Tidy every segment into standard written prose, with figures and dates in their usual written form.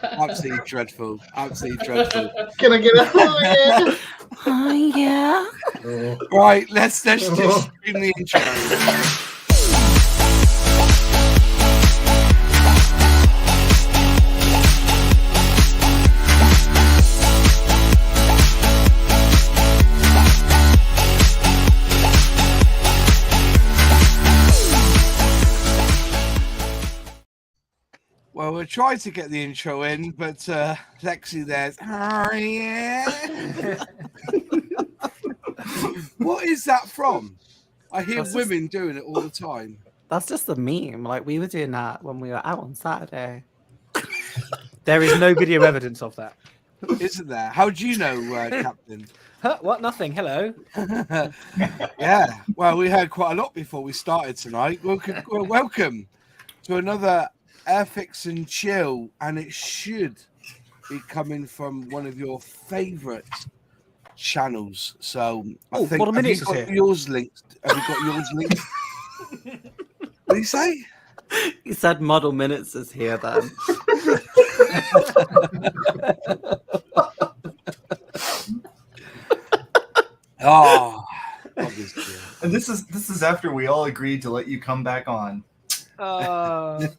Absolutely dreadful. Absolutely dreadful. Can I get a oh yeah? Right, let's just stream the intro. Well, we'll try to get the intro in, but Lexi there's. Oh, yeah. What is that from? I hear women doing it all the time. That's just a meme. Like, we were doing that when we were out on Saturday. There is no video evidence of that. Isn't there? How do you know, Captain? Huh? What? Nothing. Hello. Yeah. Well, we heard quite a lot before we started tonight. Welcome to another Airfix and Chill, and it should be coming from one of your favourite channels. So I think what a minute have you got yours linked? Have you got yours linked? What did he say? He said Model Minutes is here then. Oh, obviously. And this is after we all agreed to let you come back on. I'm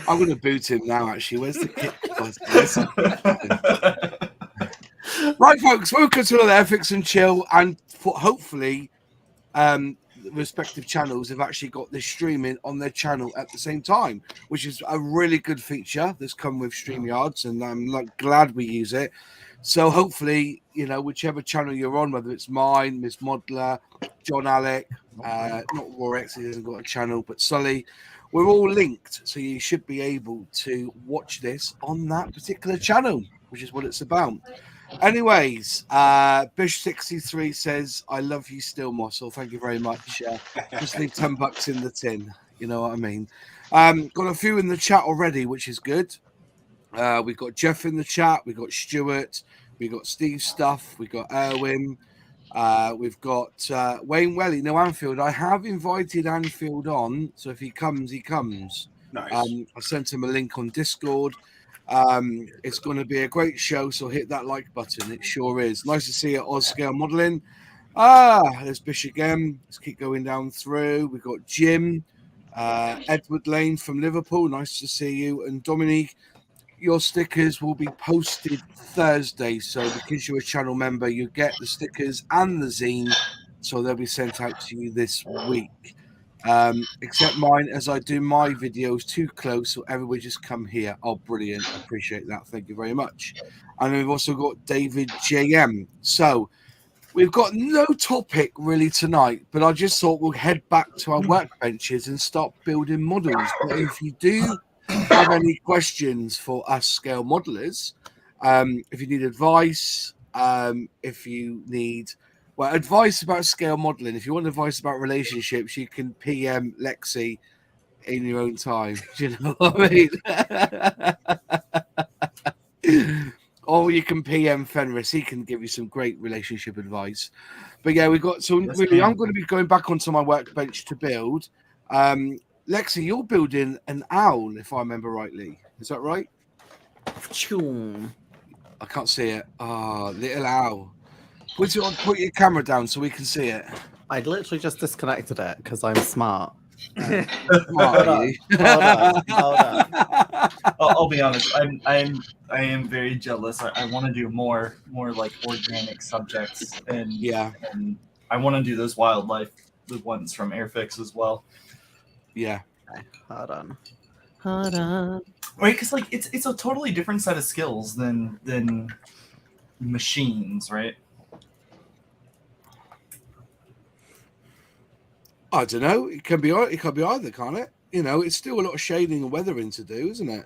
going to boot him now, actually. Where's the kit? Right, folks, welcome to another Airfix and Chill. And hopefully, the respective channels have actually got this streaming on their channel at the same time, which is a really good feature that's come with StreamYards, and I'm glad we use it. So hopefully, you know, whichever channel you're on, whether it's mine, Miss Modler, John Alec, not Rorex, he hasn't got a channel, but Sully, we're all linked. So you should be able to watch this on that particular channel, which is what it's about. Anyways, Bish63 says, I love you still, Mossel. Thank you very much. Just leave $10 in the tin. You know what I mean? Got a few in the chat already, which is good. We've got Jeff in the chat. We've got Stuart. We've got Steve Stuff. We've got Erwin. We've got Wayne Welly. No, Anfield. I have invited Anfield on. So if he comes, he comes. Nice. I sent him a link on Discord. It's going to be a great show. So hit that like button. It sure is. Nice to see you at Ozscale Modeling. There's Bish again. Let's keep going down through. We've got Jim. Edward Lane from Liverpool. Nice to see you. And Dominique. Your stickers will be posted Thursday, so because you're a channel member, you get the stickers and the zine, so they'll be sent out to you this week. Except mine, as I do my videos too close, so everybody just come here. Oh, brilliant! I appreciate that. Thank you very much. And we've also got David JM. So we've got no topic really tonight, but I just thought we'll head back to our workbenches and start building models. But if you do have any questions for us scale modelers, if you need advice, if you need advice about scale modeling, if you want advice about relationships, you can PM Lexi in your own time. Do you know what I mean? Or you can PM Fenris, he can give you some great relationship advice. But yeah, we've got some really, I'm going to be going back onto my workbench to build. Lexi, you're building an owl, if I remember rightly. Is that right? I can't see it. Little owl. Put your camera down so we can see it. I literally just disconnected it because I'm smart. Hold on. I'll be honest. I am very jealous. I want to do more like organic subjects, and and I want to do those wildlife, the ones from Airfix as well. Yeah. Hold on. Right, because like it's a totally different set of skills than machines, right? I don't know. It can be either, can't it? You know, it's still a lot of shading and weathering to do, isn't it?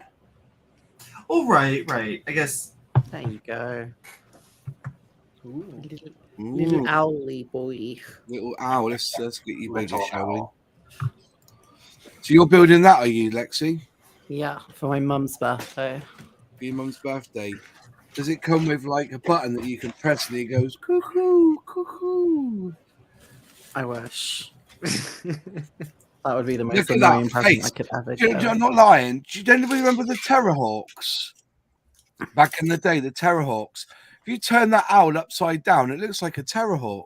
Oh, right. I guess. There you go. Ooh. Little owly boy. Little owl. Let's get you ready, shall we? So you're building that, are you, Lexi? Yeah, for my mum's birthday. For your mum's birthday. Does it come with like a button that you can press and it goes cuckoo, cuckoo? I wish. That would be the most Look at annoying that present I face. could ever I'm get. not lying. Do you remember the Terrorhawks? Back in the day, the Terrorhawks. If you turn that owl upside down, it looks like a Terrorhawk.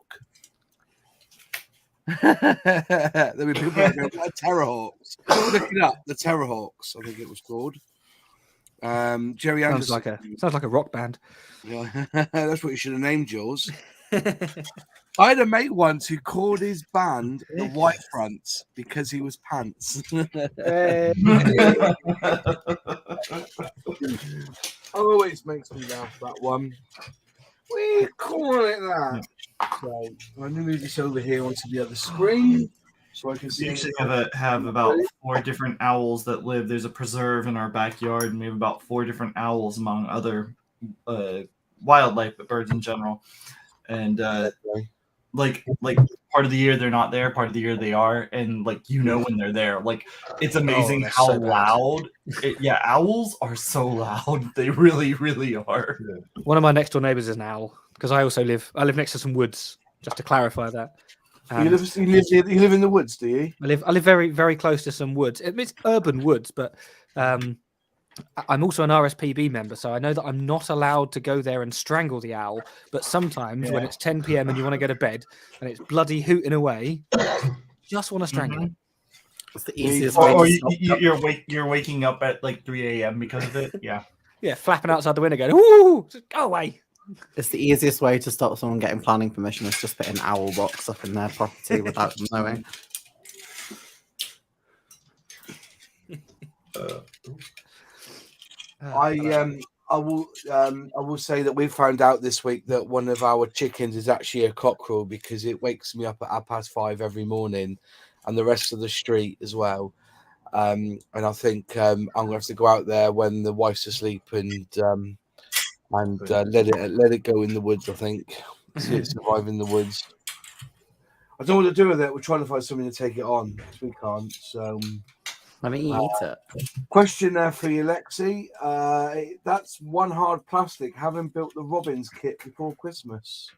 There were people out there, what are Terrorhawks? Look it up, the Terrorhawks, I think it was called. Jerry Sounds Anderson. like a rock band. Yeah, that's what you should have named yours. I had a mate once who called his band the White Fronts because he was pants. Always makes me laugh, that one. We call it that. So I'm going to move this over here onto the other screen so I can see. We actually have about 4 different owls that live. There's a preserve in our backyard, and we have about 4 different owls among other wildlife, but birds in general. And like part of the year they're not there, part of the year they are, and like when they're there. Like it's amazing how so loud. Owls are so loud. They really, really are. One of my next door neighbors is an owl because I live next to some woods. Just to clarify that. You live in the woods, do you? I live very, very close to some woods. It's urban woods, but I'm also an RSPB member, so I know that I'm not allowed to go there and strangle the owl. But sometimes when it's 10 p.m. and you want to go to bed and it's bloody hooting away, just want to strangle it. It's the easiest way. Or you're waking up at like 3 a.m. because of it. Yeah. Yeah, flapping outside the window, going, "Ooh, go away." It's the easiest way to stop someone getting planning permission is just put an owl box up in their property without them knowing. I will say that we found out this week that one of our chickens is actually a cockerel because it wakes me up at 5:30 every morning, and the rest of the street as well. And I think I'm gonna have to go out there when the wife's asleep and let it go in the woods. I think see it survive in the woods. I don't know what to do with it. We're trying to find something to take it on because we can't. So. Let me eat it. Question there for you, Lexi. That's one hard plastic. Having built the Robins kit before Christmas.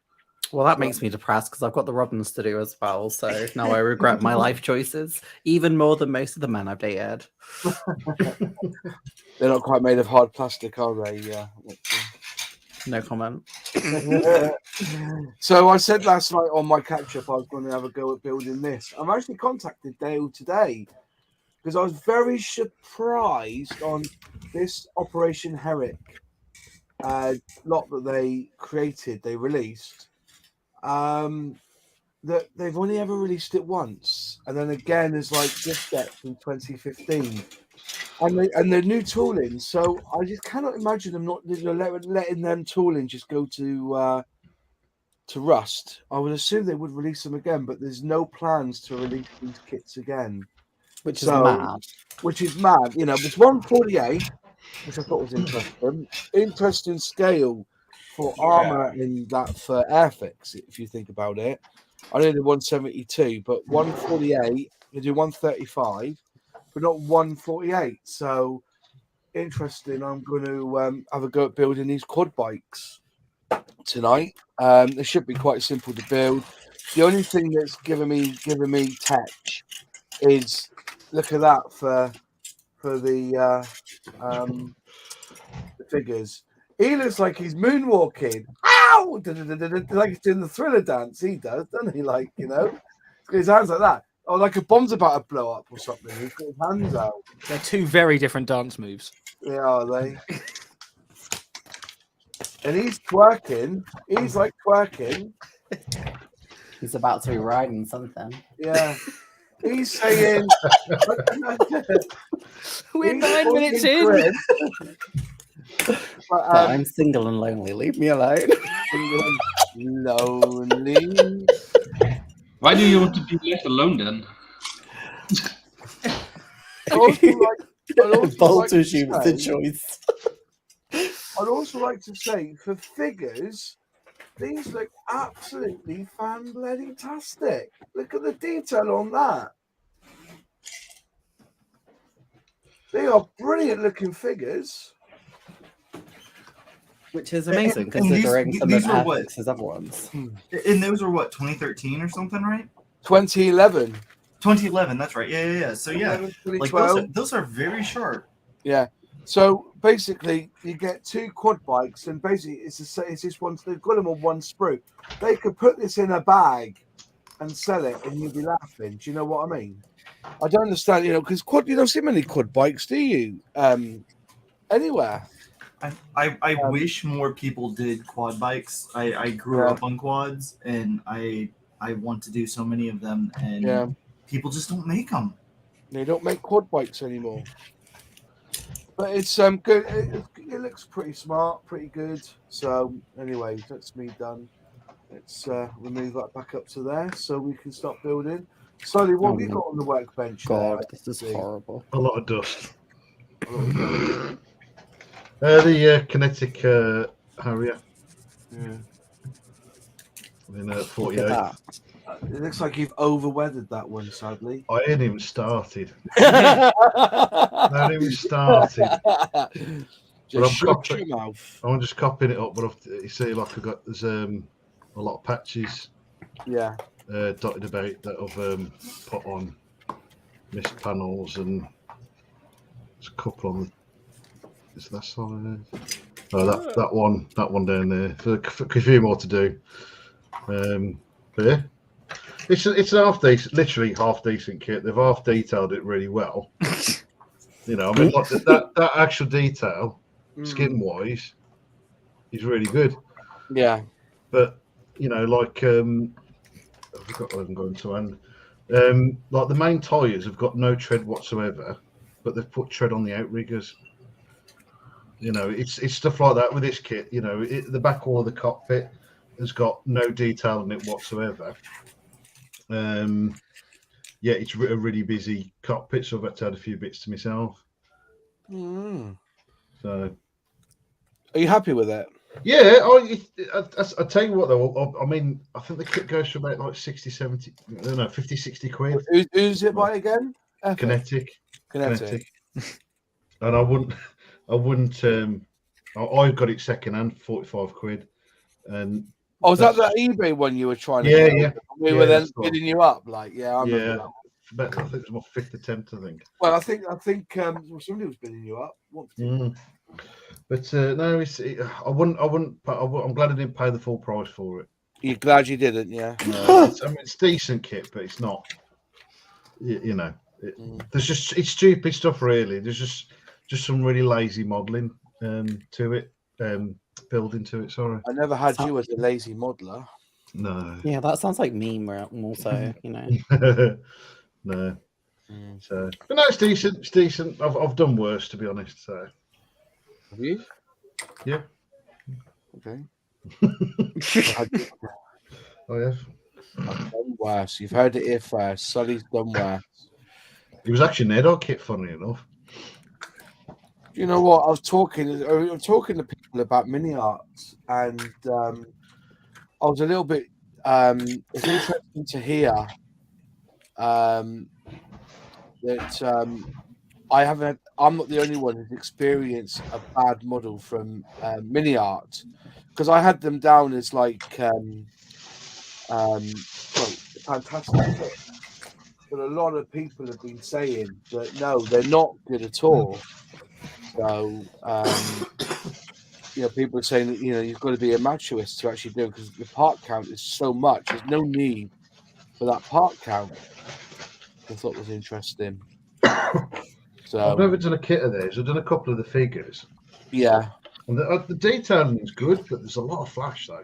Well, that makes me depressed because I've got the Robins to do as well. So now I regret my life choices even more than most of the men I've dated. They're not quite made of hard plastic, are they? Yeah. No comment. So I said last night on my catch-up I was going to have a go at building this. I've actually contacted Dale today because I was very surprised on this Operation Herrick lot that they released. That they've only ever released it once, and then again as like gift sets in 2015, and the new tooling. So I just cannot imagine them not letting them tooling just go to rust. I would assume they would release them again, but there's no plans to release these kits again, which is mad. Which is mad. You know, there's 148, which I thought was interesting. Interesting scale for armor in that for Airfix, if you think about it. I know the 172, but 148, they do 135, but not 148. So interesting. I'm going to have a go at building these quad bikes tonight. They should be quite simple to build. The only thing that's giving me touch is look at that for the figures. He looks like he's moonwalking. Ow! Like he's doing the Thriller dance. He does, doesn't he? Like, you know, he's got his hands like that. Or like a bomb's about to blow up or something. He's got his hands out. They're two very different dance moves. Yeah, are they? And he's twerking. He's like twerking. He's about to be riding something. Yeah. He's saying... We're 9 minutes in. But I'm single and lonely. Leave me alone. Single and lonely. Why do you want to be left alone then? Voltage is the choice. I'd also like to say, for figures, these look absolutely fan-bloody-tastic. Look at the detail on that. They are brilliant-looking figures. Which is amazing, considering some of Airfix's other ones. And those were what, 2013 or something, right? 2011. 2011. That's right. Yeah. So yeah, 2011, like 2012. those are very sharp. Yeah. So basically, you get 2 quad bikes, and basically it's this one. They've got them on one sprue. They could put this in a bag and sell it, and you'd be laughing. Do you know what I mean? I don't understand, because you don't see many quad bikes, do you? Anywhere. I wish more people did quad bikes. I grew up on quads, and I want to do so many of them, and people just don't make them. They don't make quad bikes anymore. But it's good. It looks pretty smart, pretty good. So anyway, that's me done. Let's remove that back up to there so we can start building. Sully, what have you got on the workbench? God, there? this is horrible. A lot of dust. The kinetic Harrier. Yeah. In 48. It looks like you've over-weathered that one, sadly. I ain't even started. I ain't even started. Just shut your mouth. I'm just copying it up, but you see, like there's a lot of patches. Yeah. Dotted about that I've put on mist panels, and there's a couple on the. Is that side? Oh, that one down there. So a few more to do. But yeah, it's an half decent, literally half decent kit. They've half detailed it really well. I mean, like that actual detail, skin wise, is really good. Yeah. But like I forgot what I'm going to end. Like the main tyres have got no tread whatsoever, but they've put tread on the outriggers. It's stuff like that with this kit. The back wall of the cockpit has got no detail in it whatsoever. It's a really busy cockpit, so I've had to add a few bits to myself. So, are you happy with it? Yeah, I tell you what though, I mean, I think the kit goes for about like 60, 70, I don't know, 50, 60 quid. Who's it by again? Kinetic. And I wouldn't. I got it second hand, 45 quid. And was that the eBay one you were trying to? Yeah. We were then bidding you up, I remember that. I think it was my 5th attempt, I think. Well, I think somebody was bidding you up. But no, I wouldn't. I'm glad I didn't pay the full price for it. You're glad you didn't, yeah. No, it's decent kit, but it's not. There's it's stupid stuff really. There's just some really lazy modelling to it, building to it. Sorry, I never had you as a lazy modeler. No. Yeah, that sounds like me more so. No. So, but no, it's decent. It's decent. I've done worse, to be honest. So. Have you? Yeah. Okay. I have. I've done worse. You've heard it here first. Sully's done worse. It was actually Ned kit, funny enough. You know what? I'm talking to people about mini arts, and I was a little bit. It's interesting to hear that I'm not the only one who's experienced a bad model from mini art, because I had them down as fantastic. But a lot of people have been saying that no, they're not good at all. So, people are saying that you've got to be a machoist to actually do it, because the part count is so much. There's no need for that part count. I thought was interesting. So I've never done a kit of theirs. I've done a couple of the figures. Yeah. And the detailing is good, but there's a lot of flash though,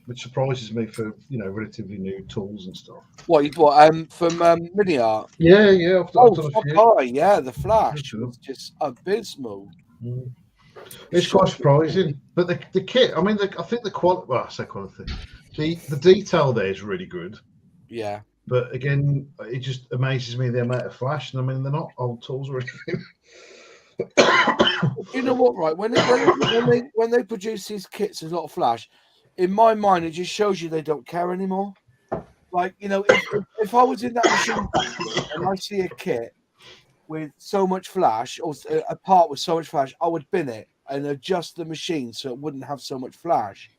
which surprises me for relatively new tools and stuff. What you bought from mini art? Yeah. I've done a few. Yeah, the flash was just abysmal. It's quite surprising, but the kit. I mean, I think the quality. Well, I say quality. The detail there is really good. Yeah. But again, it just amazes me the amount of flash. And I mean, they're not old tools or anything. You know what, right? When they produce these kits, there's a lot of flash. In my mind, it just shows you they don't care anymore. If I was in that machine and I see a kit with so much flash, or a part with so much flash, I would bin it and adjust the machine so it wouldn't have so much flash.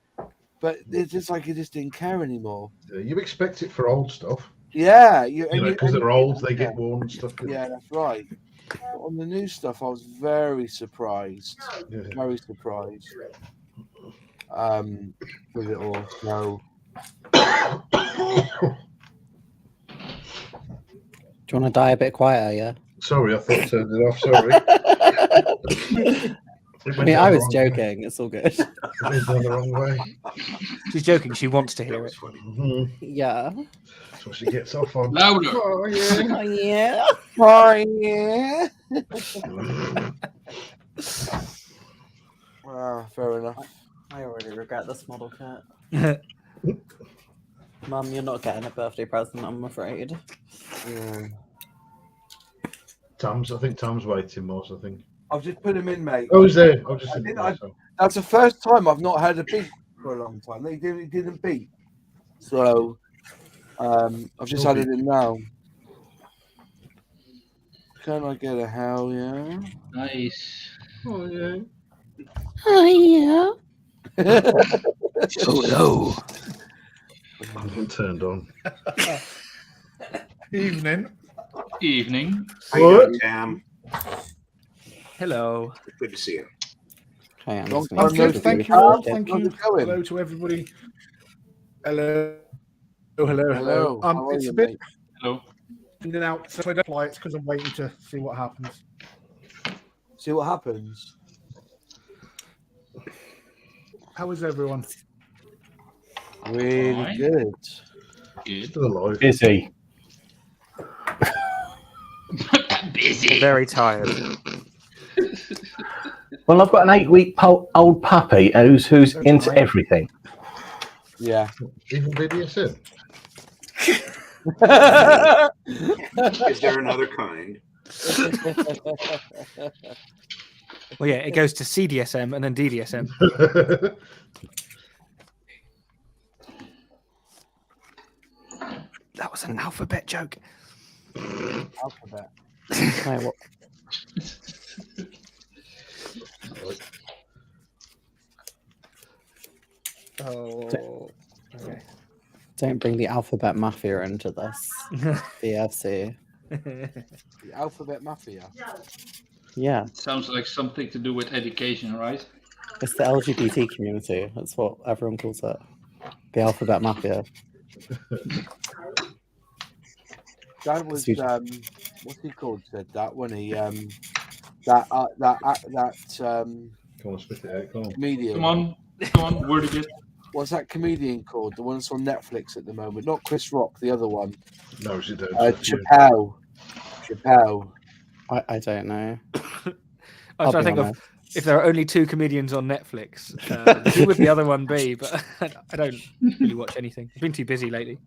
But it's just like you just didn't care anymore. You expect it for old stuff. Yeah, Because they're old, they get worn and stuff. Yeah, that's right. But on the new stuff, I was very surprised. Yeah. Very surprised. With it all. So. Do you want to die a bit quieter? Yeah. Sorry, I thought I turned it off. Sorry. I mean, I was joking. It's all good. It went down the wrong way. She's joking. She wants to hear it. Mhm. Yeah. That's what she gets off on. Louder. Oh, yeah. Oh, yeah. Oh, yeah. Fair enough. I already regret this model kit. Mum, you're not getting a birthday present, I'm afraid. Yeah. I think Tom's waiting more, I think. I've just put him in, mate. Oh, he's there. I've just That's the first time I've not had a beep for a long time. They didn't beep. So I've just added it now. Can I get a hell yeah? Nice. Oh, yeah. Oh, yeah. Oh, no. I'm turned on. Evening. Evening. What? Tam. Hello. Good to see you. Hey, I'm Long just time gonna no Good, see. thank you all. Yeah. Thank How's you. it going? Hello to everybody. Hello. Hello. Hello. How are It's you, a bit mate? Hello. in and out, so I don't apply it because I'm waiting to see what happens. See what happens. How is everyone? Really Fine. good. Good. Still alive. Busy. Busy. Very tired. Well, I've got an 8-week old puppy who's That's into right. everything. Yeah. Even BDSM. Is there another kind? Well, yeah, it goes to CDSM and then DDSM. That was an alphabet joke. Alphabet. Wait, what? Oh. Okay. Don't bring the alphabet mafia into this. BFC. The Alphabet Mafia. Yeah, Sounds like something to do with education, right? it's the LGBT community. That's what everyone calls it. The alphabet mafia. That was Excuse me. what's he called? Said that when he that Come on, spit it out. Come on. comedian. Come on, word again. What's that comedian called? The one that's on Netflix at the moment. Not Chris Rock, the other one. No, she don't. Chappelle. I don't know. I was trying to be think honest. of if there are only 2 comedians on Netflix. Who would the other one be? But I don't really watch anything. I've been too busy lately.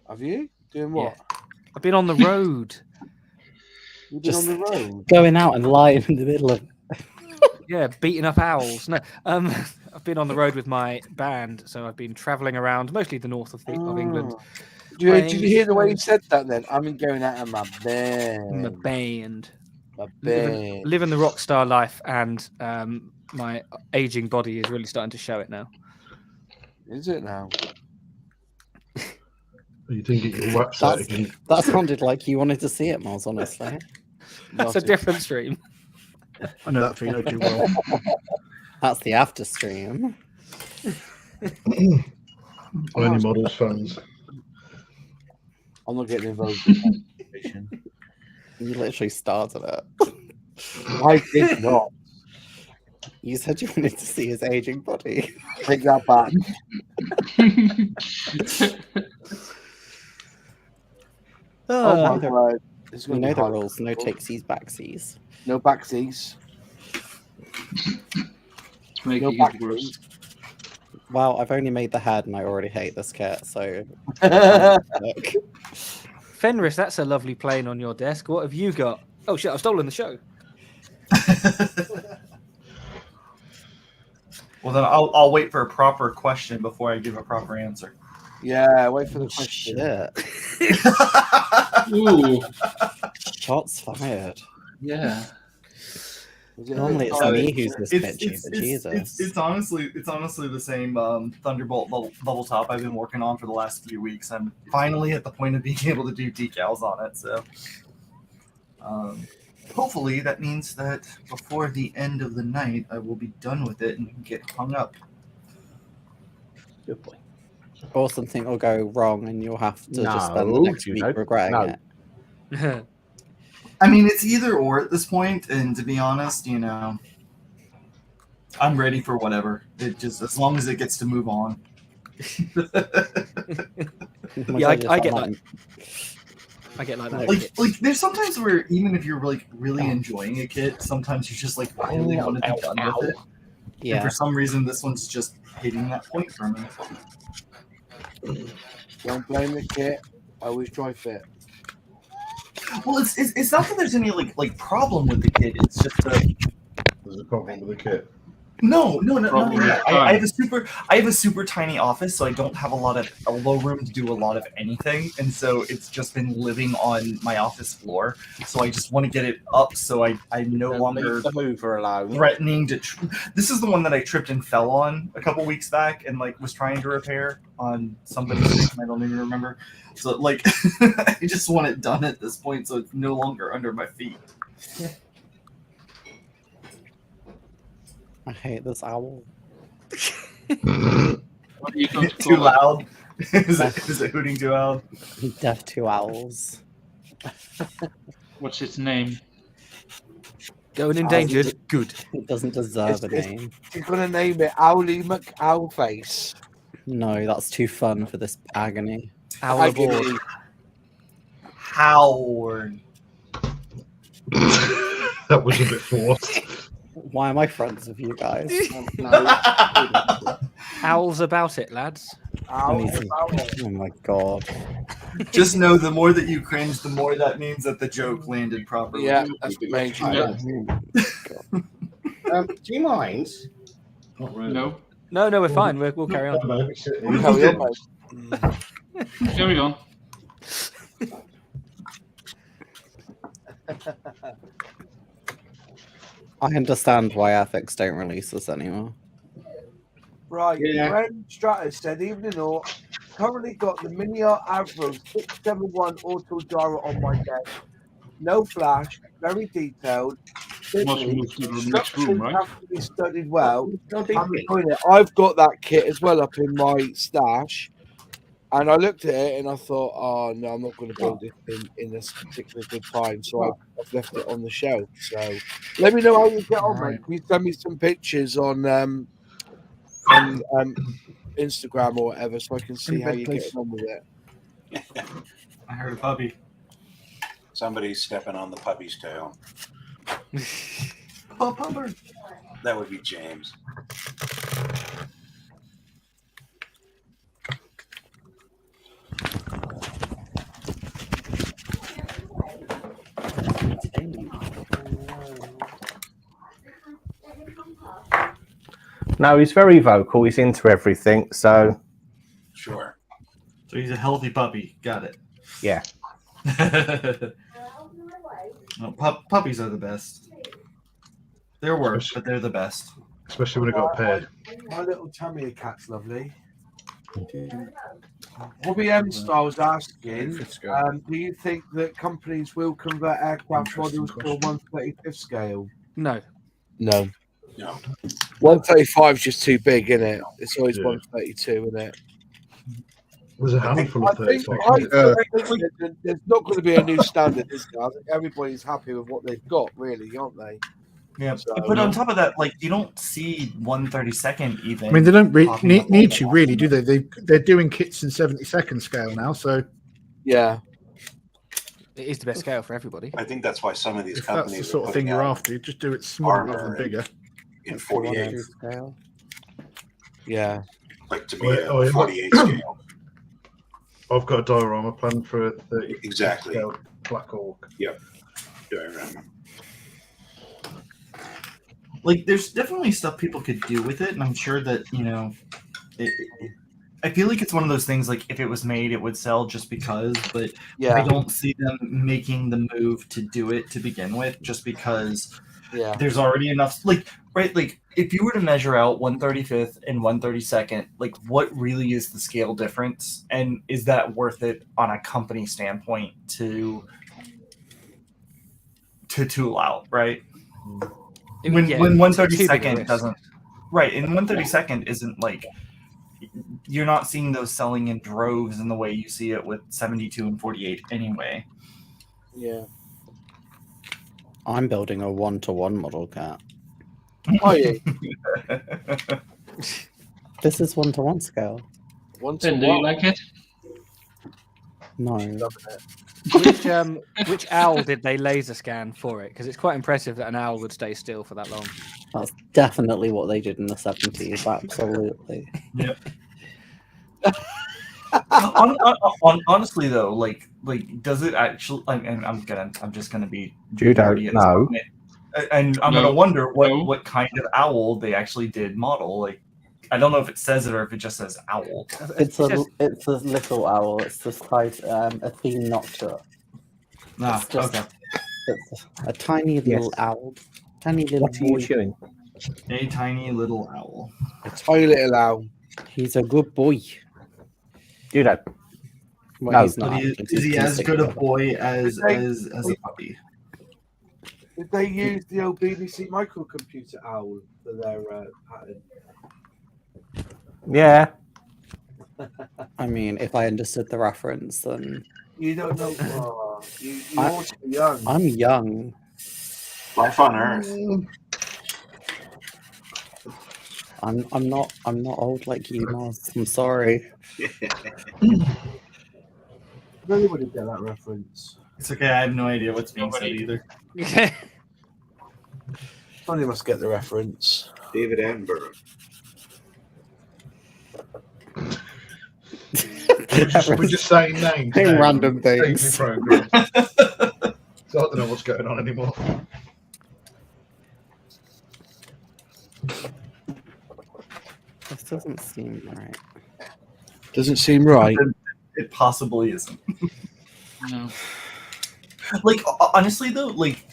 Have you? Doing what? I've been on the road. You've been Just- on the road. Going out and lying in the middle of. Yeah, beating up owls. No, I've been on the road with my band, so I've been travelling around, mostly the north of England. Did you hear the way he Playing said that then? I'm going out of my in the band. band. My band. Living the rock star life, and my aging body is really starting to show it now. Is it now? You didn't get your website again. That sounded like you wanted to see it, Miles, honestly. That's a different stream. I know that feeling too well. That's the after stream. Only models fans. I'm not getting involved in that conversation. You literally started it. I did not. You said you wanted to see his aging body. Take that back. Oh my god. It's You gonna know be the hard. rules. No takesies, backsies. No backsies. It's making No it worse. backsies. Well, I've only made the head and I already hate this kit, so. Look. Fenris, that's a lovely plane on your desk. What have you got? Oh shit, I've stolen the show. Well, then I'll wait for a proper question before I give a proper answer. Yeah, wait for the question. Shit. Ooh, Shots fired. yeah. Normally it's me who's this bitchy, but Jesus. It's honestly the same Thunderbolt bubble top I've been working on for the last few weeks. I'm finally at the point of being able to do decals on it. So hopefully that means that before the end of the night I will be done with it and get hung up. Good boy. Or something will go wrong and you'll have to just spend the next week regretting it. I mean, it's either or at this point, and to be honest, you know, I'm ready for whatever. It just, as long as it gets to move on. Yeah, I get that. I get like that. Like there's sometimes where even if you're like really enjoying a kit, sometimes you just like really want to be done with it. Yeah. And for some reason, this one's just hitting that point for me. Don't blame the kit. I always try fit. Well, it's not that there's any like problem with the kit. It's just There's a problem with the kit. No. I have a super tiny office, so I don't have a lot of elbow room to do a lot of anything, and so it's just been living on my office floor. So I just want to get it up, so I'm no longer threatening to. This is the one that I tripped and fell on a couple weeks back, and like was trying to repair on somebody's stream. I don't even remember. So like, I just want it done at this point, so it's no longer under my feet. I hate this owl. What are you going to Too call it? loud? Is it hooting too loud? Deaf to owls. What's its name? Going endangered. Good. It doesn't deserve a name. You're gonna name it Owly McOwlface. No, that's too fun for this agony. Owl aboard. Howard. That was a bit forced. Why am I friends with you guys? Owls about it, lads. Oh my god. Just know the more that you cringe, the more that means that the joke landed properly. Yeah, that's major. Yeah. Do you mind? Not really. No. No, we're fine. We'll carry on. Carry on. I understand why Airfix don't release this anymore. Right, Yeah. Ren Stratus said, evening all. Currently got the Mini Avro 671 auto gyro on my desk. No flash, very detailed. Must move to the next room, right? Have to be studied well. I'm enjoying it. I've got that kit as well up in my stash. And I looked at it and I thought, oh no, I'm not going to build it in this particular good time. So I've left it on the shelf. So let me know how you get on, mate. Can you send me some pictures on Instagram or whatever so I can see how you're getting on with it? I heard a puppy. Somebody's stepping on the puppy's tail. Oh, pupper. That would be James. No, he's very vocal. He's into everything. So Sure. So he's a healthy puppy. Got it. yeah. Well, puppies are the best. They're worse, but they're the best. Especially when it got paired. My little Tamiya cat's lovely. Hobby M Styles asking, do you think that companies will convert aircraft models to a 1/35th scale? No. No. No. 135 is just too big, isn't it? It's always Yeah. 132, isn't it? There's a handful of 35. There's not going to be a new standard, is there? I think everybody's happy with what they've got, really, aren't they? Yeah, So, but on top of that, like you don't see 1/32 even. I mean, they don't popping up all need the to time. really, do they? They're doing kits in 70-second scale now, so yeah. It is the best scale for everybody. I think that's why some of these if that's companies the sort are of thing putting you're out after, you just do it smaller armor rather than bigger. in 48, Scale. Yeah. like Tamiya Oh, yeah. 48 scale. I've got a diorama planned for a 30 Exactly. scale Black Orc. Diorama. Like, there's definitely stuff people could do with it, and I'm sure that I feel like it's one of those things. Like, if it was made, it would sell just because. But I Yeah. don't see them making the move to do it to begin with, just because Yeah. There's already enough, like, right, like, if you were to measure out 135th and 132nd, like, what really is the scale difference? And is that worth it on a company standpoint to allow, right? When 132nd doesn't, right, and 132nd isn't like, you're not seeing those selling in droves in the way you see it with 72 and 48 anyway. Yeah. I'm building a 1-to-1 model cat. Are you? This is 1-to-1 scale. 1 to Ben, do 1. you like it? No. Which owl did they laser scan for it? Because it's quite impressive that an owl would stay still for that long. That's definitely what they did in the 70s. Absolutely. Yep. Honestly, though, like, does it actually? And I'm just gonna be You don't nerdy at this know. moment. And I'm No. gonna wonder No. what kind of owl they actually did model. Like, I don't know if it says it or if it just says owl. It's a little owl. It's just like a theme nocturne. Ah, It's just okay. it's a tiny little owl. Tiny little What are you boy. chewing? A tiny little owl. A tiny little owl. He's a good boy. You don't. Well, No. he's not. Is he as good a boy as a puppy? Did they use the old BBC microcomputer owl for their pattern? Yeah. I mean, if I understood the reference, then You don't know. Oh, you're too young. I'm young. Life on Earth. I'm not old like you, Mars. I'm sorry. Nobody get that reference. It's okay. I have no idea what's being said either. Tony must get the reference. David Attenborough. We're just saying names. Saying now. random Taking things. the program. So I don't know what's going on anymore. This doesn't seem right. Doesn't seem right. It possibly isn't. No. Like, honestly, though, like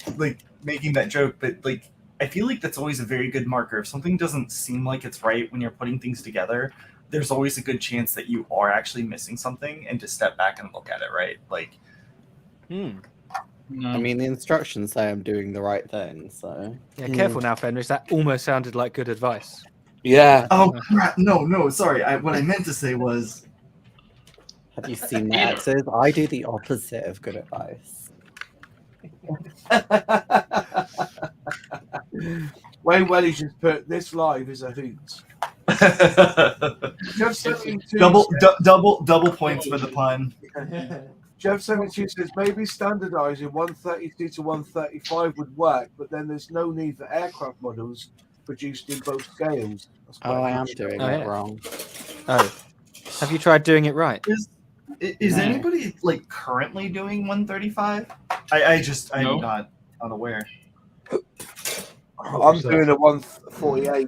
making that joke, but like, I feel like that's always a very good marker. If something doesn't seem like it's right when you're putting things together, there's always a good chance that you are actually missing something, and to step back and look at it, right? Like, No. I mean, the instructions say I'm doing the right thing, so. Yeah, careful now, Fenris. That almost sounded like good advice. Yeah. oh crap, no, sorry. What I meant to say was, Have you seen my exes? I do the opposite of good advice. Wayne Welly just put this live is a hoot. Jeff 72 double points for the pun. Jeff 72 says maybe standardizing 132 to 135 would work, but then there's no need for aircraft models produced in both scales. That's quite Oh, I a am good doing show. it wrong. Oh. Have you tried doing it right? Is No. anybody like currently doing 135? I'm No. not unaware. I'm doing a 148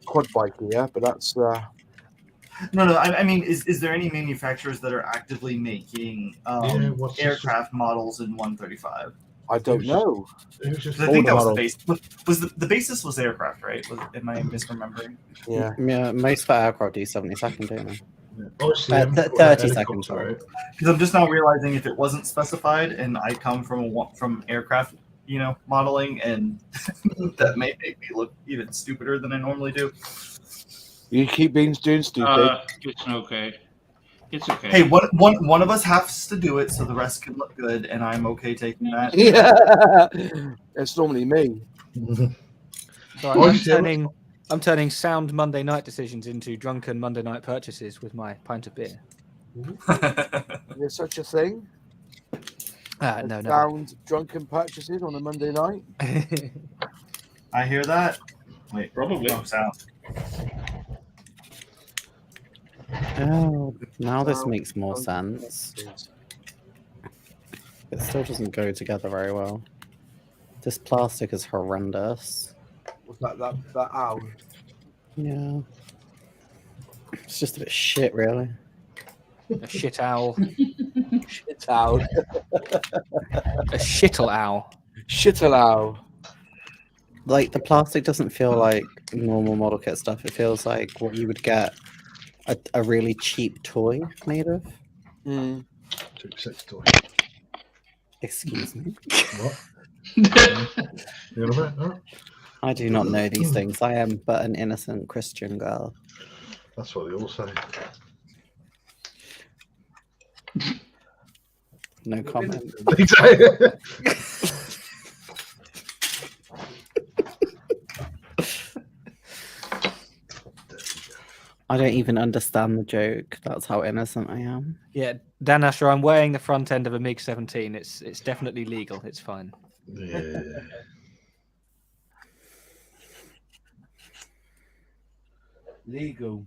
quad bike here, but that's No. I mean, is there any manufacturers that are actively making what's this? aircraft models in 135? I don't know. It was just I think that was the all base. Was the basis was aircraft, right? Am I misremembering? Yeah. Yeah, most for aircraft do 70-second, don't they? Obviously, 30 seconds, sorry. Because I'm just now realizing if it wasn't specified, and I come from aircraft, modeling, and that may make me look even stupider than I normally do. You keep being doing stupid. It's okay. It's okay. Hey, one of us has to do it so the rest can look good, and I'm okay taking that. Yeah. It's normally me. So I'm turning sound Monday night decisions into drunken Monday night purchases with my pint of beer. There's such a thing. No, no. Sound drunken purchases on a Monday night. I hear that. Wait, Probably. no sound. Oh, now this makes more sense. It still doesn't go together very well. This plastic is horrendous. Was that owl? Yeah. It's just a bit shit, really. A shit owl. Shit owl. A shittle owl. Shittle owl. Like, the plastic doesn't feel like normal model kit stuff. It feels like what you would get a really cheap toy made of. Mm. Cheap sex toy. Excuse me. What? You know about that? I do not know these things. I am but an innocent Christian girl. That's what they all say. No comment. I don't even understand the joke. That's how innocent I am. Yeah, Dan Asher, I'm weighing the front end of a MiG-17. It's definitely legal. It's fine. Yeah. Legal.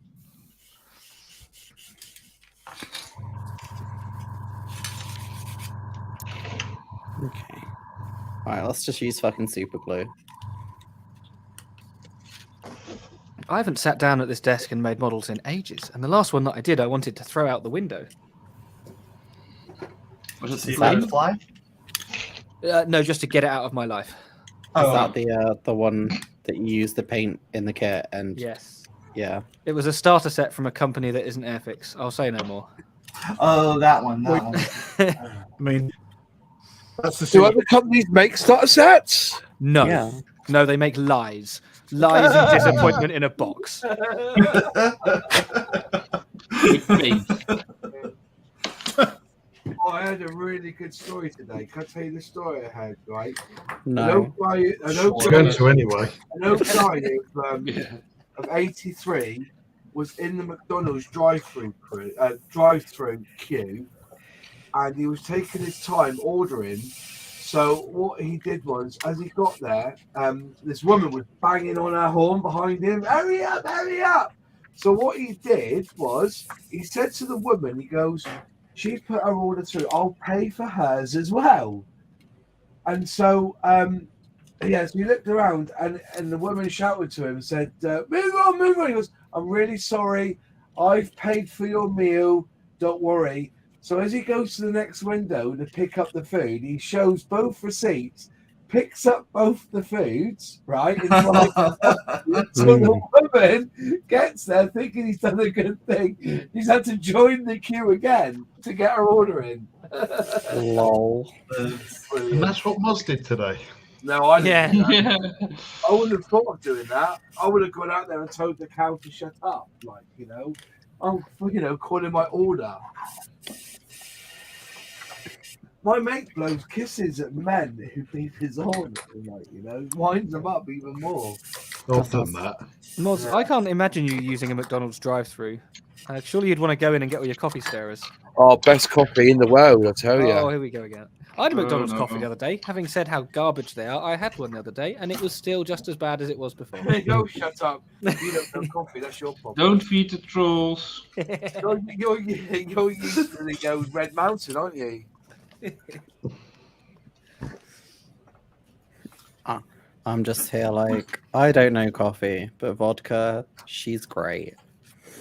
Okay. Alright, let's just use fucking super glue. I haven't sat down at this desk and made models in ages, and the last one that I did, I wanted to throw out the window. Was it Is see that- if it fly? No, just to get it out of my life. Is Oh, that the one that you use the paint in the kit? And Yes. yeah. It was a starter set from a company that isn't Airfix. I'll say no more. oh, that one. That one. I mean, that's the Do other companies make starter sets? No. Yeah. No, they make lies. Lies and disappointment in a box. With faith. Oh, I had a really good story today. Can I tell you the story I had, right? No. An We're going to anyway. old guy of 83 was in the McDonald's drive-through queue, and he was taking his time ordering. So what he did was, as he got there, this woman was banging on her horn behind him. Hurry up, hurry up! So what he did was, he said to the woman, he goes, she put her order through, I'll pay for hers as well. And so, so he looked around, and the woman shouted to him and said, move on, move on. He goes, I'm really sorry. I've paid for your meal. Don't worry. So as he goes to the next window to pick up the food, he shows both receipts, picks up both the foods, right? So the woman gets there thinking he's done a good thing. He's had to join the queue again to get her order in. Lol. And that's what Moz did today. No, I didn't. Yeah. Do that. I wouldn't have thought of doing that. I would have gone out there and told the cow to shut up, like, I'm, calling my order. My mate blows kisses at men who beat his horn, winds them up even more. I've done that. Moz, I can't imagine you using a McDonald's drive-through. Surely you'd want to go in and get all your coffee stirrers. Oh, best coffee in the world, I tell you. Oh, here we go again. I had a McDonald's no. coffee the other day. Having said how garbage they are, I had one the other day, and it was still just as bad as it was before. There you go, shut up. You don't know coffee, that's your problem. Don't feed the trolls. You're used to the Red Mountain, aren't you? I'm just here like, I don't know coffee, but vodka, she's great.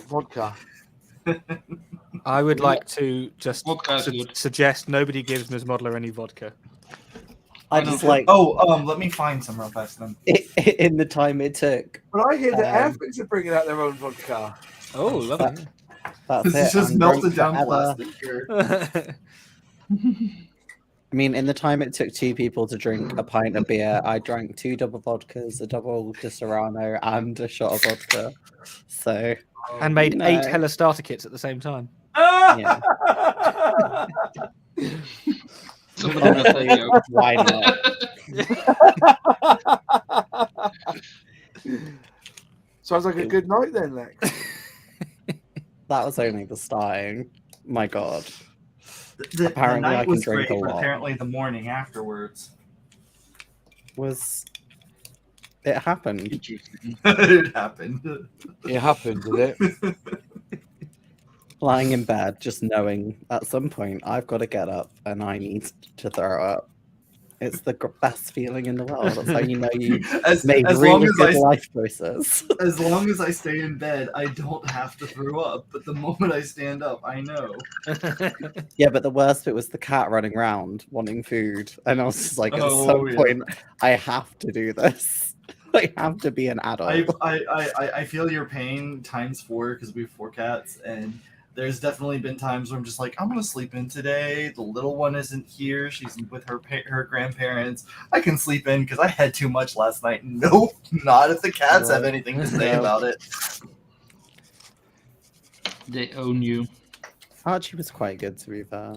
Vodka. I would like to just Vodka is good. suggest nobody gives Ms. Modler any vodka. I just like, let me find some real fast then. in the time it took. But I hear that Airfix are bringing out their own vodka. Oh, lovely. That's it. This is just I'm melted drunk down forever. plastic here. I mean, in the time it took 2 people to drink a pint of beer, I drank 2 double vodkas, a double Di Serrano, and a shot of vodka. So, And made No. 8 Hella starter kits at the same time. yeah. Somebody got that joke. Why not? Sounds like a good night then, Lex. That was only the starting. My God. The Apparently night I can was drink great, a but lot. apparently the morning afterwards. It happened. It happened. It happened, did it? Lying in bed, just knowing at some point I've got to get up and I need to throw up. It's the best feeling in the world. That's how you know you as made long really as good I life choices. as long as I stay in bed, I don't have to throw up. But the moment I stand up, I know. Yeah, but the worst bit was the cat running around wanting food, and I was just like, at Oh, some yeah. point, I have to do this. I have to be an adult. I feel your pain ×4 because we have 4 cats, and there's definitely been times where I'm just like, I'm gonna sleep in today. The little one isn't here; she's with her grandparents. I can sleep in because I had too much last night. Nope, not if the cats have anything to say about it. They own you. Archie was quite good, to be fair.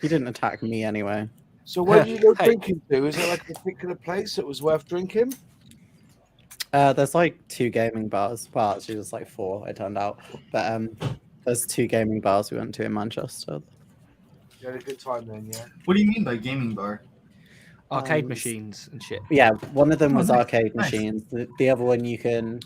He didn't attack me anyway. So where do you go Hey. drinking to? Is it like a particular place that was worth drinking? There's like 2 gaming bars. Well, actually, there's like 4, it turned out. But there's 2 gaming bars we went to in Manchester. You had a good time then, yeah? What do you mean by gaming bar? Arcade machines and shit. Yeah, one of them was nice, arcade nice. machines. The other one you can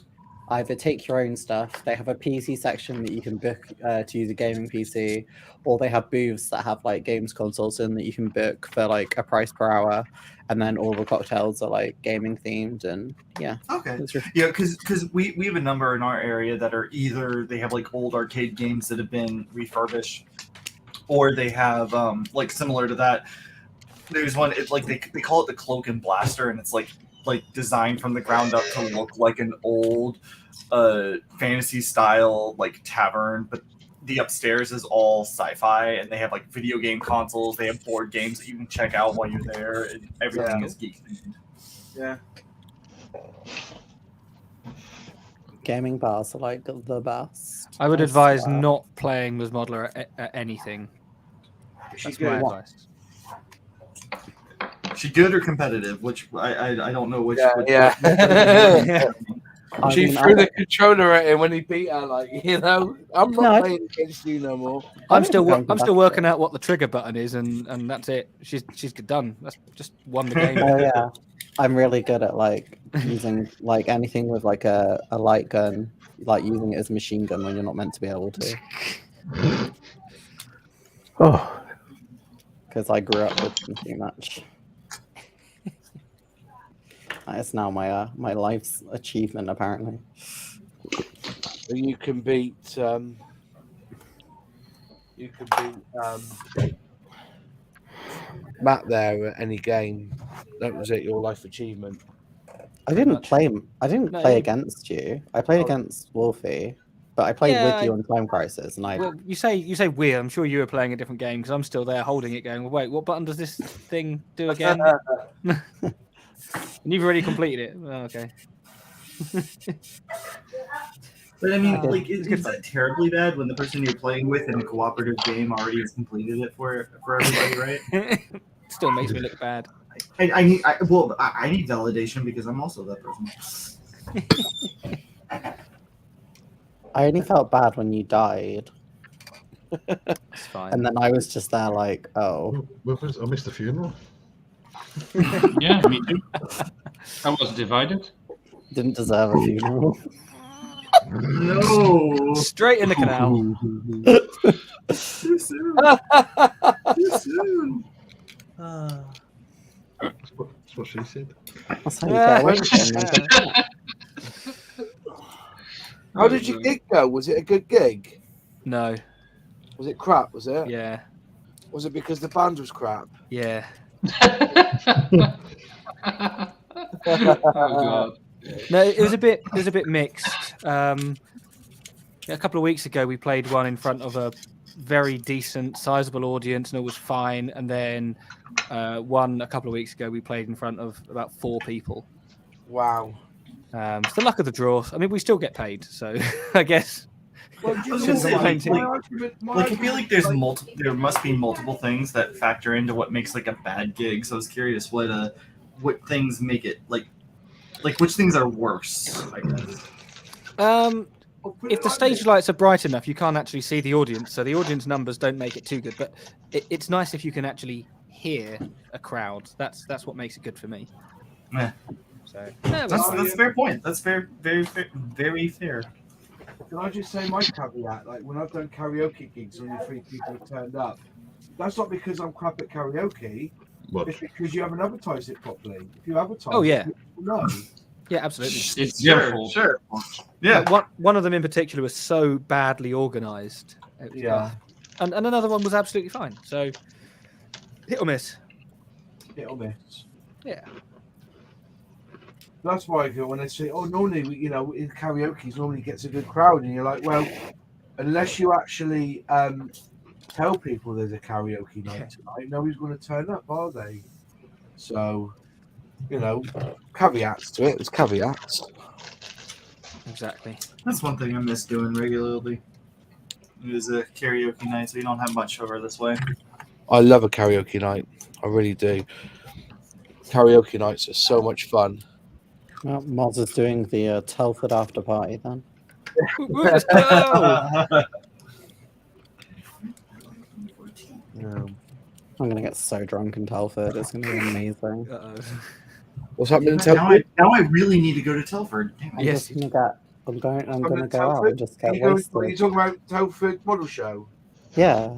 either take your own stuff. They have a PC section that you can book to use a gaming PC, or they have booths that have like games consoles in that you can book for like a price per hour, and then all the cocktails are like gaming themed. And yeah, Okay. it's really Yeah, because we have a number in our area that are either they have like old arcade games that have been refurbished, or they have like similar to that. There's one. It's like they call it the Cloak and Blaster, and it's like designed from the ground up to look like an old fantasy style like tavern, but the upstairs is all sci-fi, and they have like video game consoles. They have board games that you can check out while you're there, and everything is geek themed. Yeah. gaming bars are like the best. I would I advise swear. not playing with Modeler at anything. That's my advice. She good or competitive? Which I don't know which. Yeah, which She mean, threw the controller at him when he beat her. Like, you know, I'm not No, I- playing against you no more. I'm still think I'm still working out what the trigger button is, and that's it. She's done. That's just won the game. Oh yeah, I'm really good at like using like anything with like a light gun, like using it as a machine gun when you're not meant to be able to. Oh, Because I grew up with them too much. It's now my my life's achievement, apparently. You can beat. Matt there at any game. That was it. Your life achievement. I didn't play. I didn't No, play you- against you. I played Oh. against Wolfie, but I played Yeah, with you on Time Crisis, and I. Well, you say we. I'm sure you were playing a different game because I'm still there holding it, going, well, wait, what button does this thing do again? And you've already completed it. Oh, okay. But I mean, Okay. like, is that terribly bad when the person you're playing with in a cooperative game already has completed it for everybody, right? Still makes me look bad. I need validation because I'm also that person. I only felt bad when you died, It's fine. and then I was just there like, oh, I missed the funeral. Yeah, me too. I was divided. didn't deserve a funeral. No, Straight in the canal. too soon. Too soon. That's what she said. That's how you get away with it. How did your gig go? Was it a good gig? No. Was it crap? Was it? Yeah. Was it because the band was crap? Yeah. Oh god. No, it was a bit mixed. A couple of weeks ago, we played one in front of a very decent, sizable audience, and it was fine. And then one a couple of weeks ago, we played in front of about 4 people. Wow. It's the luck of the draw. I mean, we still get paid, so I guess. Well, I was gonna say, I feel like there must be multiple things that factor into what makes like a bad gig. So I was curious what things make it like which things are worse, I guess. If the stage lights are bright enough, you can't actually see the audience, so the audience numbers don't make it too good. But it's nice if you can actually hear a crowd. That's what makes it good for me. Meh. So yeah, That's a fair point. That's very fair. Can I just say my caveat? Like, when I've done karaoke gigs, only 3 people have turned up. That's not because I'm crap at karaoke. What? It's because you haven't advertised it properly. If you advertise, Oh, yeah. no. Yeah, absolutely. It's their fault. Sure. Yeah. One of them in particular was so badly organised. Yeah. And another one was absolutely fine. So hit or miss. Hit or miss. Yeah. That's why I go when they say, "Oh, normally, in karaoke, normally gets a good crowd," and you're like, "Well, unless you actually tell people there's a karaoke night tonight, nobody's going to turn up, are they?" So, caveats to it. There's caveats. Exactly. That's one thing I miss doing regularly. It is a karaoke night, so you don't have much over this way. I love a karaoke night. I really do. Karaoke nights are so much fun. Well, Moz is doing the Telford after party then. Let's go! Yeah. I'm gonna get so drunk in Telford. It's gonna be amazing. Uh-oh. What's happening in Now Telford? I really need to go to Telford. Damn it. I'm Yes. just gonna I'm gonna go out Telford? and just get Are you wasted. talking about Telford Model Show? Yeah,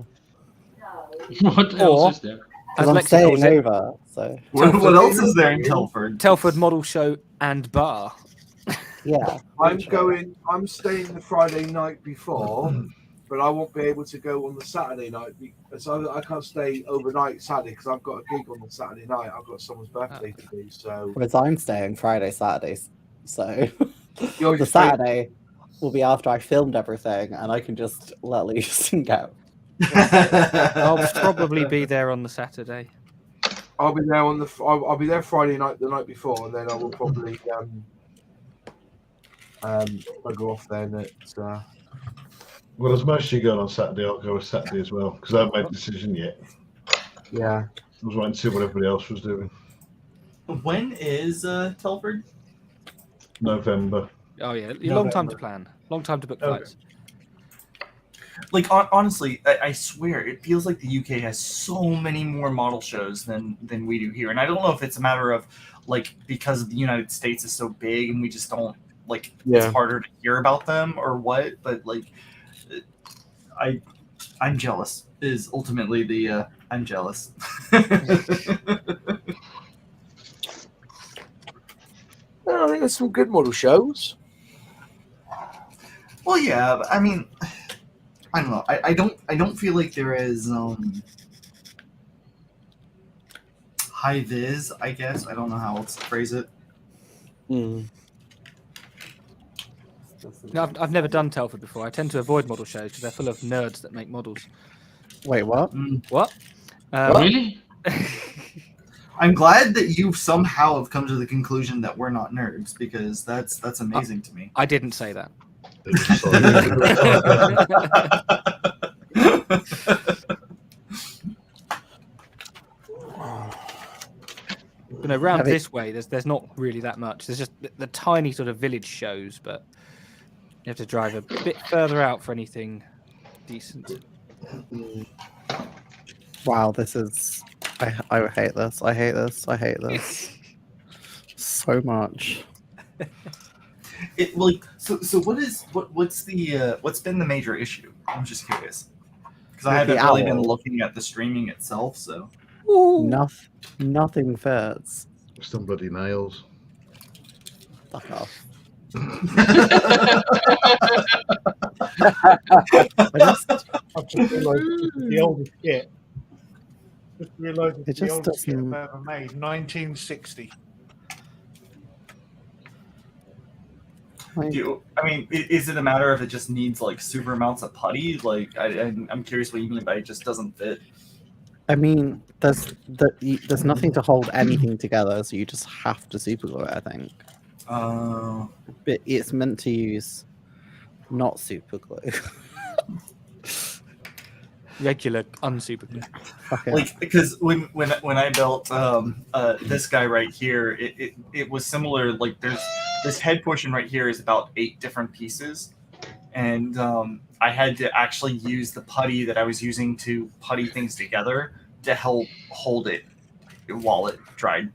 What Or- else is there? because As I'm Lexi staying calls it, over. So What else is there in Telford? Telford Model Show and Bar. yeah, I'm staying the Friday night before, but I won't be able to go on the Saturday night because I can't stay overnight Saturday because I've got a gig on the Saturday night. I've got someone's birthday to do. So whereas I'm staying Friday, Saturdays. So You're the just staying- Saturday will be after I filmed everything, and I can just let loose and go. I'll probably be there on the Saturday. I'll be there I'll be there Friday night, the night before, and then I will probably go off then at. Well, as most of you going on Saturday, I'll go Saturday as well because I haven't made a decision yet. Yeah. I was waiting to see what everybody else was doing. When is Telford? November. Oh yeah, long time to plan. Long time to book flights. Like honestly, I swear it feels like the UK has so many more model shows than we do here, and I don't know if it's a matter of like because the United States is so big and we just don't like it's harder to hear about them or what. But like, I'm jealous. Is ultimately the I'm jealous. I think there's some good model shows. Well, yeah, but I mean, I don't know. I don't feel like there is high vis. I guess I don't know how else to phrase it. Mm. No, I've never done Telford before. I tend to avoid model shows because they're full of nerds that make models. Wait, what? What? Really? I'm glad that you somehow have come to the conclusion that we're not nerds because that's amazing to me. I didn't say that. You know, round this way, there's not really that much. There's just the tiny sort of village shows, but you have to drive a bit further out for anything decent. Wow, this is. I hate this. I hate this. I hate this so much. It like so what's been the major issue? I'm just curious because I haven't really been looking at the streaming itself. So nothing fits. Somebody nails. Fuck off. I've just realised the oldest kit. Just realised it's the just oldest kit doesn't- I've ever made, 1960. I mean, is it a matter of it just needs like super amounts of putty? Like, I'm curious what you mean by it just doesn't fit. I mean, there's nothing to hold anything together, so you just have to super glue it, I think. But it's meant to use not super glue. Regular unsuper glue. Okay. Like because when I built this guy right here, it was similar. Like there's this head portion right here is about 8 different pieces, and I had to actually use the putty that I was using to putty things together to help hold it while it dried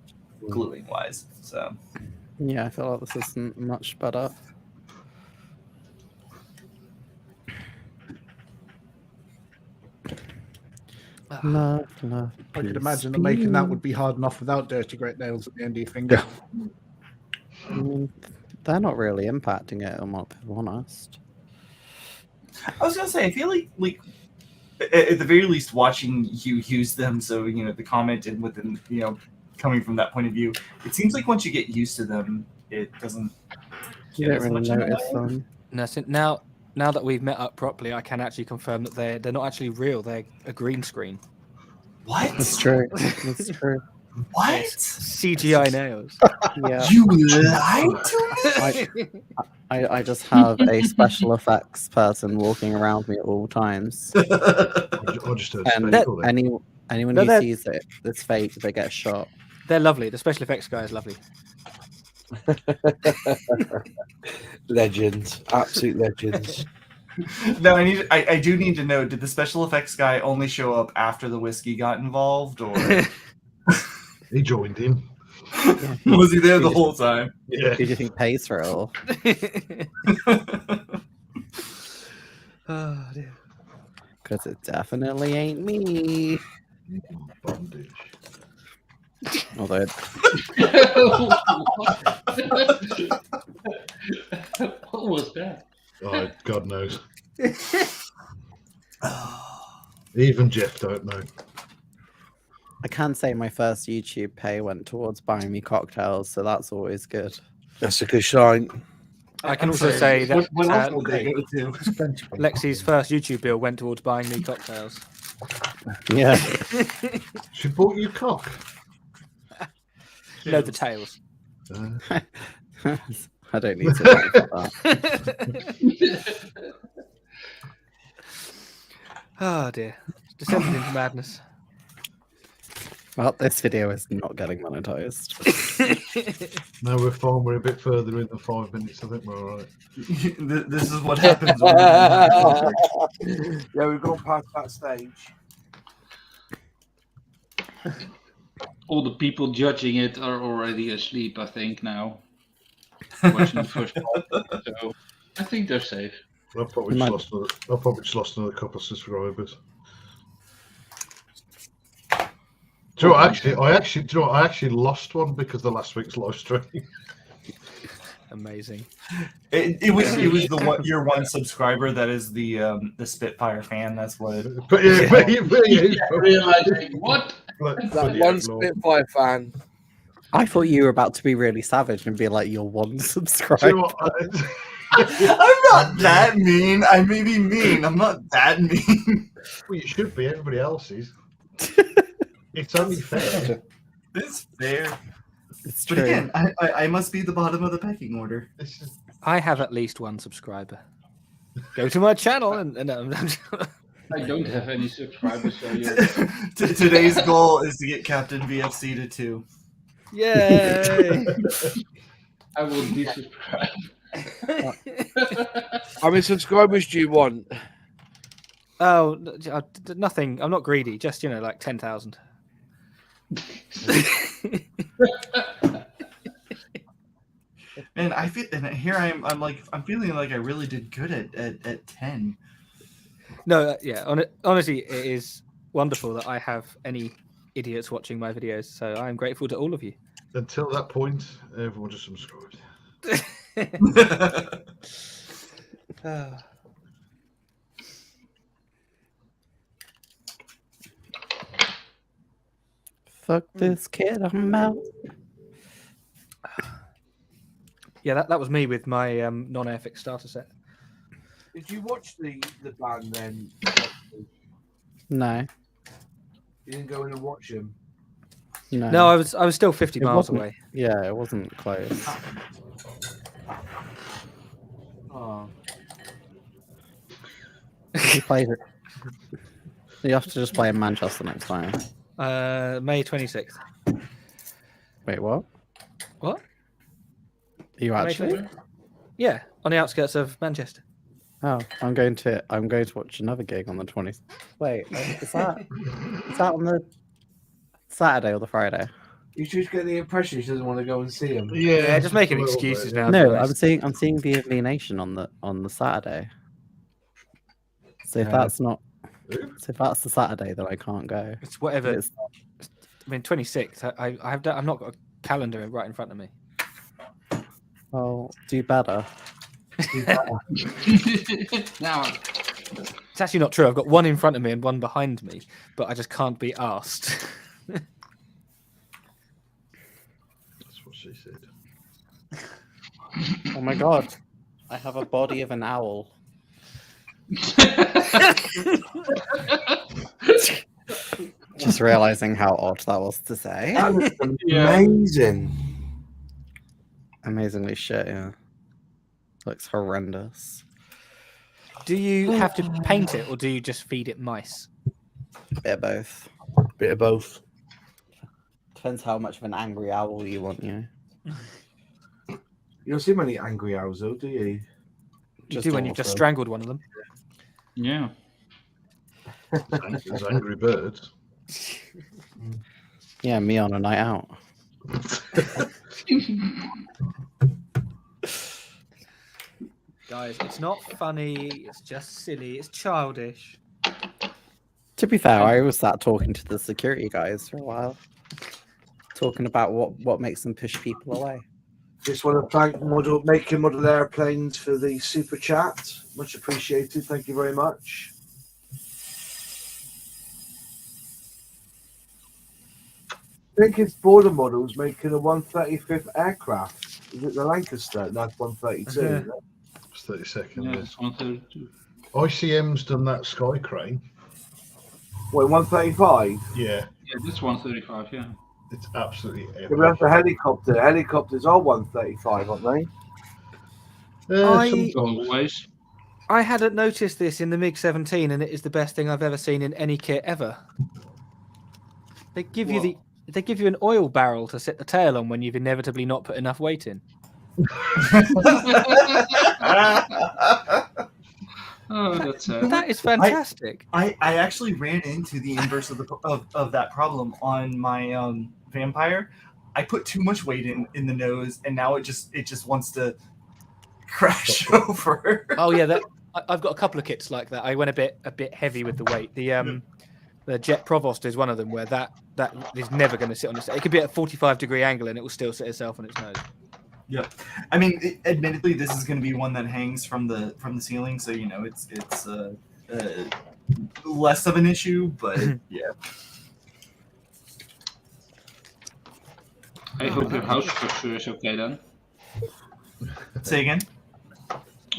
gluing wise. So Yeah, I feel like this isn't much better. Love. I could imagine that making that would be hard enough without dirty great nails at the end of your finger. They're not really impacting it, I'm not honest. I was gonna say, I feel like at the very least, watching you use them, so the comment and within coming from that point of view, it seems like once you get used to them, it doesn't. You don't really notice them. No, so now that we've met up properly, I can actually confirm that they're not actually real. They're a green screen. What? That's true. That's true. What? CGI nails. Yeah. You lied to me. I just have a special effects person walking around me at all times. I just heard And anyone who sees it, it's fake, they get shot. They're lovely. The special effects guy is lovely. Legends, absolute legends. No, I do need to know, did the special effects guy only show up after the whiskey got involved, or he joined in? Was he there the whole time? Yeah. Who do you think pays for it all? Oh dear. Because it definitely ain't me. Bondage. Although What was that? Oh, God knows. Even Jeff don't know. I can say my first YouTube pay went towards buying me cocktails, so that's always good. That's a good sign. I can also say that What else will they go to? Lexi's first YouTube bill went towards buying me cocktails. Yeah. She bought you cock. No, the tails. I don't need to pay for that. Oh dear. Descended into madness. Well, this video is not getting monetized. No, we're fine. We're a bit further in than 5 minutes. I think we're all right. This is what happens. Yeah, we've gone past that stage. All the people judging it are already asleep, I think, now. Watching the first part. So I think they're safe. I've probably just lost another couple of subscribers. Do you know what, I actually lost one because of last week's live stream. Amazing. It was your one subscriber that is the Spitfire fan. That's what. But yeah, Realizing what? That one Spitfire fan. I thought you were about to be really savage and be like, "You're one subscriber." Do you know what, I'm not that mean. I may be mean. I'm not that mean. well, you should be. Everybody else is. It's only fair. It's fair. It's But true. again, I must be the bottom of the pecking order. I have at least one subscriber. Go to my channel and I don't have any subscribers, so you. Today's goal is to get Captain VFC to 2. Yay! I will desubscribe. How many subscribers do you want? Oh, nothing. I'm not greedy. Just like 10,000. And I feel, and here I'm feeling like I really did good at 10. No, yeah. Honestly, it is wonderful that I have any idiots watching my videos. So I'm grateful to all of you. Until that point, everyone just subscribed. Fuck this kid, I'm out. Yeah, that was me with my non-Airfix starter set. Did you watch the band then? No. You didn't go in and watch them? No, I was still 50 miles away. Yeah, it wasn't close. Oh. You played it. You have to just play in Manchester next time. May 26th. Wait, what? What? Are you actually? Yeah, on the outskirts of Manchester. Oh, I'm going to watch another gig on the 20th. Wait, is that on the Saturday or the Friday? You just get the impression she doesn't want to go and see him. Yeah, just making excuses now. No, I'm seeing the Nation on the Saturday. So if that's not, So if that's the Saturday, then I can't go. It's whatever. It's- I mean, 26th. I've not got a calendar right in front of me. Well, do better. Now, It's actually not true. I've got one in front of me and one behind me, but I just can't be asked. That's what she said. Oh my god. I have a body of an owl. Just realizing how odd that was to say. That was amazing. Amazingly shit, yeah. Looks horrendous. Do you have to paint it or do you just feed it mice? A bit of both. Bit of both. Depends how much of an angry owl you want, you know. You don't see many angry owls, though, do you? You do when you've just strangled one of them. yeah. There's Angry Birds. Yeah, me on a night out. Guys, it's not funny. It's just silly. It's childish. To be fair, I was sat talking to the security guys for a while. Talking about what makes them push people away. Just want to thank Making Model Airplanes for the super chat. Much appreciated. Thank you very much. I think it's Border Models making a 135th aircraft. Is it the Lancaster? That's 132. Yeah. It's 32nd. Yeah, Yeah. it's 132. ICM's done that Sky Crane. Wait, 135? Yeah, Yeah, this 135, yeah. it's absolutely epic. That's the helicopter. Helicopters are 135, aren't they? Sometimes. Always. I hadn't noticed this in the MiG-17, and it is the best thing I've ever seen in any kit ever. They give you an oil barrel to set the tail on when you've inevitably not put enough weight in. Oh, that's sad. That is fantastic. I actually ran into the inverse of that problem on my vampire. I put too much weight in the nose, and now it just wants to crash over. Oh yeah, I've got a couple of kits like that. I went a bit heavy with the weight. The Jet Provost is one of them where that is never going to sit on its. It could be at a 45-degree angle and it will still sit itself on its nose. Yeah, I mean, admittedly, this is going to be one that hangs from the ceiling, so you know it's less of an issue, but yeah. I hope your house structure is okay then. Say again.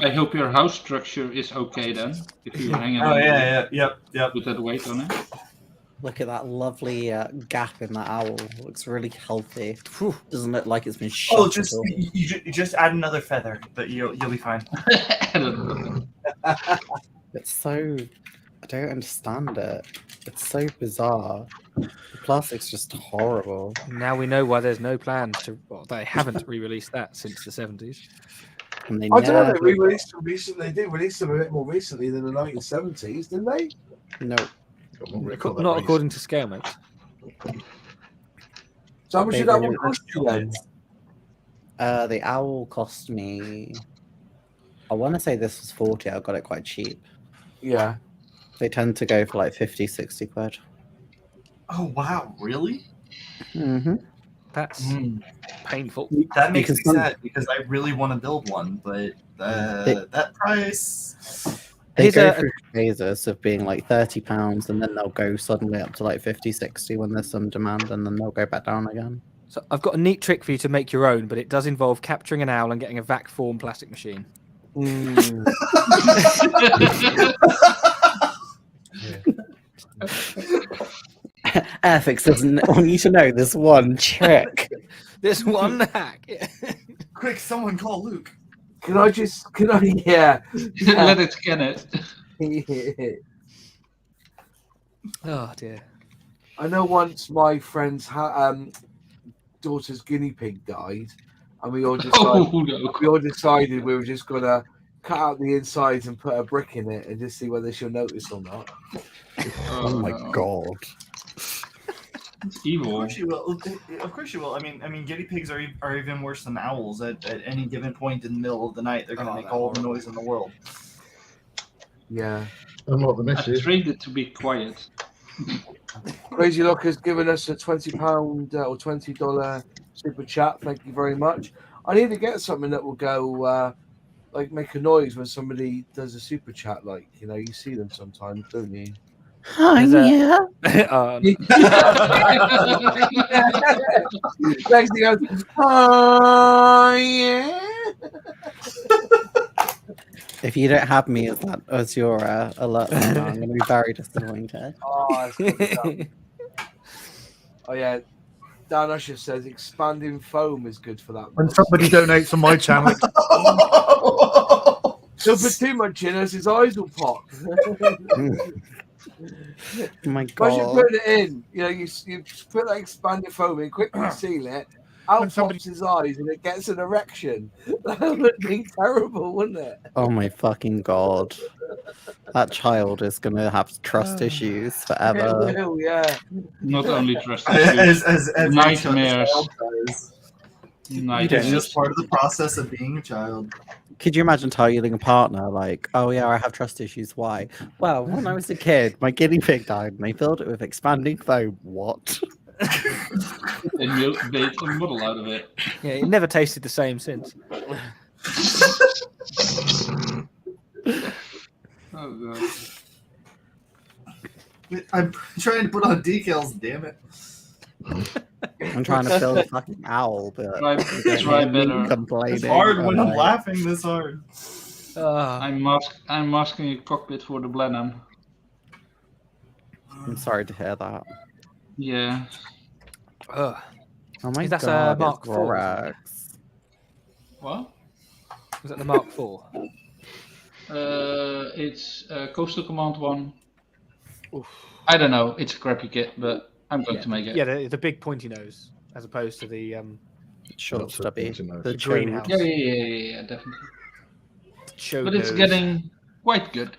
I hope your house structure is okay then. If you hang it Oh on, yep. put that weight on it. Look at that lovely gap in that owl. Looks really healthy. Doesn't look like it's been shot. Oh, you just add another feather, but you'll be fine. It's so... I don't understand it. It's so bizarre. The plastic's just horrible. Now we know why there's no plans to. Well, they haven't re-released that since the 70s. And they I don't know. never... They re-released them recently. They did release them a bit more recently than the 1970s, didn't they? No. Not according to scale, mate. So how much did that one cost you then? The owl cost me... I want to say this was 40. I got it quite cheap. Yeah. They tend to go for like 50, 60 quid. Oh wow, really? Mm-hmm. That's painful. That makes me sad because I really want to build one, but that price. They go through phases of being like £30 and then they'll go suddenly up to like 50, 60 when there's some demand and then they'll go back down again. So I've got a neat trick for you to make your own, but it does involve capturing an owl and getting a vac form plastic machine. Airfix doesn't want you to know this one trick. This one hack. Quick, someone call Luke. Let it scan it. Oh dear. I know once my friend's daughter's guinea pig died, and we all decided we were just gonna cut out the insides and put a brick in it and just see whether she'll notice or not. Oh my god. It's evil. Of course you will. Of course you will. I mean, guinea pigs are even worse than owls. At any given point in the middle of the night, they're going to make all the noise in the world. Yeah. I'm not the I missus. trained it to be quiet. Crazy Lock has given us a £20 or $20 super chat. Thank you very much. I need to get something that will go like make a noise when somebody does a super chat. Like, you know, you see them sometimes, don't you? There's a- Oh, no. Next thing goes, oh yeah. if you don't have me as your alert sound, I'm going to be very disappointed. Oh, it's good stuff. Oh yeah. Dan Usher says expanding foam is good for that. When somebody donates on my channel, He'll put too much in us, his eyes will pop. Oh my Imagine god. putting it in, you know, you put that expanded foam in, quickly seal it, out pops his eyes, and it gets an erection. That would be terrible, wouldn't it? Oh my fucking god. That child is going to have trust issues forever. It will, yeah. Not only trust issues, as every nightmares. child does. It's just part of the process of being a child. Could you imagine telling a partner, like, oh yeah, I have trust issues, why? Well, when I was a kid, my guinea pig died and they filled it with expanding foam. What? And you made a model out of it. Yeah, it never tasted the same since. Oh god. I'm trying to put on decals, damn it. I'm trying to build a fucking owl, but Try better. complaining. It's hard when I'm like, laughing this hard. I'm masking a cockpit for the Blenheim. I'm sorry to hear that. Yeah. Ugh. Oh my That's god, a Mark it's IV. Rorax. What? Was that the Mark IV? It's Coastal Command 1. Oof. I don't know. It's a crappy kit, but I'm going to make it. Yeah, the big pointy nose, as opposed to the short stubby. The greenhouse. Yeah, definitely. Chode But it's nose. getting quite good.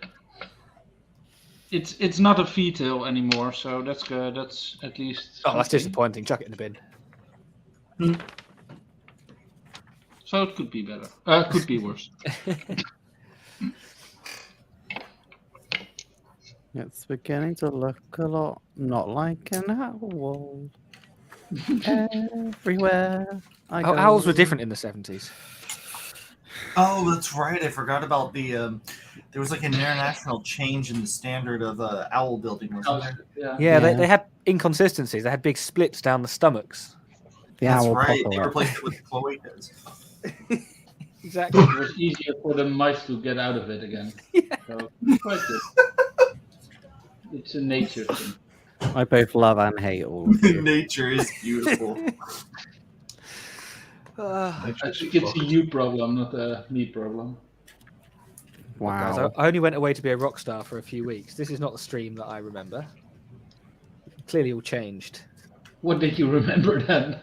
It's not a V-tail anymore, so that's good. That's at least. Oh, that's something. disappointing. Chuck it in the bin. So it could be better. Could be worse. It's beginning to look a lot not like an owl. Everywhere I go. Owls were different in the 70s. Oh, that's right. I forgot about the. There was like an international change in the standard of owl building, wasn't there? Yeah, they had inconsistencies. They had big splits down the stomachs. The That's owl right. They popper. replaced it with cloacas. Exactly. It was easier for the mice to get out of it again. So, quite good. It's a nature thing. I both love and hate all of you. Nature is beautiful. I think it's a you problem, not a me problem. Wow. Guys, I only went away to be a rock star for a few weeks. This is not the stream that I remember. Clearly all changed. What did you remember then?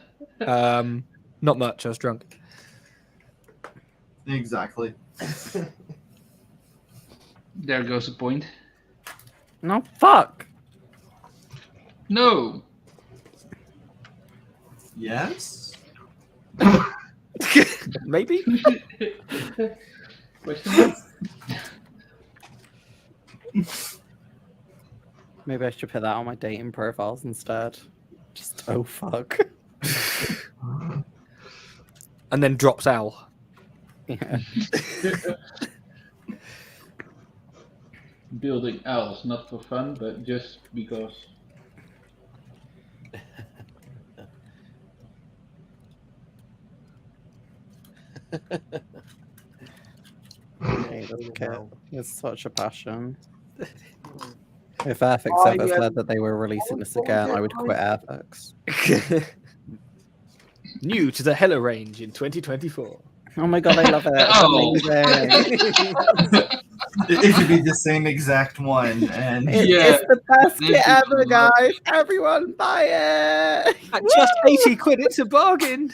Not much. I was drunk. Exactly. There goes the point. No, fuck. No. Yes? Maybe? Question mark? Maybe I should put that on my dating profiles instead. Just, oh fuck. And then drops owl. Yeah. Building owls, not for fun, but just because. Hey, this kid is such a passion. If Airfix ever said that they were releasing this again, I would quit Airfix. New to the Hella range in 2024. Oh my god, I love it. It's amazing. It should be the same exact one. And It's the best kit ever, guys. Everyone buy it. At just 80 quid, it's a bargain.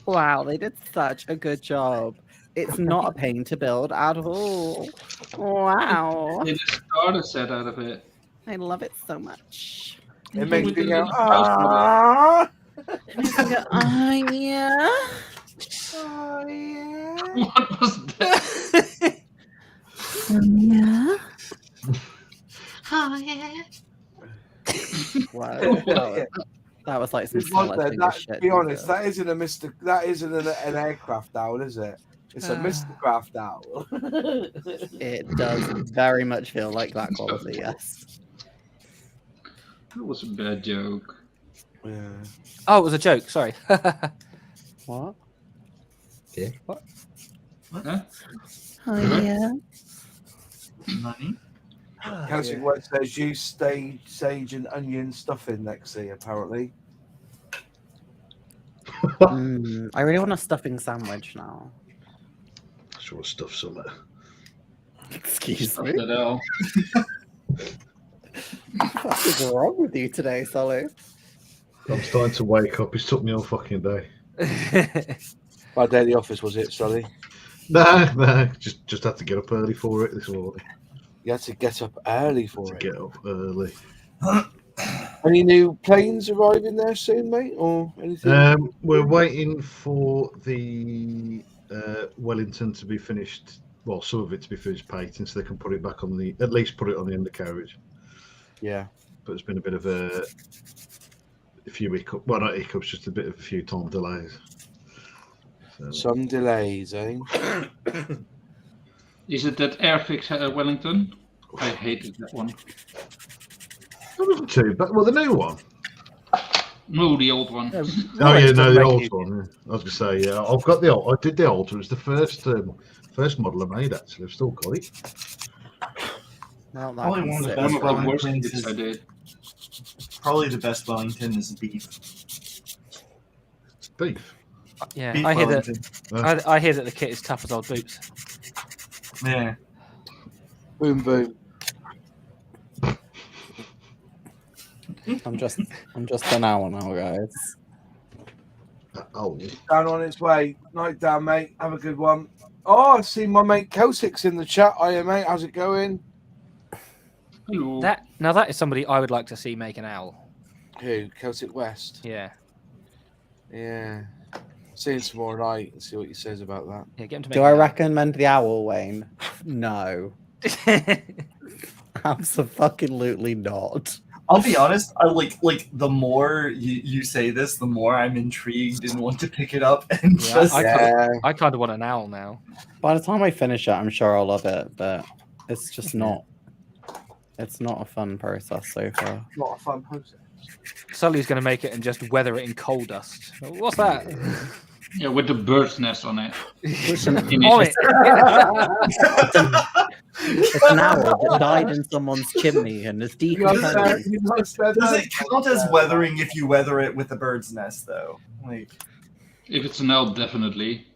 Wow, they did such a good job. It's not a pain to build at all. Wow. They just starter set out of it. I love it so much. It makes me go, ah. It makes me go, oh yeah. oh yeah. What was that? Wow. That was like some Salad shit. Be honest, that isn't an aircraft owl, is it? It's a Mr. Craft owl. It does very much feel like that quality, yes. That was a bad joke. Yeah. Oh, it was a joke. Sorry. What? Yeah. What? Huh? Oh, yeah. Money? Counting what says use sage and onion stuffing, Lexi, apparently. I really want a stuffing sandwich now. Sure, stuff somewhere. Excuse Stuff me. that out. What is wrong with you today, Solly? I'm starting to wake up. It's took me all fucking day. Bad day at the office, was it, Sully? No, just had to get up early for it this morning. You had to get up early for it. Get up early. Any new planes arriving there soon, mate, or anything? We're waiting for the Wellington to be finished. Well, some of it to be finished painting, so they can put it back on at least put it on the undercarriage. Yeah, but it's been a bit of a few hiccups. Well, not hiccups, just a bit of a few time delays. So. Some delays, eh? Is it that Airfix Wellington? I hated that one. That wasn't too bad. Well, the new one. No, the old one. Oh yeah, no, the old one. Yeah. I was gonna say, yeah, I've got the old. I did the old one. It's the first model I made. Actually, I've still got it. Well, Probably one of the best Wellingtons I did. Probably the best Wellington is beef. Beef. Yeah, Beef I hear Wellington. that. I hear that the kit is tough as old boots. Yeah. Boom, boom. I'm just an hour now, guys. Oh, Down on its way. Night down, mate. Have a good one. Oh, I see my mate Kelsick's in the chat. Hiya, mate. How's it going? Hello. That is somebody I would like to see make an owl. Who? Celtic West? Yeah. Yeah. See him tomorrow night and see what he says about that. Yeah, get him to make Do an I owl. recommend the owl, Wayne? No. Absolutely not. I'll be honest. I like the more you say this, the more I'm intrigued and want to pick it up and Yeah, just. I kind of want an owl now. By the time I finish it, I'm sure I'll love it, but it's just not. It's not a fun process so far. Not a fun process. Sully's going to make it and just weather it in coal dust. What's that? Yeah, with the bird's nest on it. It's On it. an owl that died in someone's chimney and is decomposed. Does it count as weathering if you weather it with a bird's nest, though? Like, If it's an owl, definitely.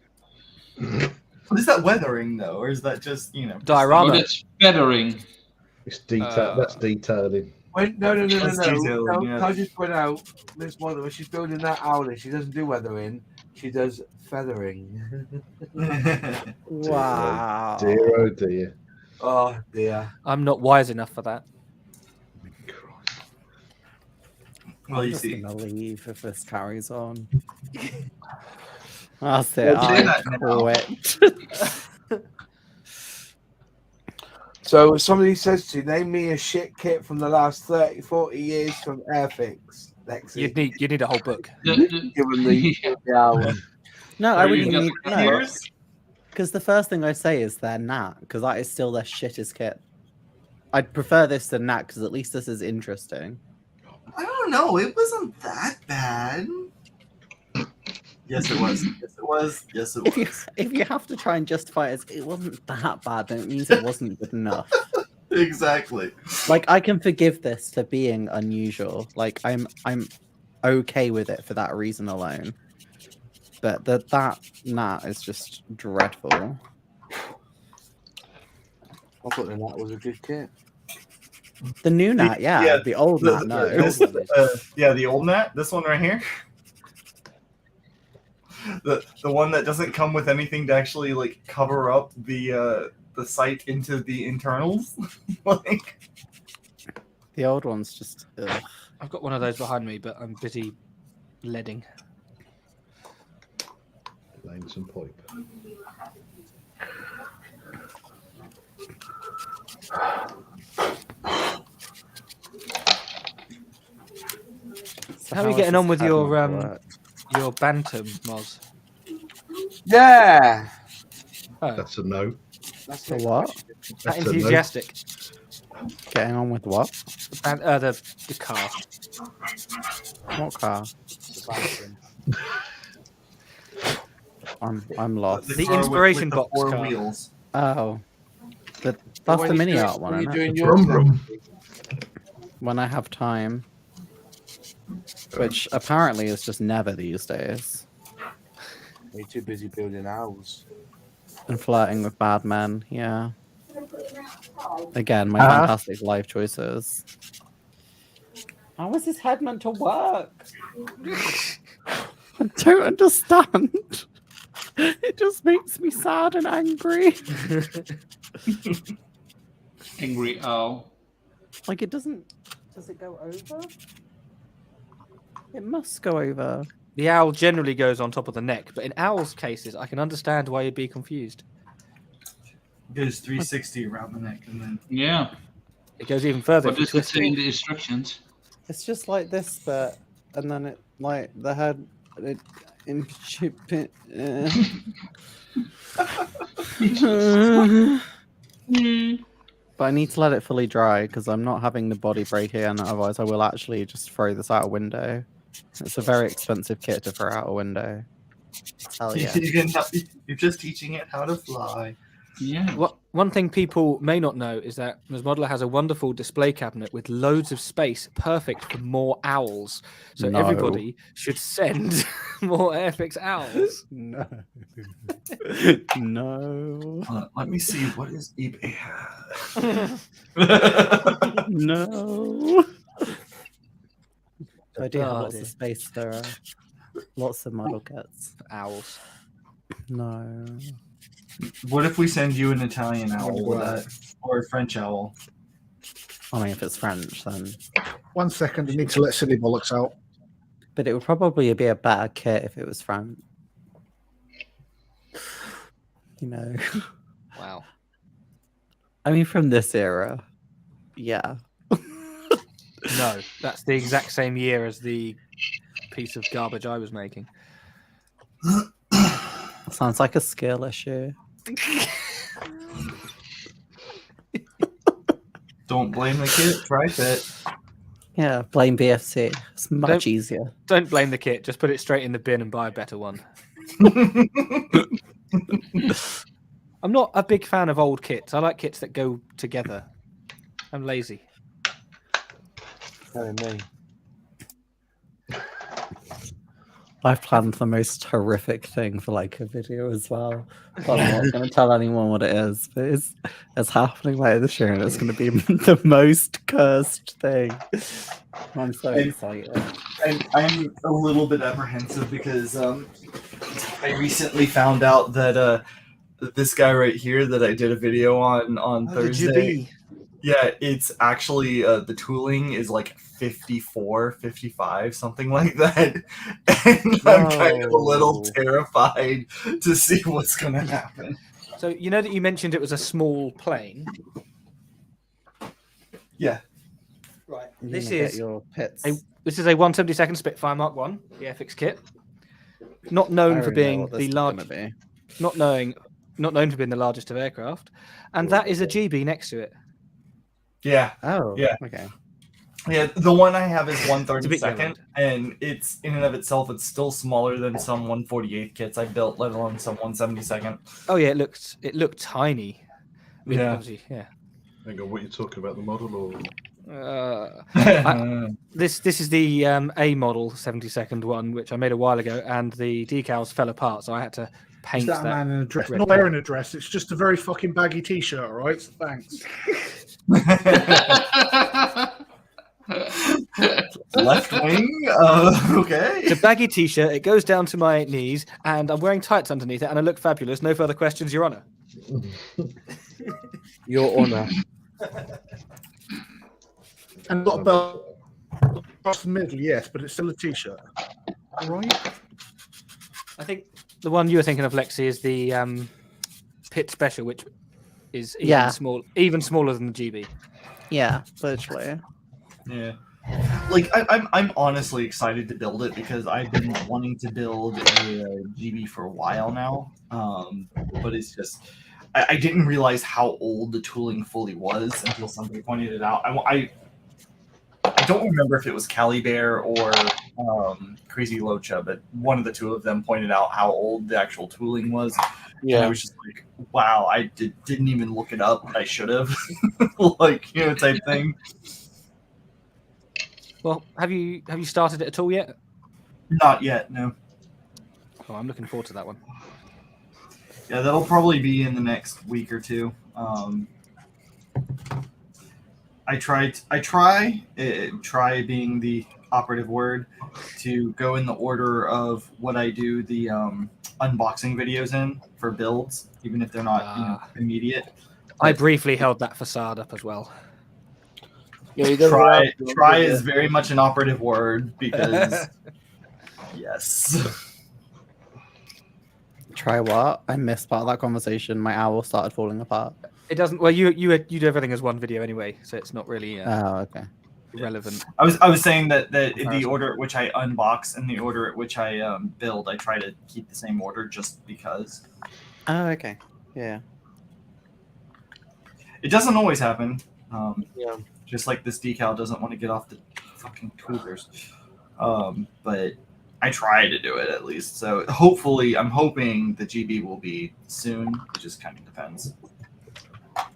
what is that weathering though, or is that just Oh, Diorama. that's feathering. it's detail. That's detailing. Wait, no. That's detailing, No, yeah. I just went out. This morning when she's building that owl, she doesn't do weathering. She does feathering. Wow. Dear, oh dear. Oh dear. I'm not wise enough for that. well, I'm you just see. gonna leave if this carries on. That's it. Well, say I that now. quit. So somebody says to you, name me a shit kit from the last 30, 40 years from Airfix. Lexi. You need a whole book. Given the owl. No, I Or you wouldn't get- even know. Years? Because the first thing I say is their Nat, because that is still their shittest kit. I'd prefer this to Nat, because at least this is interesting. I don't know. It wasn't that bad. Yes, it was. Yes, it was. Yes, it was. If you have to try and justify it, it wasn't that bad, then it means it wasn't good enough. Exactly. Like, I can forgive this for being unusual. Like, I'm okay with it for that reason alone. But that Nat is just dreadful. I thought the Nat was a good kit. The new Nat, yeah. yeah, The old Nat, no. The old Nat. This one right here. The one that doesn't come with anything to actually like cover up the sight into the internals. Like, The old one's just. Ugh. I've got one of those behind me, but I'm busy leading. Laying some pipe. How are you getting on with your Bantam, Moz? Yeah. Oh, That's a no. That's The what? that That's a no. enthusiastic. Getting on with what? The car. What car? I'm lost. The car inspiration with box the 4 car. wheels. Oh, that's When the you mini do- art when one, you're isn't it? doing yours, Brum, brum. When I have time, which apparently is just never these days, you're too busy building owls. and flirting with bad men. Yeah. Again, my Uh-huh. fantastic life choices. How is this head meant to work? I don't understand. It just makes me sad and angry. Angry owl. Like it doesn't. Does it go over? It must go over. The owl generally goes on top of the neck, but in owls' cases, I can understand why you'd be confused. It goes 360 around the neck, and then Yeah. It goes even further. What if you does it twist say in it. the instructions? It's just like this, but and then it like the head. It, in chip it. But I need to let it fully dry because I'm not having the body break here, and otherwise I will actually just throw this out a window. It's a very expensive kit to throw out a window. Hell yeah. you're just teaching it how to fly. Yeah. One thing people may not know is that Ms. Modeler has a wonderful display cabinet with loads of space, perfect for more owls. So No. everybody should send more Airfix owls. No. No. Let me see, what is eBay? No. I do have Oh, lots dear. of space for lots of model kits. Owls. No. What if we send you an Italian owl with that, or a French owl? I mean, if it's French, then. 1 second, I need to let Silly Bollocks out. But it would probably be a better kit if it was French. You know. Wow. I mean, from this era. Yeah. No, that's the exact same year as the piece of garbage I was making. Sounds like a skill issue. Don't blame the kid, try fit. Yeah, blame BFC. It's much easier. Don't blame the kit. Just put it straight in the bin and buy a better one. I'm not a big fan of old kits. I like kits that go together. I'm lazy. Telling me. I've planned the most horrific thing for like a video as well. But I'm not going to tell anyone what it is. But it's happening later this year, and it's going to be the most cursed thing. I'm so excited. I'm a little bit apprehensive because I recently found out that this guy right here that I did a video on Thursday. Yeah, it's actually the tooling is like 54, 55, something like that. And I'm kind of a little terrified to see what's going to happen. So you know that you mentioned it was a small plane? Yeah. Right. You're This gonna get is your pits. this is a 172nd Spitfire Mark 1, the Airfix kit. Not known for being the largest, not known for being the largest of aircraft, and that is a GB next to it. Yeah. Oh, yeah. Okay. Yeah, the one I have is It's a bit 132nd, yellowed. and it's in and of itself, it's still smaller than some 148 kits I built, let alone some 172nd. Oh yeah, it looked tiny. I mean, Yeah. obviously, yeah. Hang on, what are you talking about, the model or? This is the A model 72nd one, which I made a while ago, and the decals fell apart, so I had to paint Is that a man in a dress? Not wearing a dress. It's just a very fucking baggy t-shirt, all right? So thanks. Left wing? Okay. It's a baggy t-shirt. It goes down to my knees, and I'm wearing tights underneath it, and I look fabulous. No further questions, Your Honour. Your Honour. And not about across the middle, yes, but it's still a t-shirt. All right. I think the one you were thinking of, Lexi, is the Pit Special, which is even smaller than the GB. Yeah, literally. Yeah. like I'm honestly excited to build it because I've been wanting to build a GB for a while now. But it's just I didn't realize how old the tooling fully was until somebody pointed it out. I don't remember if it was Cali Bear or Crazy Locha, but one of the two of them pointed out how old the actual tooling was. Yeah, and I was just like, wow, I didn't even look it up. I should have, like, you know, type thing. Well, have you started it at all yet? Not yet, no. Oh, I'm looking forward to that one. Yeah, that'll probably be in the next week or two. I try being the operative word, to go in the order of what I do the unboxing videos in for builds, even if they're not immediate. I briefly held that facade up as well. Yeah, you try is very much an operative word because yes. Try what? I missed part of that conversation. My owl started falling apart. It doesn't. Well, you do everything as one video anyway, so it's not really okay. relevant. I was saying that the order at which I unbox and the order at which I build, I try to keep the same order just because. Oh, okay. Yeah. It doesn't always happen. Yeah. Just like this decal doesn't want to get off the fucking tweezers. But I try to do it at least. So hopefully, I'm hoping the GB will be soon. It just kind of depends.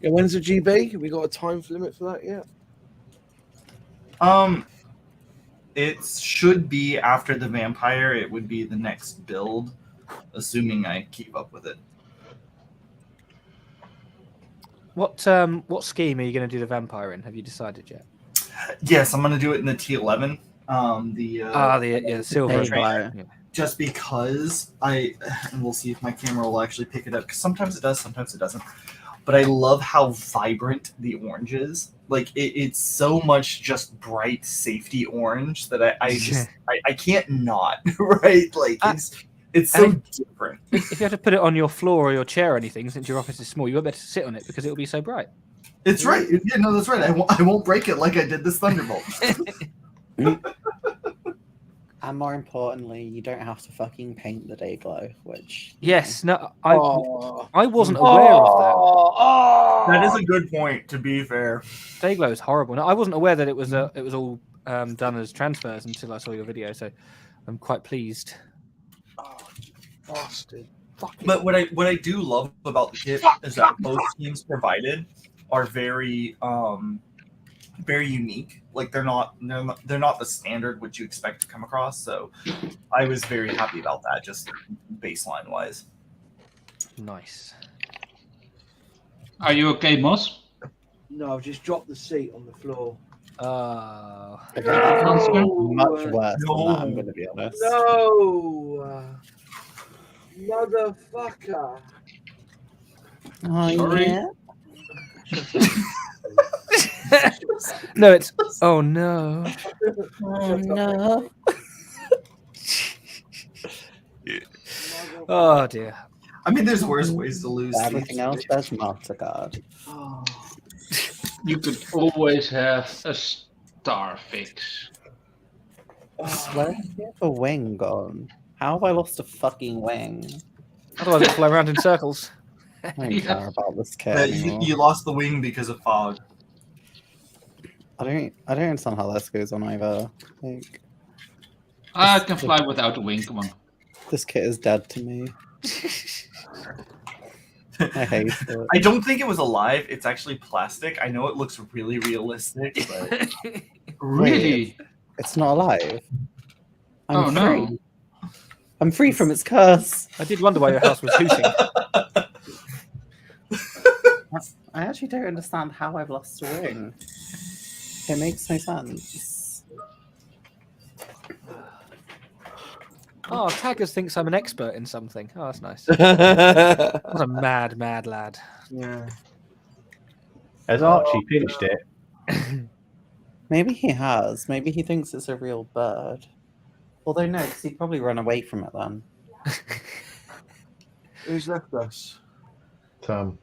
Yeah, when's the GB? Have we got a time limit for that yet? It should be after the vampire. It would be the next build, assuming I keep up with it. What scheme are you going to do the vampire in? Have you decided yet? Yes, I'm going to do it in the T11. The silver trainer. Yeah. Just because and we'll see if my camera will actually pick it up. Because sometimes it does, sometimes it doesn't. But I love how vibrant the orange is. Like it's so much just bright safety orange that I can't not right. Like it's so different. If you have to put it on your floor or your chair or anything, since your office is small, you won't be able to sit on it because it will be so bright. It's right. Yeah, no, that's right. I won't break it like I did this Thunderbolt. And more importantly, you don't have to fucking paint the day glow, which... Yes, no, I wasn't aware of that. That is a good point, to be fair. Day glow is horrible. No, I wasn't aware that it was all done as transfers until I saw your video, so I'm quite pleased. Oh, bastard. But what I do love about the kit is that both schemes provided are very very unique. Like they're not the standard which you expect to come across. So I was very happy about that, just baseline wise. Nice. Are you okay, Moss? No, I've just dropped the seat on the floor. Much worse than that, I'm going to be honest. No, motherfucker. Oh, sorry. Yeah. No, it's oh no. Oh no. Oh dear. I mean, there's worse ways to lose. Everything else, there's Mastercard. Oh. You could always have a star fix. Where's the wing gone? How have I lost a fucking wing? Otherwise, it'll fly around in circles. I don't care about this kit anymore. You lost the wing because of fog. I don't understand how this goes on either. Like, I can fly without a wing. Come on. this kit is dead to me. I hate it. I don't think it was alive. It's actually plastic. I know it looks really realistic, but Really? It's not alive. I'm Oh, no. free. I'm free from its curse. I did wonder why your house was hooting. I actually don't understand how I've lost a wing. It makes no sense. Oh, Taggers thinks I'm an expert in something. Oh, that's nice. What a mad, mad lad. Yeah. Has Archie pinched it? Maybe he has. Maybe he thinks it's a real bird. Although no, because he'd probably run away from it then. Who's left us? Tam.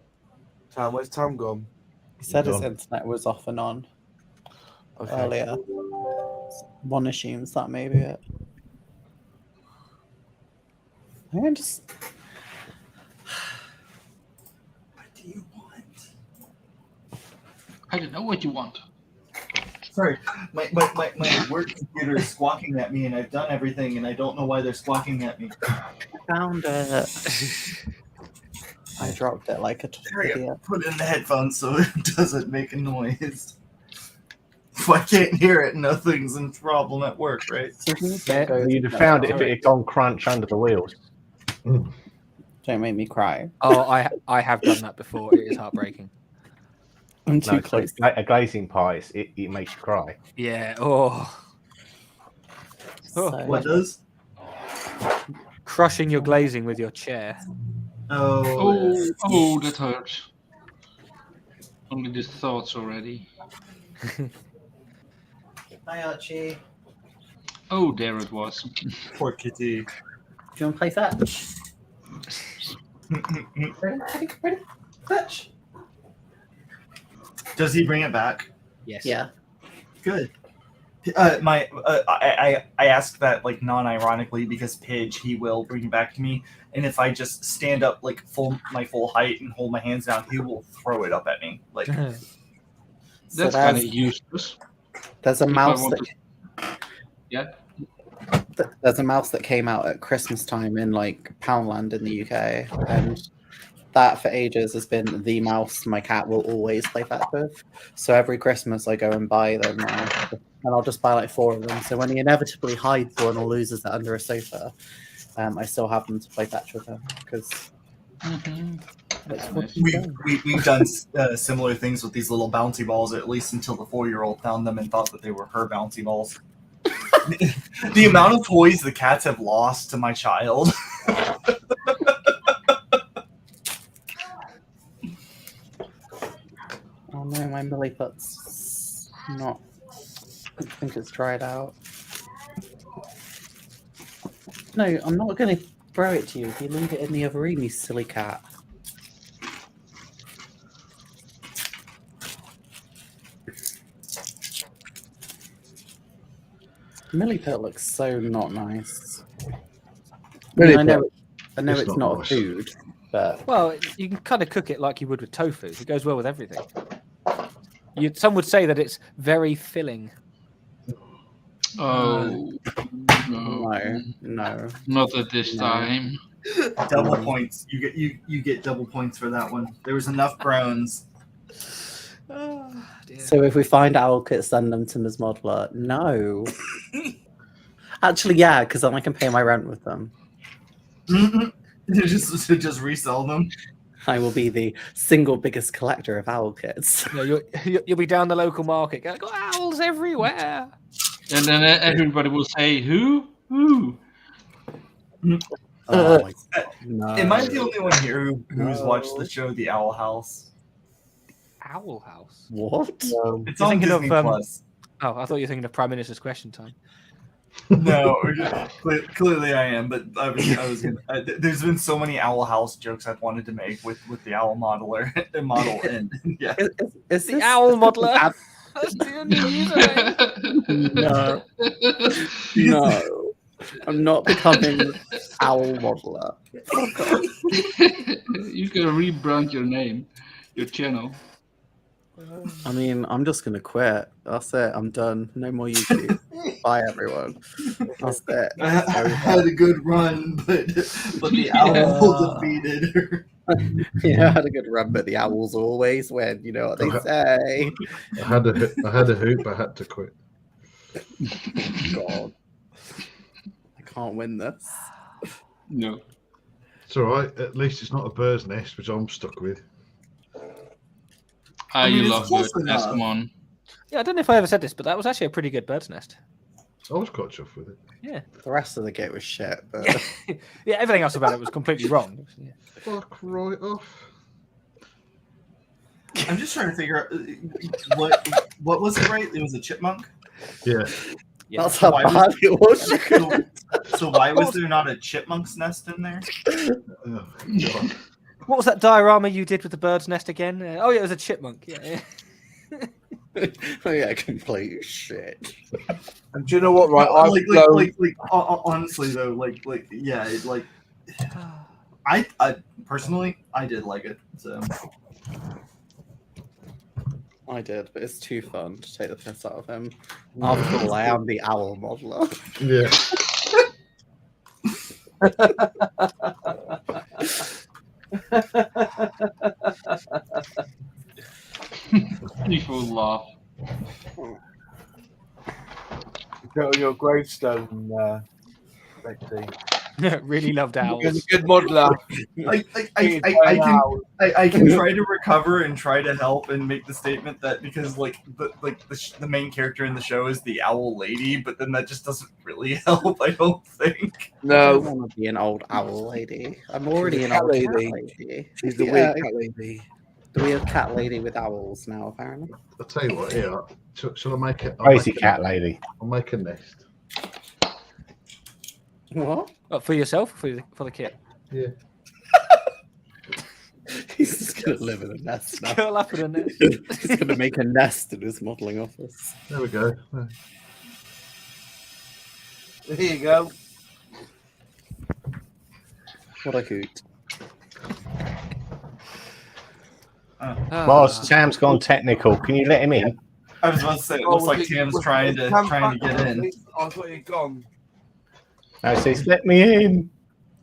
Tam, where's Tam gone? He said his Gone. internet was off and on Okay. earlier. One assumes that may be it. I'm just. What do you want? I don't know what you want. Sorry, my work computer is squawking at me, and I've done everything, and I don't know why they're squawking at me. Found it. I dropped it like a idiot. Put it in the headphones so it doesn't make a noise. If I can't hear it, nothing's a problem at work, right? You'd have found it if it had gone crunch under the wheels. Don't make me cry. Oh, I have done that before. It is heartbreaking. I'm too close. A glazing pie, it makes you cry. Yeah. Oh. So, What does? Crushing your glazing with your chair. Oh, that hurts. Only the thoughts already. Hi, Archie. Oh, there it was. Poor kitty. Do you want to play fetch? Ready? Fetch. Does he bring it back? Yes. Yeah. Good. I asked that like non-ironically because Pidge he will bring it back to me, and if I just stand up like my full height and hold my hands down, he will throw it up at me. Like That's kind of useless. There's a mouse Yeah. There's a mouse that came out at Christmas time in like Poundland in the UK, and that for ages has been the mouse my cat will always play fetch with. So every Christmas I go and buy them now, and I'll just buy like 4 of them. So when he inevitably hides one or loses it under a sofa, I still have them to play fetch with him because we've done similar things with these little bouncy balls, at least until the 4-year-old found them and thought that they were her bouncy balls. The amount of toys the cats have lost to my child. Oh no, my milliput's not. I think it's dried out. No, I'm not going to throw it to you if you leave it in the other room, you silly cat. Milliput looks so not nice. I know it's not a food, but Well, you can kind of cook it like you would with tofu. It goes well with everything. Some would say that it's very filling. Oh, no. not at this time. Double points. You get double points for that one. There was enough groans. So if we find owl kits, send them to Ms. Modeler. No. Actually, yeah, because then I can pay my rent with them. just resell them. I will be the single biggest collector of owl kits. Yeah, you'll be down the local market. Got owls everywhere. And then everybody will say, "Who? Who?" Oh my God, no. Am I the only one here who's watched the show The Owl House? Owl House. What? It's You're on thinking Disney of, Plus. Oh, I thought you were thinking of Prime Minister's Question Time. No, clearly I am, but I was gonna, there's been so many Owl House jokes I've wanted to make with the owl modeler model, and yeah, Is The Owl Modeler. That's the new username. No. I'm not becoming owl modeler. You can rebrand your name, your channel. I mean, I'm just gonna quit. That's it. I'm done. No more YouTube. Bye, everyone. That's it. I had a good run, but the owl defeated. Yeah, I had a good run, but the owls always win. You know what they say. I had a hoop. I had to quit. God, I can't win this. No. It's all right. At least it's not a bird's nest, which I'm stuck with. I mean, it's love close bird nest. enough. Come on. Yeah, I don't know if I ever said this, but that was actually a pretty good bird's nest. I was quite chuffed with it. Yeah. The rest of the game was shit. But Yeah, everything else about it was completely wrong. Yeah. Fuck right off. I'm just trying to figure out what was it, right? It was a chipmunk. Yeah. that's how bad it was. So why was there not a chipmunk's nest in there? Oh, God. What was that diorama you did with the bird's nest again? Oh, yeah, it was a chipmunk. Yeah. Oh yeah, complete shit. And do you know what? Right, honestly though, I personally I did like it. So I did, but it's too fun to take the piss out of him. After all, I am the owl modeler. Yeah. Evil laugh. Go on your gravestone, Lexi. Really loved You're a owls. good modeler. I can try to recover and try to help and make the statement that because the main character in the show is the owl lady, but then that just doesn't really help. I don't think. I No, don't want to be an old owl lady. I'm already She's an a cat old cat lady. lady. she's the Yeah, weird cat lady. the weird cat lady with owls now, apparently. I'll tell you what, here. Shall I make it? Crazy cat lady. I'll make a nest. What? For yourself or for the kit? Yeah. He's just gonna live in a nest now. Curl up in a nest. He's gonna make a nest in his modelling office. There we go. There you go. What a hoot. Boss, Sam's gone technical. Can you let him in? I was about to say it looks like Tam's trying to get in. I thought you'd gone. No, says, let me in.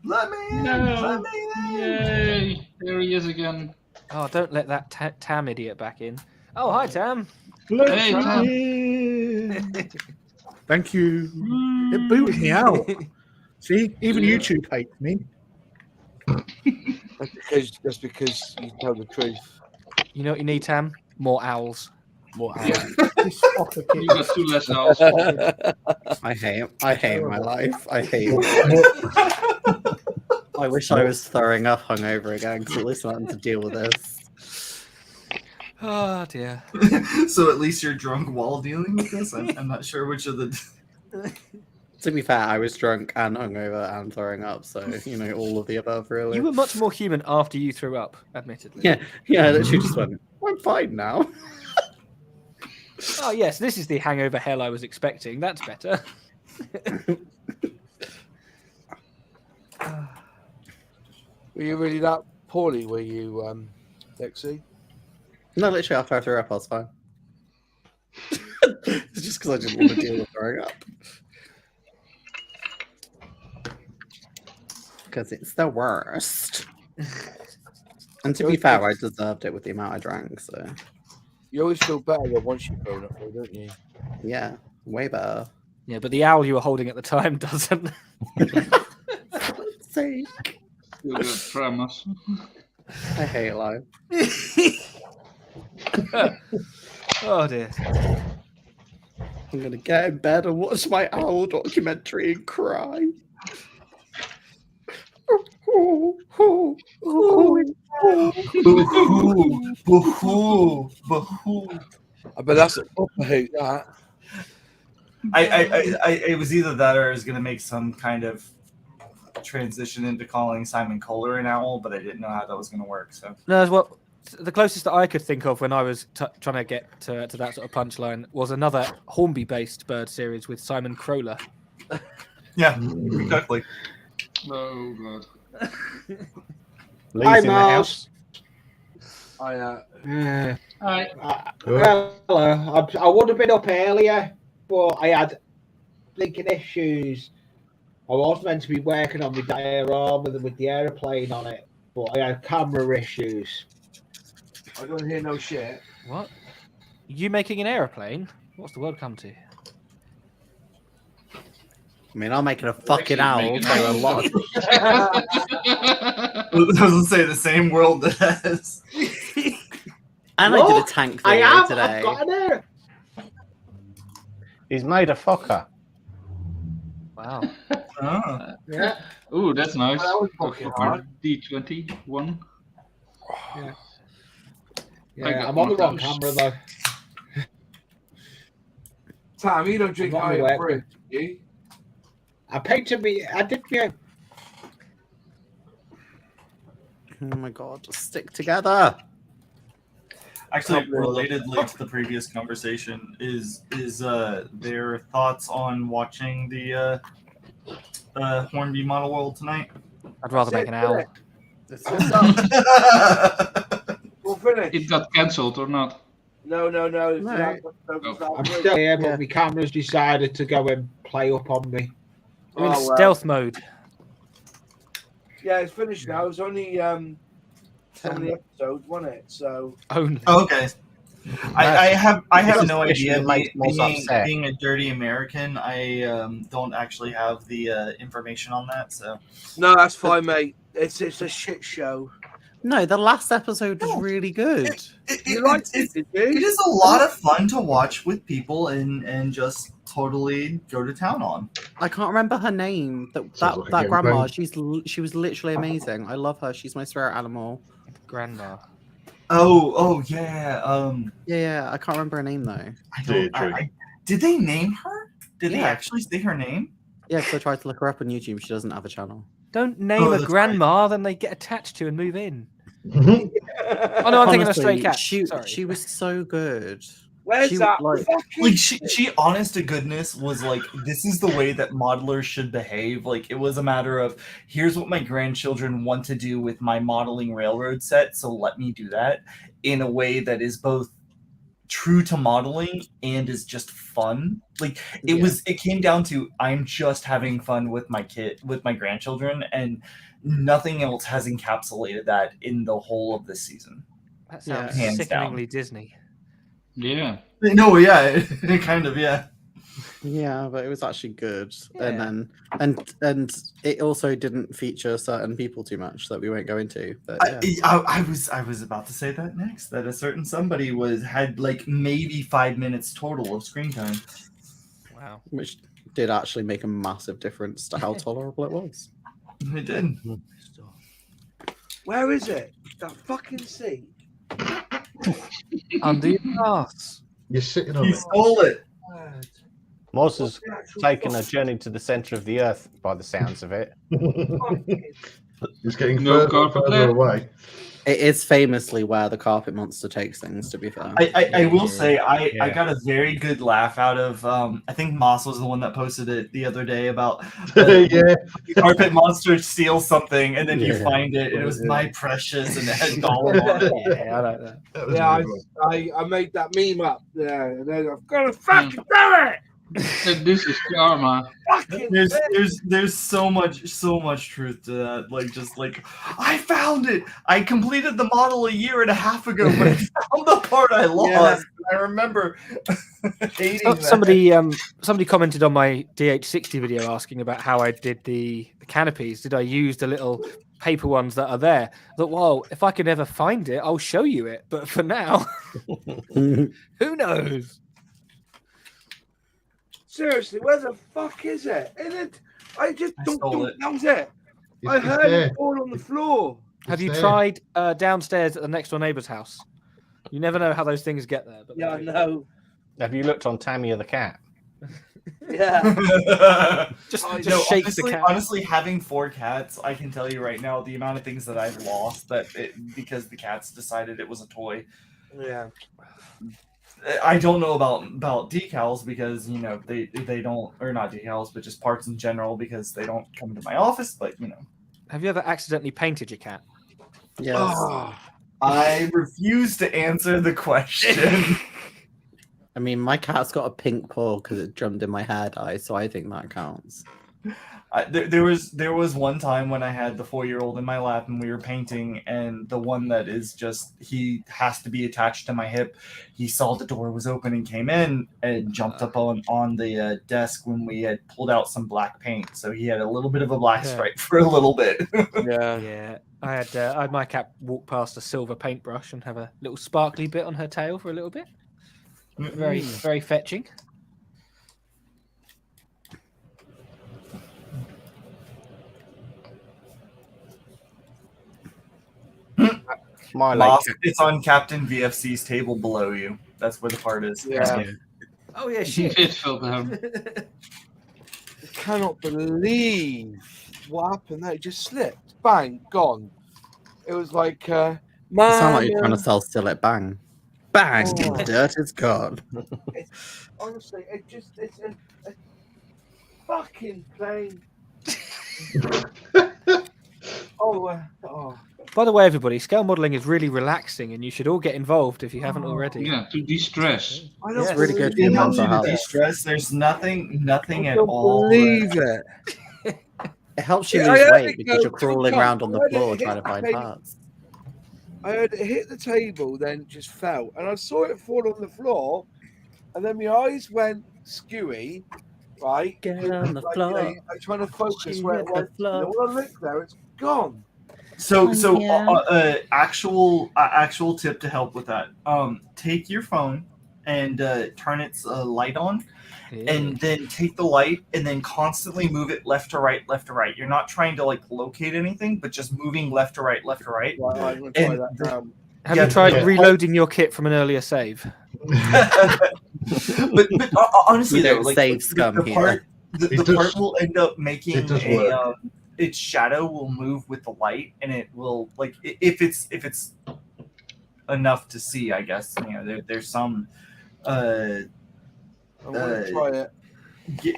Let me in. No. Let me in. Yay! There he is again. Oh, don't let that Tam idiot back in. Oh, hi, Tam. Hey, Tam. Thank you. It booted me out. See, even YouTube hates me. That's because you tell the truth. You know what you need, Tam? More owls. More Yeah. This fucker You kid. got 2 less owls. I hate my life. I hate I wish I was throwing up hungover again because at least I'm having to deal with this. Oh, dear. So at least you're drunk while dealing with this. I'm not sure which of the. To be fair, I was drunk and hungover and throwing up, so all of the above, really. You were much more human after you threw up, admittedly. Yeah, I literally just went, I'm fine now. Oh, yes, this is the hangover hell I was expecting. That's better. Were you really that poorly? Were you, Lexi? No, literally after I threw up, I was fine. It's just because I didn't want to deal with throwing up. Because it's the worst. And to be fair, I deserved it with the amount I drank, so. You always feel better once you've thrown up, though, don't you? Yeah, way better. Yeah, but the owl you were holding at the time doesn't. For God's sake. You got tremors. I hate life. Oh, dear. I'm going to get in bed and watch my owl documentary and cry. But that's a proper hoot, that. It was either that or I was going to make some kind of transition into calling Simon Kohler an owl, but I didn't know how that was going to work. So No, well, the closest that I could think of when I was trying to get to that sort of punchline was another Hornby-based bird series with Simon Crowler. yeah, exactly. Oh, God. Lee's in the house. Hi. Hello. I would have been up earlier, but I had blinking issues. I was meant to be working on my diorama with the aeroplane on it, but I had camera issues. I don't hear no shit. What? You making an aeroplane? What's the world come to? I mean, I'm making a fucking owl, so a lot. I was going to say the same world that has. And I did a tank video today. I've got an air. He's made a fucker. Wow. Oh. Yeah. Ooh, that's nice. That was fucking hard. D21. Yeah, I'm on the wrong camera though. Tom, you don't drink I'm on high the way. fruit, do you? I painted me. I did. Yeah. Oh my god, just stick together. Actually, relatedly to the previous conversation, is their thoughts on watching the Hornby Model World tonight? I'd rather make an owl. We'll finish. It got cancelled or not? No. I'm still here, but my camera's decided to go and play up on me. You're in stealth mode. Yeah, it's finished now. It's only so many episodes, wasn't it? So only. Okay. I have no idea. upset. Being a dirty American, I don't actually have the information on that. So no, that's fine, mate. It's a shit show. No, the last episode was really good. You liked it, did you? It is a lot of fun to watch with people and just totally go to town on. I can't remember her name. That grandma. She was literally amazing. I love her. She's my spirit animal. Grandma. Oh yeah. Yeah. I can't remember her name though. Did they name her? Did they actually say her name? Yeah, because I tried to look her up on YouTube. She doesn't have a channel. Don't name a grandma, then they get attached to and move in. Oh no, I'm thinking of Stray Cat. She was so good. Where's that? Like she, honest to goodness, was like, this is the way that modelers should behave. Like, it was a matter of, here's what my grandchildren want to do with my modeling railroad set, so let me do that in a way that is both true to modeling and is just fun. Like, it came down to, I'm just having fun with my grandchildren, and nothing else has encapsulated that in the whole of this season. That sounds Hands sickeningly down. Disney. Yeah. No, yeah, kind of, yeah. Yeah, but it was actually good. Yeah. And it also didn't feature certain people too much that we won't go into. But I was about to say that next. That a certain somebody had like maybe 5 minutes total of screen time. Wow. Which did actually make a massive difference to how tolerable it was. It did. Where is it? That fucking seat. Under your ass. You're sitting on He it. stole it. Moz has taken a journey to the center of the earth by the sounds of it. He's getting No further and carpet further there? away. It is famously where the carpet monster takes things, to be fair. I will say I got a very good laugh out of I think Moss was the one that posted it the other day about Yeah. carpet monster steals something and then you find it and it was my precious and it had Gollum on it. Yeah, I like that. That was Yeah, a good one. I made that meme up there, and then I've got to fucking do it. This is karma. There's so much truth to that. Like, just like, I found it. I completed the model a year and a half ago, but I found the part I lost. Yeah. I remember hating that. Somebody commented on my DH60 video asking about how I did the canopies. Did I use the little paper ones that are there? I thought, well, if I could ever find it, I'll show you it. But for now, who knows? Seriously, where the fuck is it? I just I don't stole do it. that was it. I It's heard there. it fall on the floor. Have you there. tried downstairs at the next door neighbour's house? You never know how those things get there. But Yeah, I know. Have you looked on Tamiya the cat? Yeah. Just No, shake the cat. honestly, having 4 cats, I can tell you right now the amount of things that I've lost because the cats decided it was a toy. Yeah. I don't know about decals because they don't, or not decals, but just parts in general because they don't come to my office. But Have you ever accidentally painted your cat? Yes. Oh, I refuse to answer the question. I mean, my cat's got a pink paw because it jumped in my hair dye, so I think that counts. There was one time when I had the 4-year-old in my lap and we were painting, and the one that is just, he has to be attached to my hip. He saw the door was open and came in and jumped up on the desk when we had pulled out some black paint. So he had a little bit of a black stripe for a little bit. Yeah. I had my cat walk past a silver paintbrush and have a little sparkly bit on her tail for a little bit. Very, very fetching. Moss, it's on Captain VFC's table below you. That's where the part is. yeah. Oh yeah, shit. It fell down. I cannot believe what happened there. It just slipped. Bang, gone. It was like, It sounds like you're trying to sell still at bang. Bang! Oh. The dirt is gone. Honestly, it's a fucking plane. Oh. By the way, everybody, scale modelling is really relaxing, and you should all get involved if you haven't already. Yeah, to de-stress. I It's don't really good for It your helps mental you to health. de-stress. There's nothing I at don't all. believe it. It helps you Yeah, I lose heard weight it because go you're crawling chunk, around on I the heard it floor hit trying to the find table. parts. I heard it hit the table, then just fell, and I saw it fall on the floor, and then my eyes went skewy, right? Get on the Like, floor. I'm trying to focus She where hit it the went. floor. And when I looked there, it's gone. So Yeah. actual tip to help with that. Take your phone and turn its light on, and then take the light and then constantly move it left to right, left to right. You're not trying to like locate anything, but just moving left to right, left to right. Right, I'm gonna try And that now. Have Yeah, you tried yeah. reloading your kit from an earlier save? but honestly, We though, don't like save scum the here. part, It the does- part will end up making it does a work. its shadow will move with the light, and it will like if it's enough to see. I guess there's some I'm gonna try it.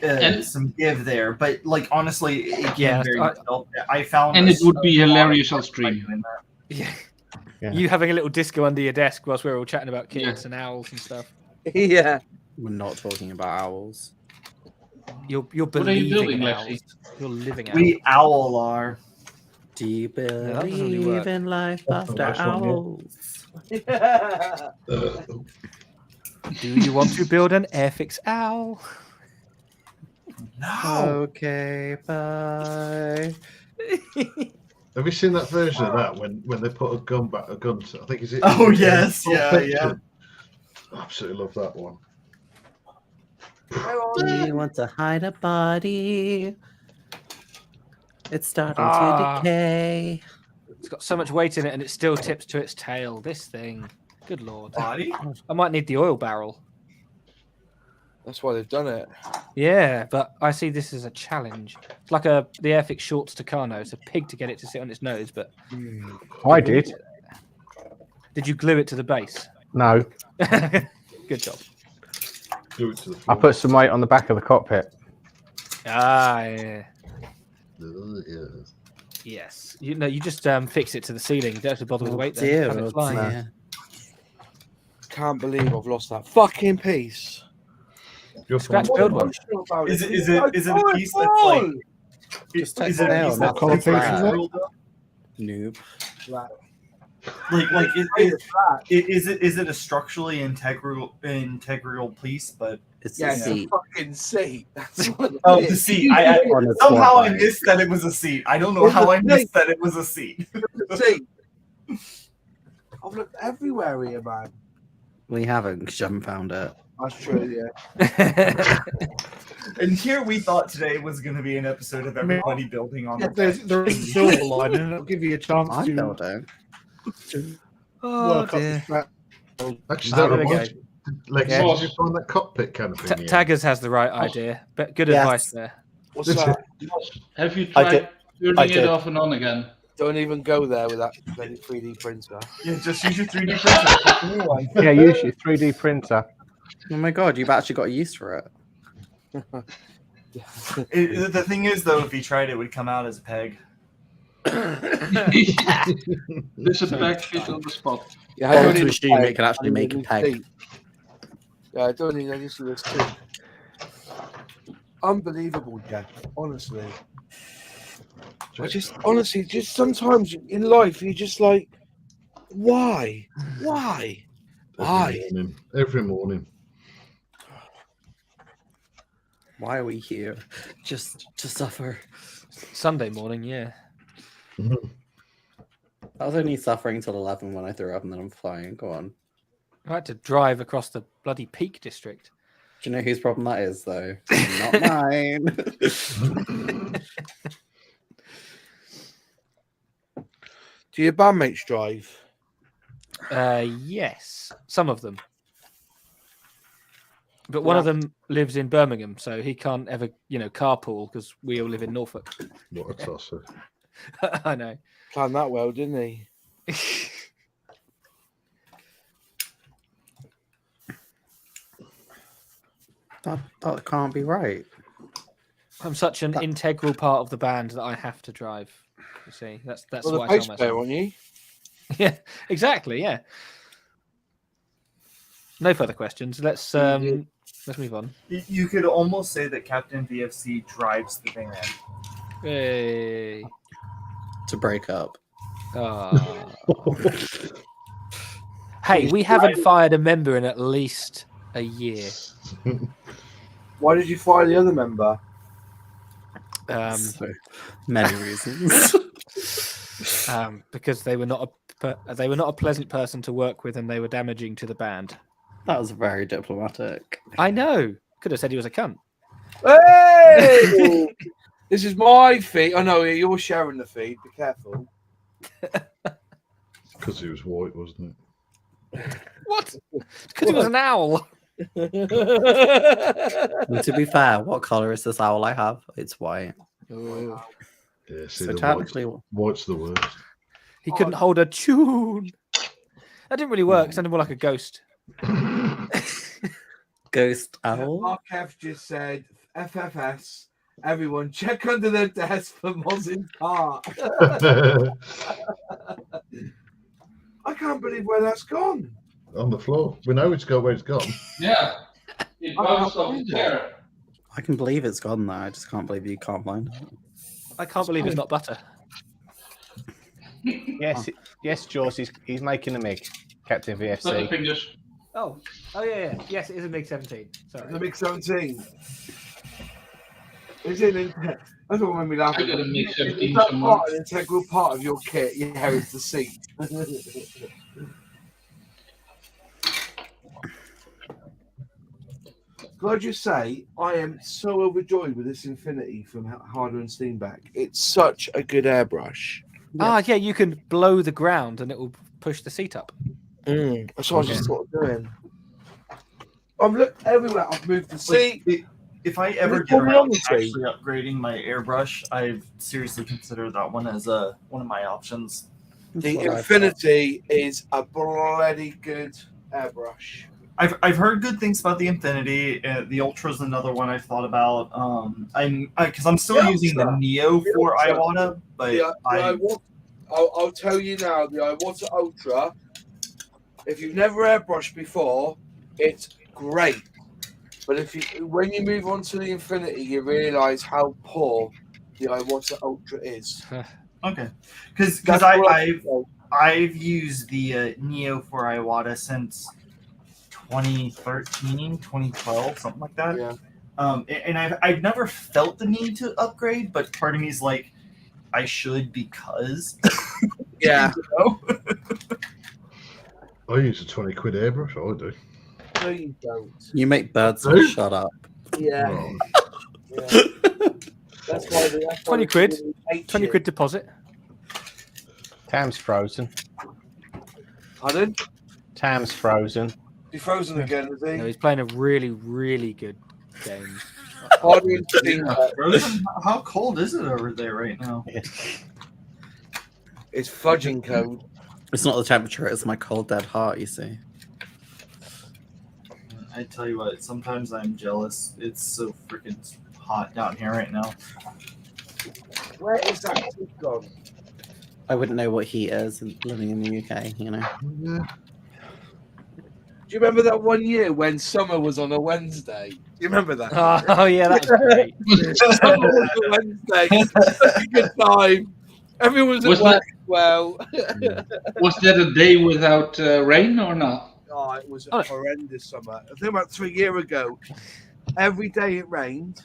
And- some give there, but like honestly, it can Yeah, very much help. I found And it this would be a lot hilarious on by stream. doing that. Yeah. Yeah. You having a little disco under your desk whilst we're all chatting about kids Yeah. and owls and stuff. Yeah. We're not talking about owls. You're What are you believing building, in Lexi? owls. You're living out. We owl are. Do you that doesn't really believe work. in life That's the after nice one, yeah. owls? Do you want to build an Airfix owl? No. Okay, bye. Have you seen that version of that when they put a gun back? I think is it? Oh, is it yes, Pulp yeah, Fiction? Absolutely love that one. Do you want to hide a body? It's starting Ah. to decay. It's got so much weight in it and it still tips to its tail. This thing. Good lord. Body? I might need the oil barrel. That's why they've done it. Yeah, but I see this as a challenge. It's like the Airfix Shorts Tucano. It's a pig to get it to sit on its nose, but I did. did you glue it to the base? No, Good job. Do it to the I floor. put some weight on the back of the cockpit. Ah, yeah. Yeah. Yes. You just fix it to the ceiling. You don't have to bother with the weight dear, then. Have it oh flying. dear. Can't believe I've lost that fucking piece. Your Scratch phone- build one. Is it a piece that's like? Just is take it a it piece down, that's not like flat. integral, though? Noob. Like is it a structurally integral piece? But It's Yeah, a it's a seat. fucking seat. That's what it oh, is. the seat. On a Somehow squat I bike. missed that it was a seat. I don't know how I missed that it was a seat. The seat. I've looked everywhere here, man. We haven't, because you haven't found it. That's true, yeah. And here we thought today was going to be an episode of everybody building on. Yeah, the there is a silver line, and it'll give you a chance I to built it. Oh, work up the dear. strap. Actually, Ah, that there we reminds me. Lex, Yeah. did you find that cockpit canopy? in the end? Taggers has the right idea. But good Yes. advice there. What's That's that? Have you I tried did- turning I it did. off and on again? Don't even go there with that bloody 3D printer. Yeah, just use your 3D printer. Pick a new one. Yeah, use your 3D printer. Oh my god, you've actually got use for it. The thing is, though, if he tried, it would come out as a peg. This is back fit on the spot. Yeah, Well, to need a assume peg. it can actually I make a need peg. seat. Yeah, I don't need any of this too. Unbelievable, Jack. Honestly. Honestly, just sometimes in life, you're just like, why? Why? Every morning. Why are we here? Just to suffer. Sunday morning, yeah. I was only suffering till 11 when I threw up and then I'm flying. Go on. I had to drive across the bloody Peak District. Do you know whose problem that is, though? Not mine. Do your bandmates drive? Yes, some of them. But one of them lives in Birmingham, so he can't ever, carpool because we all live in Norfolk. What a tosser. I know. Planned that well, didn't he? That can't be right. I'm such an integral part of the band that I have to drive. You see, that's Well, what the I bass tell player, myself. aren't you? Yeah, exactly. Yeah. No further questions. Let's move on. You could almost say that Captain VFC drives the band. Hey. To break up. Hey, we haven't fired a member in at least a year. Why did you fire the other member? So many reasons. Because they were not a pleasant person to work with, and they were damaging to the band. That was very diplomatic. I know. Could have said he was a cunt. Hey! This is my feed. Oh no, you're sharing the feed. Be careful. Because he was white, wasn't it? What? Because he was an owl. And to be fair, what colour is this owl I have? It's white. Ooh. Yeah, see, So the technically, white's the worst. He couldn't hold a tune. That didn't really work. It sounded more like a ghost. ghost owl. Markev just said FFS. Everyone, check under their desk for Mozin's part. I can't believe where that's gone. On the floor. We know where it's gone. Yeah. It bounced off the chair. I can believe it's gone now. I just can't believe you can't find it. I can't believe it's not butter. Yes, Jaws. He's making a MiG, Captain VFC. Butterfingers. Oh yeah. Yes, it is a MiG 17. Sorry. The MiG 17. Is it? That's what made me laugh. I got a MiG 17 Is that somewhere. an integral part of your kit? Yeah, it's the seat. Can I just say, I am so overjoyed with this Infinity from Harder and Steenbeck. It's such a good airbrush. Yeah, you can blow the ground and it will push the seat up. That's what I just thought of doing. I've looked everywhere. I've moved the seat. If I ever get around to actually upgrading my airbrush, I've seriously considered that one as one of my options. The Infinity is a bloody good airbrush. I've heard good things about the Infinity. The Ultra is another one I've thought about. Because I'm still using the Neo for Iwata, but I'll tell you now, the Iwata Ultra. If you've never airbrushed before, it's great. But when you move on to the Infinity, you realise how poor the Iwata Ultra is. Okay, because I've used the Neo for Iwata since 2013, 2012, something like that. Yeah. And I've never felt the need to upgrade, but part of me is like, I should because. Yeah. You know? I use a 20 quid airbrush. I do. No, you don't. You make birds shut up. Yeah. Oh. Yeah. That's why 20 quid. 20 quid deposit. Tam's frozen. Pardon? Tam's frozen. He's frozen again, is he? No, he's playing a really, really good game. How cold is it over there right now? It's fudging cold. It's not the temperature, it's my cold dead heart, you see. I tell you what, sometimes I'm jealous. It's so freaking hot down here right now. Where is that kid gone? I wouldn't know what heat is living in the UK, you know. Yeah. Do you remember that one year when summer was on a Wednesday? Do you remember that? Oh yeah, that was great. Summer was on a Wednesday. Such a good time. Everyone was at work as well. Was that a day without rain or not? Oh, it was a horrendous summer. I think about 3 years ago, every day it rained.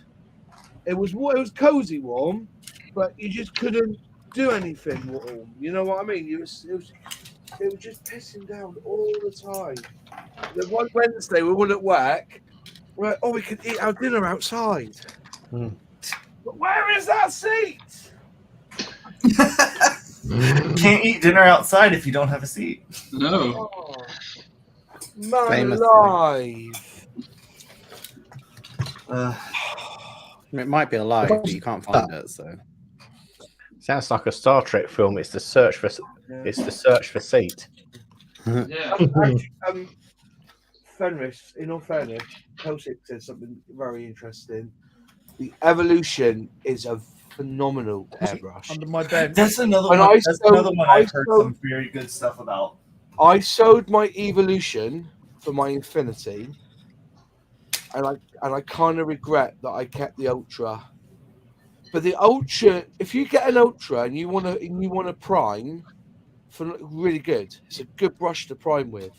It was cozy warm, but you just couldn't do anything warm. You know what I mean? It was just pissing down all the time. The one Wednesday we were at work. We're like, we could eat our dinner outside. But where is that seat? Can't eat dinner outside if you don't have a seat. No. Oh, man Famously. alive. It might be alive, but you can't find it, so. Sounds like a Star Trek film. It's the search for seat. Yeah. Fenris, in all fairness, Kosick said something very interesting. The Evolution is a phenomenal airbrush. Under my bed. That's another And one. I That's sewed- another one I I've heard sewed- some very good stuff about. I sewed my Evolution for my Infinity, and I kind of regret that I kept the Ultra. But the Ultra, if you get an Ultra and you want to prime, for really good, it's a good brush to prime with.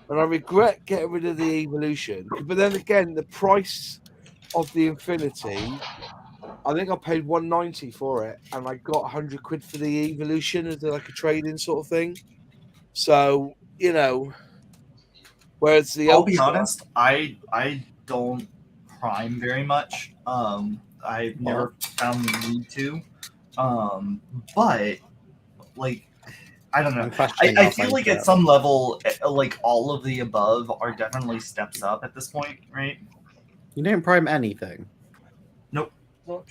And I regret getting rid of the Evolution. But then again, the price of the Infinity, I think I paid 190 for it, and I got 100 quid for the Evolution as like a trade-in sort of thing. So whereas the I'll be Ultra, honest, I don't prime very much. I've never found the need to. But like, I don't know. I feel like at some level, like all of the above are definitely steps up at this point, right? You don't prime anything. Nope.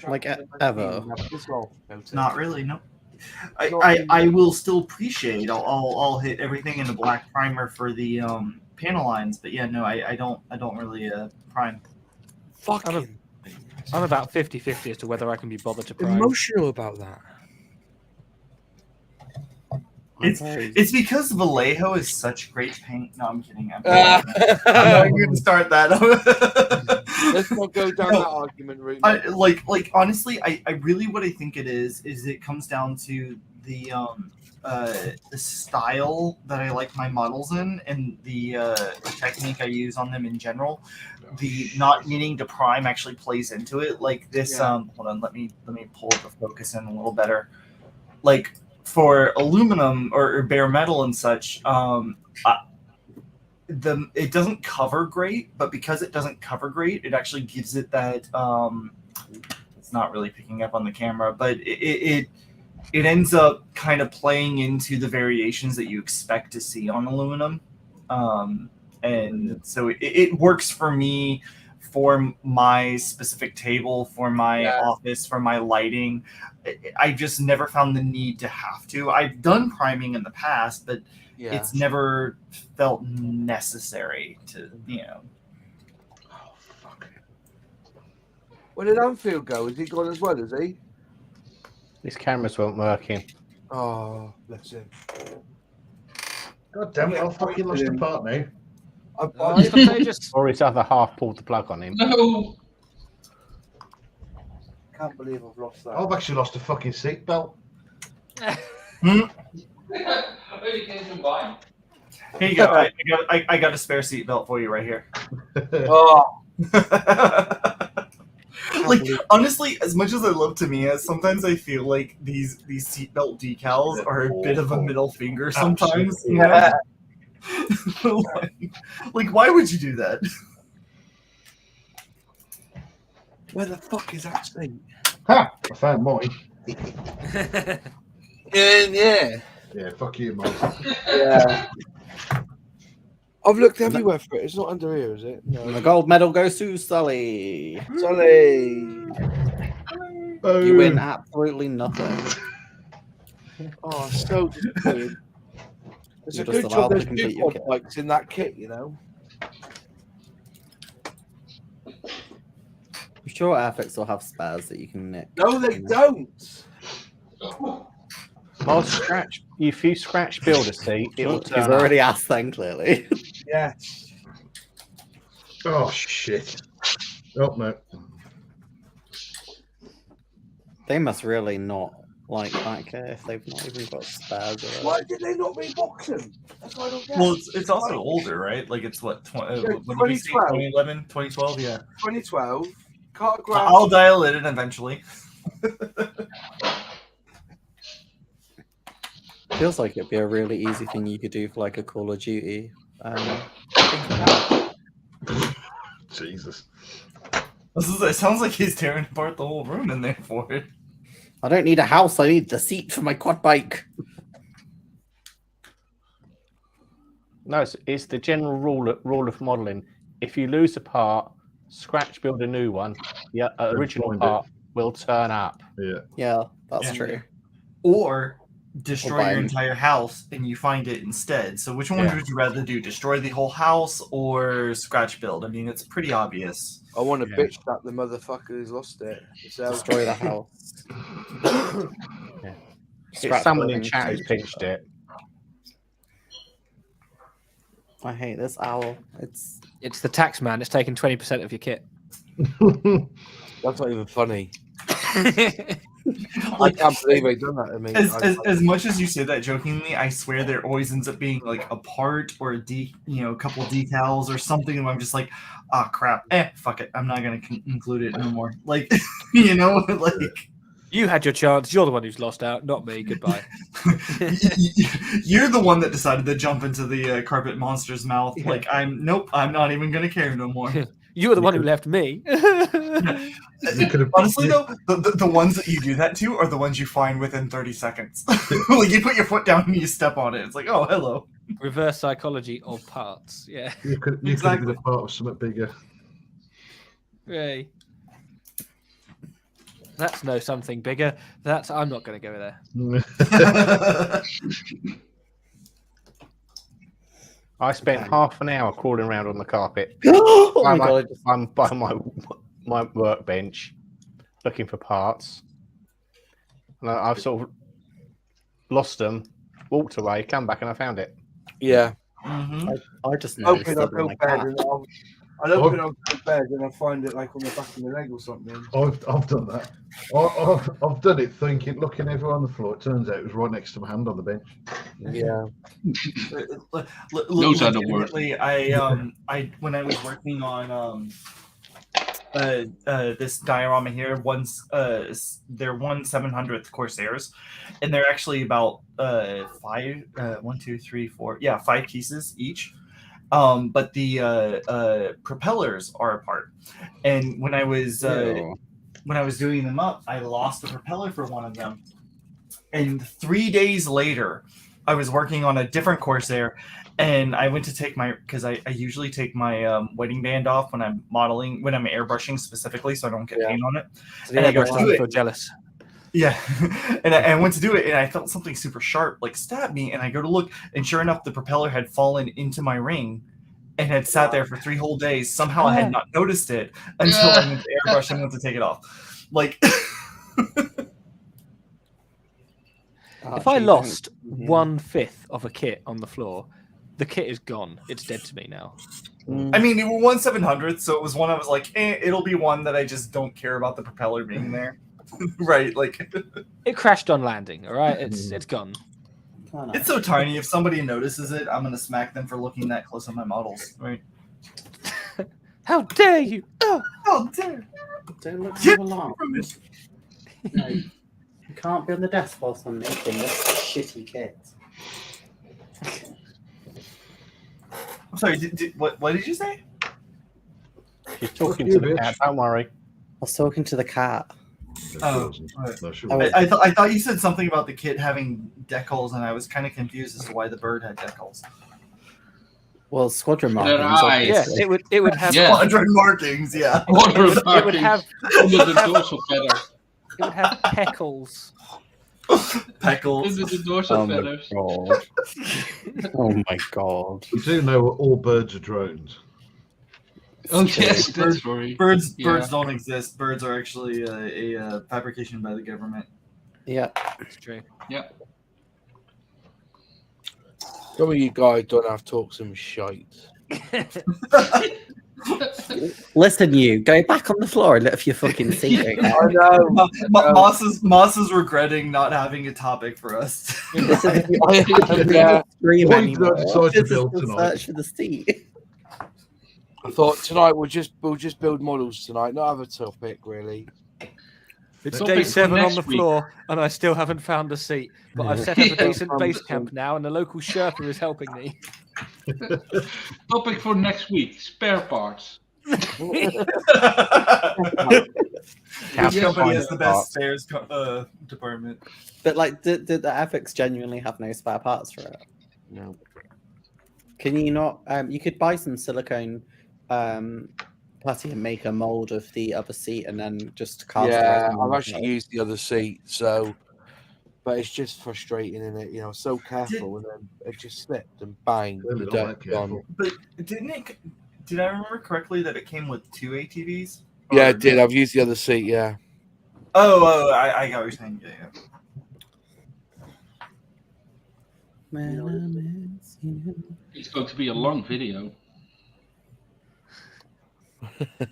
Like ever. Not really. Nope. I will still appreciate. I'll hit everything in the black primer for the panel lines, but yeah, no, I don't really prime. Fucking. I'm about 50-50 as to whether I can be bothered to prime. Emotional about that. It's because Vallejo is such great paint. No, I'm kidding. I'm not going to start that. Let's not go down that argument route. Like honestly, I really what I think it is it comes down to the style that I like my models in, and the technique I use on them in general. The not needing to prime actually plays into it. Like this. Hold on. Let me pull the focus in a little better. Like for aluminum or bare metal and such, it doesn't cover great, but because it doesn't cover great, it actually gives it that. It's not really picking up on the camera, but it ends up kind of playing into the variations that you expect to see on aluminum. And so it works for me for my specific table, for my office, for my lighting. I just never found the need to have to. I've done priming in the past, but it's never felt necessary to, Oh, fuck. Where did Anfield go? Is he gone as well, is he? His cameras weren't working. Oh, bless him. God damn it, I've fucking lost a part now. Or his other half pulled the plug on him. No. Can't believe I've lost that. I've actually lost a fucking seatbelt. Here you go. I got a spare seatbelt for you right here. Oh. Like honestly, as much as I love Tamiya, sometimes I feel like these seatbelt decals are a bit of a middle finger sometimes. like, why would you do that? Where the fuck is that seat? Ha! I found mine. Yeah. Yeah, fuck you, mate. Yeah. I've looked everywhere for it. It's not under here, is it? No. The gold medal goes to Sully. Sully. You win absolutely nothing. Oh, so disappointing. It's You're a just good allowed job to there's complete two your quad kit. bikes in that kit, I'm sure Airfix will have spares that you can nick. No, they don't. I'll scratch. If you scratch build a seat, it will He's turn already up. asked then, clearly. Yes. Oh, shit. Oh, no. They must really not like that kit if they've not even got spares. Why did they not rebox them? That's what I don't get. Well, it's also older, right? Like it's what? When did we say 2011, 2012? Yeah. 2012. Cartograph. I'll dial it in eventually. Feels like it'd be a really easy thing you could do for like a Call of Duty. Jesus. It sounds like he's tearing apart the whole room in there for it. I don't need a house. I need the seat for my quad bike. No, it's the general rule of modelling. If you lose a part, scratch build a new one. The original part will turn up. Yeah. Yeah, that's true. Or destroy your entire house and you find it instead. So which one would you rather do? Destroy the whole house or scratch build? I mean, it's pretty obvious. I want to bitch that the motherfucker who's lost it. Destroy the house. It's someone in chat who's pinched it. I hate this owl. It's the tax man. It's taking 20% of your kit. That's not even funny. I can't believe they've done that to me. As much as you say that jokingly, I swear there always ends up being like a part or a couple decals or something, and I'm just like, ah, crap, fuck it, I'm not gonna include it anymore. Like, like you had your chance. You're the one who's lost out, not me. Goodbye. You're the one that decided to jump into the carpet monster's mouth. Yeah. Like, I'm not even gonna care no more. You were the one who left me. Honestly, though, the ones that you do that to are the ones you find within 30 seconds. Like, you put your foot down and you step on it. It's like, oh, hello. Reverse psychology of parts. Yeah. You could be a part of something bigger. Hey. That's no something bigger. I'm not going to go there. I spent half an hour crawling around on the carpet. I'm by my workbench looking for parts. And I've sort of lost them, walked away, come back, and I found it. Yeah. Mm-hmm. I just noticed it in my cat. I open up the bed and I find it like on the back of my leg or something. I've done that. I've done it thinking, looking everywhere on the floor. It turns out it was right next to my hand on the bench. Yeah. Legitimately, I when I was working on this diorama here, they're 1/700th Corsairs, and they're actually about 5 pieces each. But the propellers are apart, and when I was doing them up, I lost a propeller for one of them, and 3 days later, I was working on a different Corsair, and I went to take because I usually take my wedding band off when I'm modeling, when I'm airbrushing specifically, so I don't get paint on it. So and I go to feel jealous. Yeah, and I went to do it, and I felt something super sharp like stab me, and I go to look, and sure enough, the propeller had fallen into my ring, and had sat there for 3 whole days. Somehow I had not noticed it until I went to airbrush and went to take it off. Like, if I lost 1/5 of a kit on the floor, the kit is gone. It's dead to me now. I mean, it were 1/700th, so it was one I was like, it'll be one that I just don't care about the propeller being there. Right, like it crashed on landing. All right, it's gone. It's so tiny. If somebody notices it, I'm gonna smack them for looking that close on my models. Right? How dare you? Oh, how dare! Don't look so alarmed. No, you can't be on the desk whilst I'm making this shitty kit. I'm sorry. What did you say? She's talking to the cat. Don't worry. I was talking to the cat. Oh, I thought you said something about the kit having decals, and I was kind of confused as to why the bird had decals. Well, squadron markings. Yes, it would have squadron markings. Yeah, it would have under the dorsal feather. It would have peckles. Peckles. Under the dorsal feathers. Oh my god! We do know all birds are drones. Oh yes, that's right. Birds don't exist. Birds are actually a fabrication by the government. Yeah, that's true. Yeah. Some of you guys don't have talk some shite. Listen, you go back on the floor and lift your fucking seat. Okay? I know. Moss is regretting not having a topic for us. This is search for the seat. I thought tonight we'll just build models tonight, not have a topic really. It's day 7 on the floor, and I still haven't found a seat. But I've set up a decent base camp now, and the local Sherpa is helping me. Topic for next week: spare parts. Which company has the best spares department? But like, did the Airfix genuinely have no spare parts for it? No. Can you not? You could buy some silicone putty and make a mold of the other seat, and then just cast. Yeah, I've actually used the other seat, so but it's just frustrating, isn't it? So careful, and then it just slipped and bang, Clearly the not dirt that gone. careful. But did I remember correctly that it came with 2 ATVs? Yeah, it did. I've used the other seat. Yeah. Oh, I got what you're saying. Yeah. It's going to be a long video.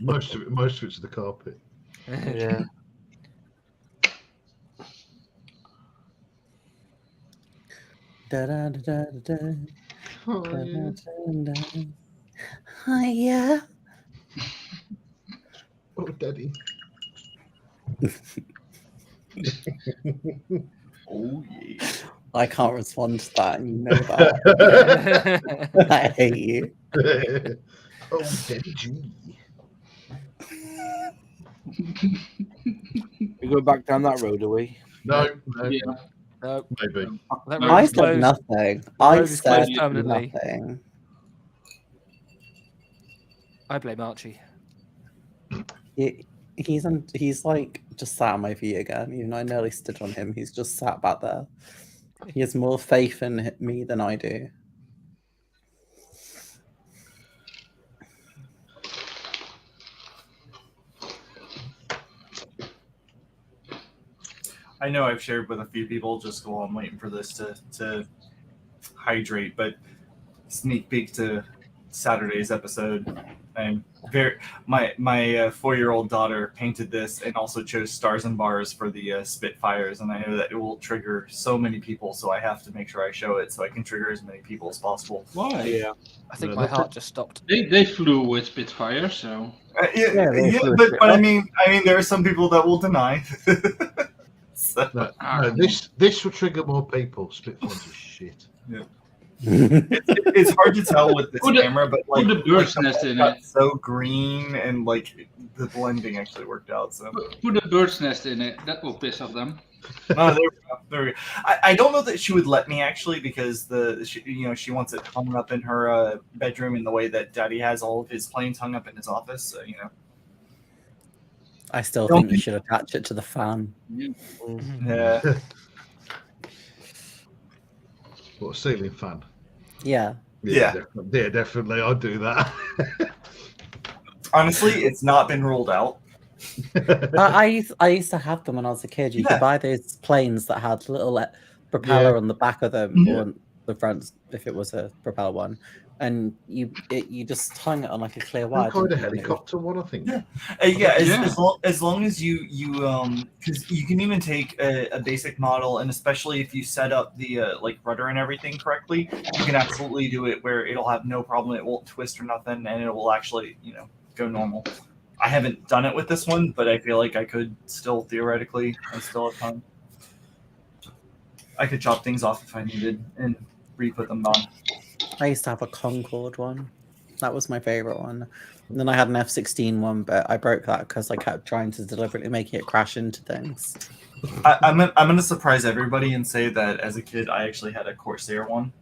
Most of it's the carpet. Yeah. Yeah. Oh, Daddy. Oh yeah. I can't respond to that, and you know that. I hate you. Oh, Daddy G. We go back down that road, are we? No. Yeah. No, Maybe. that I I road's said closed. nothing. The I road is said closed permanently. nothing. I blame Archie. He's like just sat on my feet again. Even though I nearly stood on him, he's just sat back there. He has more faith in me than I do. I know I've shared with a few people just while I'm waiting for this to hydrate, but sneak peek to Saturday's episode. I'm my 4-year-old daughter painted this and also chose stars and bars for the Spitfires, and I know that it will trigger so many people, so I have to make sure I show it so I can trigger as many people as possible. Why? Yeah. I think my heart just stopped. They flew with Spitfire, so But I mean there are some people that will deny. So, No, this will trigger more people. Spitfires are shit. yeah. It's hard to tell with this camera, but like put a bird's nest in it. So green and like the blending actually worked out. So Put a bird's nest in it. That will piss off them. oh, there we go. I don't know that she would let me actually because she wants it hung up in her bedroom in the way that Daddy has all of his planes hung up in his office. So, I still think you should attach it to the fan. Yeah. What, a ceiling fan? Yeah. Yeah. Definitely. I'd do that. Honestly, it's not been ruled out. I used to have them when I was a kid. You could buy those planes that had little propeller on the back of them, or the front if it was a propeller one, and you just hung it on like a clear wire. Kind of helicopter one, I think. As long as you because you can even take a basic model, and especially if you set up the like rudder and everything correctly, you can absolutely do it where it'll have no problem. It won't twist or nothing, and it will actually go normal. I haven't done it with this one, but I feel like I could still theoretically. I still have time. I could chop things off if I needed and re-put them on. I used to have a Concorde one. That was my favorite one. And then I had an F-16 one, but I broke that because I kept trying to deliberately make it crash into things. I'm gonna surprise everybody and say that as a kid, I actually had a Corsair one.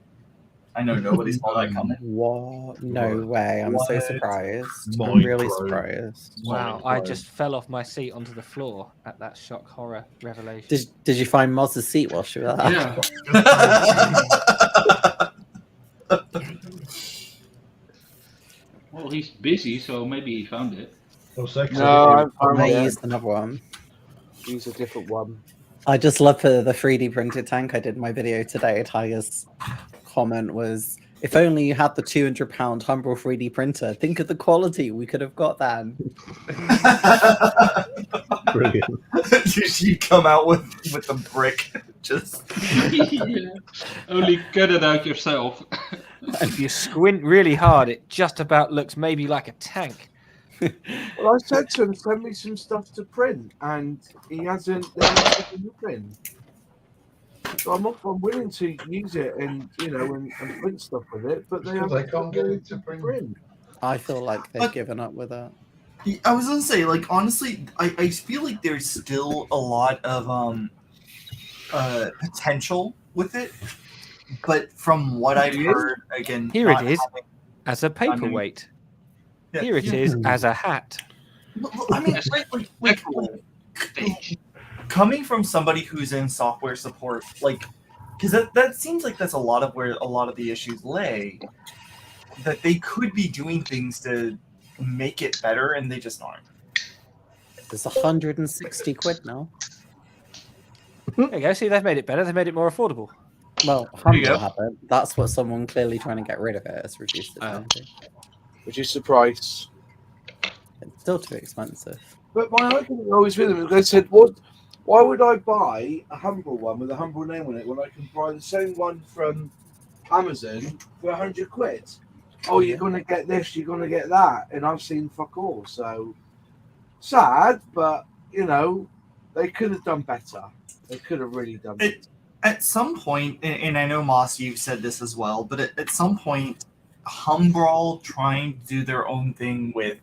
I know nobody saw that coming. What? No way! I'm so surprised. I'm really surprised. Wow! I just fell off my seat onto the floor at that shock horror revelation. Did you find Moz's seat while she was there? Yeah. Well, he's busy, so maybe he found it. No, I used another one. Use a different one. I just love the 3D printed tank. I did my video today. Tiger's comment was, if only you had the £200 Humbrol 3D printer. Think of the quality we could have got then. Brilliant. You come out with the brick. Just Only cut it out yourself. If you squint really hard, it just about looks maybe like a tank. Well, I said to him, send me some stuff to print, and he hasn't print. So I'm willing to use it and and print stuff with it, but they can't get it to print. I feel like they've given up with that. I was gonna say, like, honestly, I feel like there's still a lot of potential with it, but from what I've heard, again, here it is as a paperweight. Here it is as a hat. I mean, coming from somebody who's in software support, like, because that seems like that's a lot of where a lot of the issues lay, that they could be doing things to make it better, and they just aren't. It's 160 quid now. There you go. See, they've made it better. They've made it more affordable. Well, Humble haven't. That's what someone clearly trying to get rid of it has reduced it down to. Which is the price. It's still too expensive. But my argument always with them, they said, why would I buy a Humble one with a Humble name on it when I can buy the same one from Amazon for 100 quid? Oh, you're going to get this, you're going to get that. And I've seen fuck all. So sad, but, you know, they could have done better. They could have really done better. At some point, and I know, Moss, you've said this as well, but at some point, Humbrol trying to do their own thing with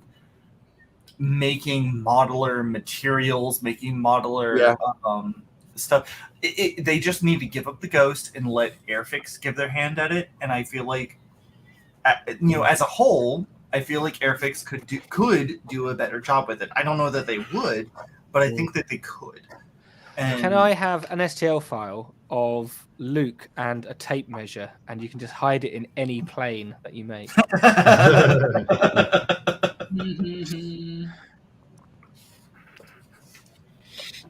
making modular materials, making modular stuff. They just need to give up the ghost and let Airfix give their hand at it. And I feel like, as a whole, I feel like Airfix could do a better job with it. I don't know that they would, but I think that they could. And can I have an STL file of Luke and a tape measure, and you can just hide it in any plane that you make?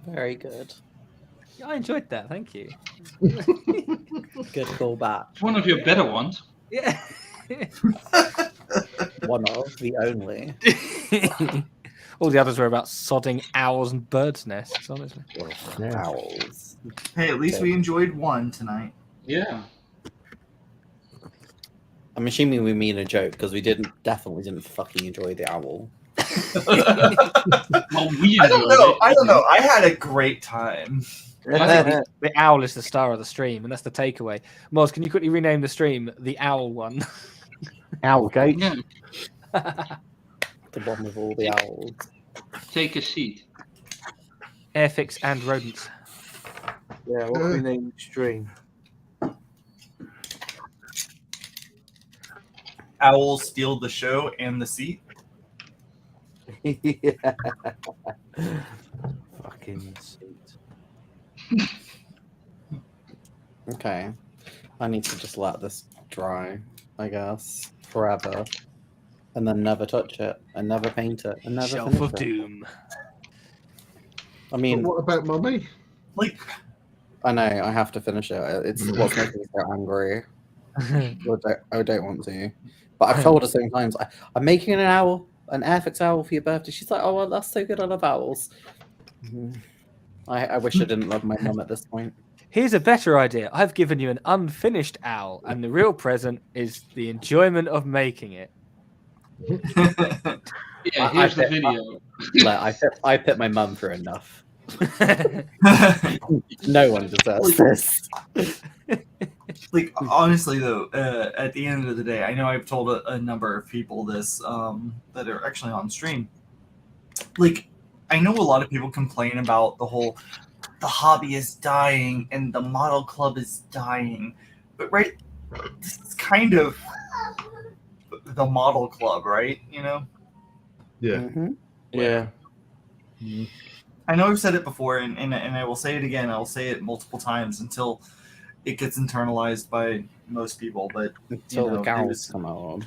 Very good. Yeah, I enjoyed that. Thank you. Good callback. One of your better ones. Yeah. One of the only. All the others were about sodding owls and birds' nests, honestly. Owls. Hey, at least we enjoyed one tonight. Yeah. I'm assuming we mean a joke because we definitely didn't fucking enjoy the owl. Well, I don't know. I had a great time. I think the owl is the star of the stream, and that's the takeaway. Moz, can you quickly rename the stream the Owl one? Owlgate. Yeah. The one with all the owls. Take a seat. Airfix and rodents. Yeah, what we name the stream? Owls steal the show and the seat. Yeah. Fucking seat. Okay. I need to just let this dry, I guess, forever. And then never touch it, and never paint it, and never Shelf finish of it. Doom. I mean, But what about Mummy? Like, I know, I have to finish it. It's what's making me so angry. I don't want to. But I've told her so many times, I'm making an Airfix owl for your birthday. She's like, oh, well, that's so good, I love owls. I wish I didn't love my mum at this point. Here's a better idea. I've given you an unfinished owl, and the real present is the enjoyment of making it. Yeah, here's the video. I put my mum through enough. No one deserves this. Like, honestly, though, at the end of the day, I know I've told a number of people this that are actually on stream. Like, I know a lot of people complain about the hobby is dying and the model club is dying. But, right, this is kind of the model club, right? You know? Yeah. Mm-hmm. Yeah. I know I've said it before, and I will say it again. I will say it multiple times until it gets internalized by most people. But Until the owls come home.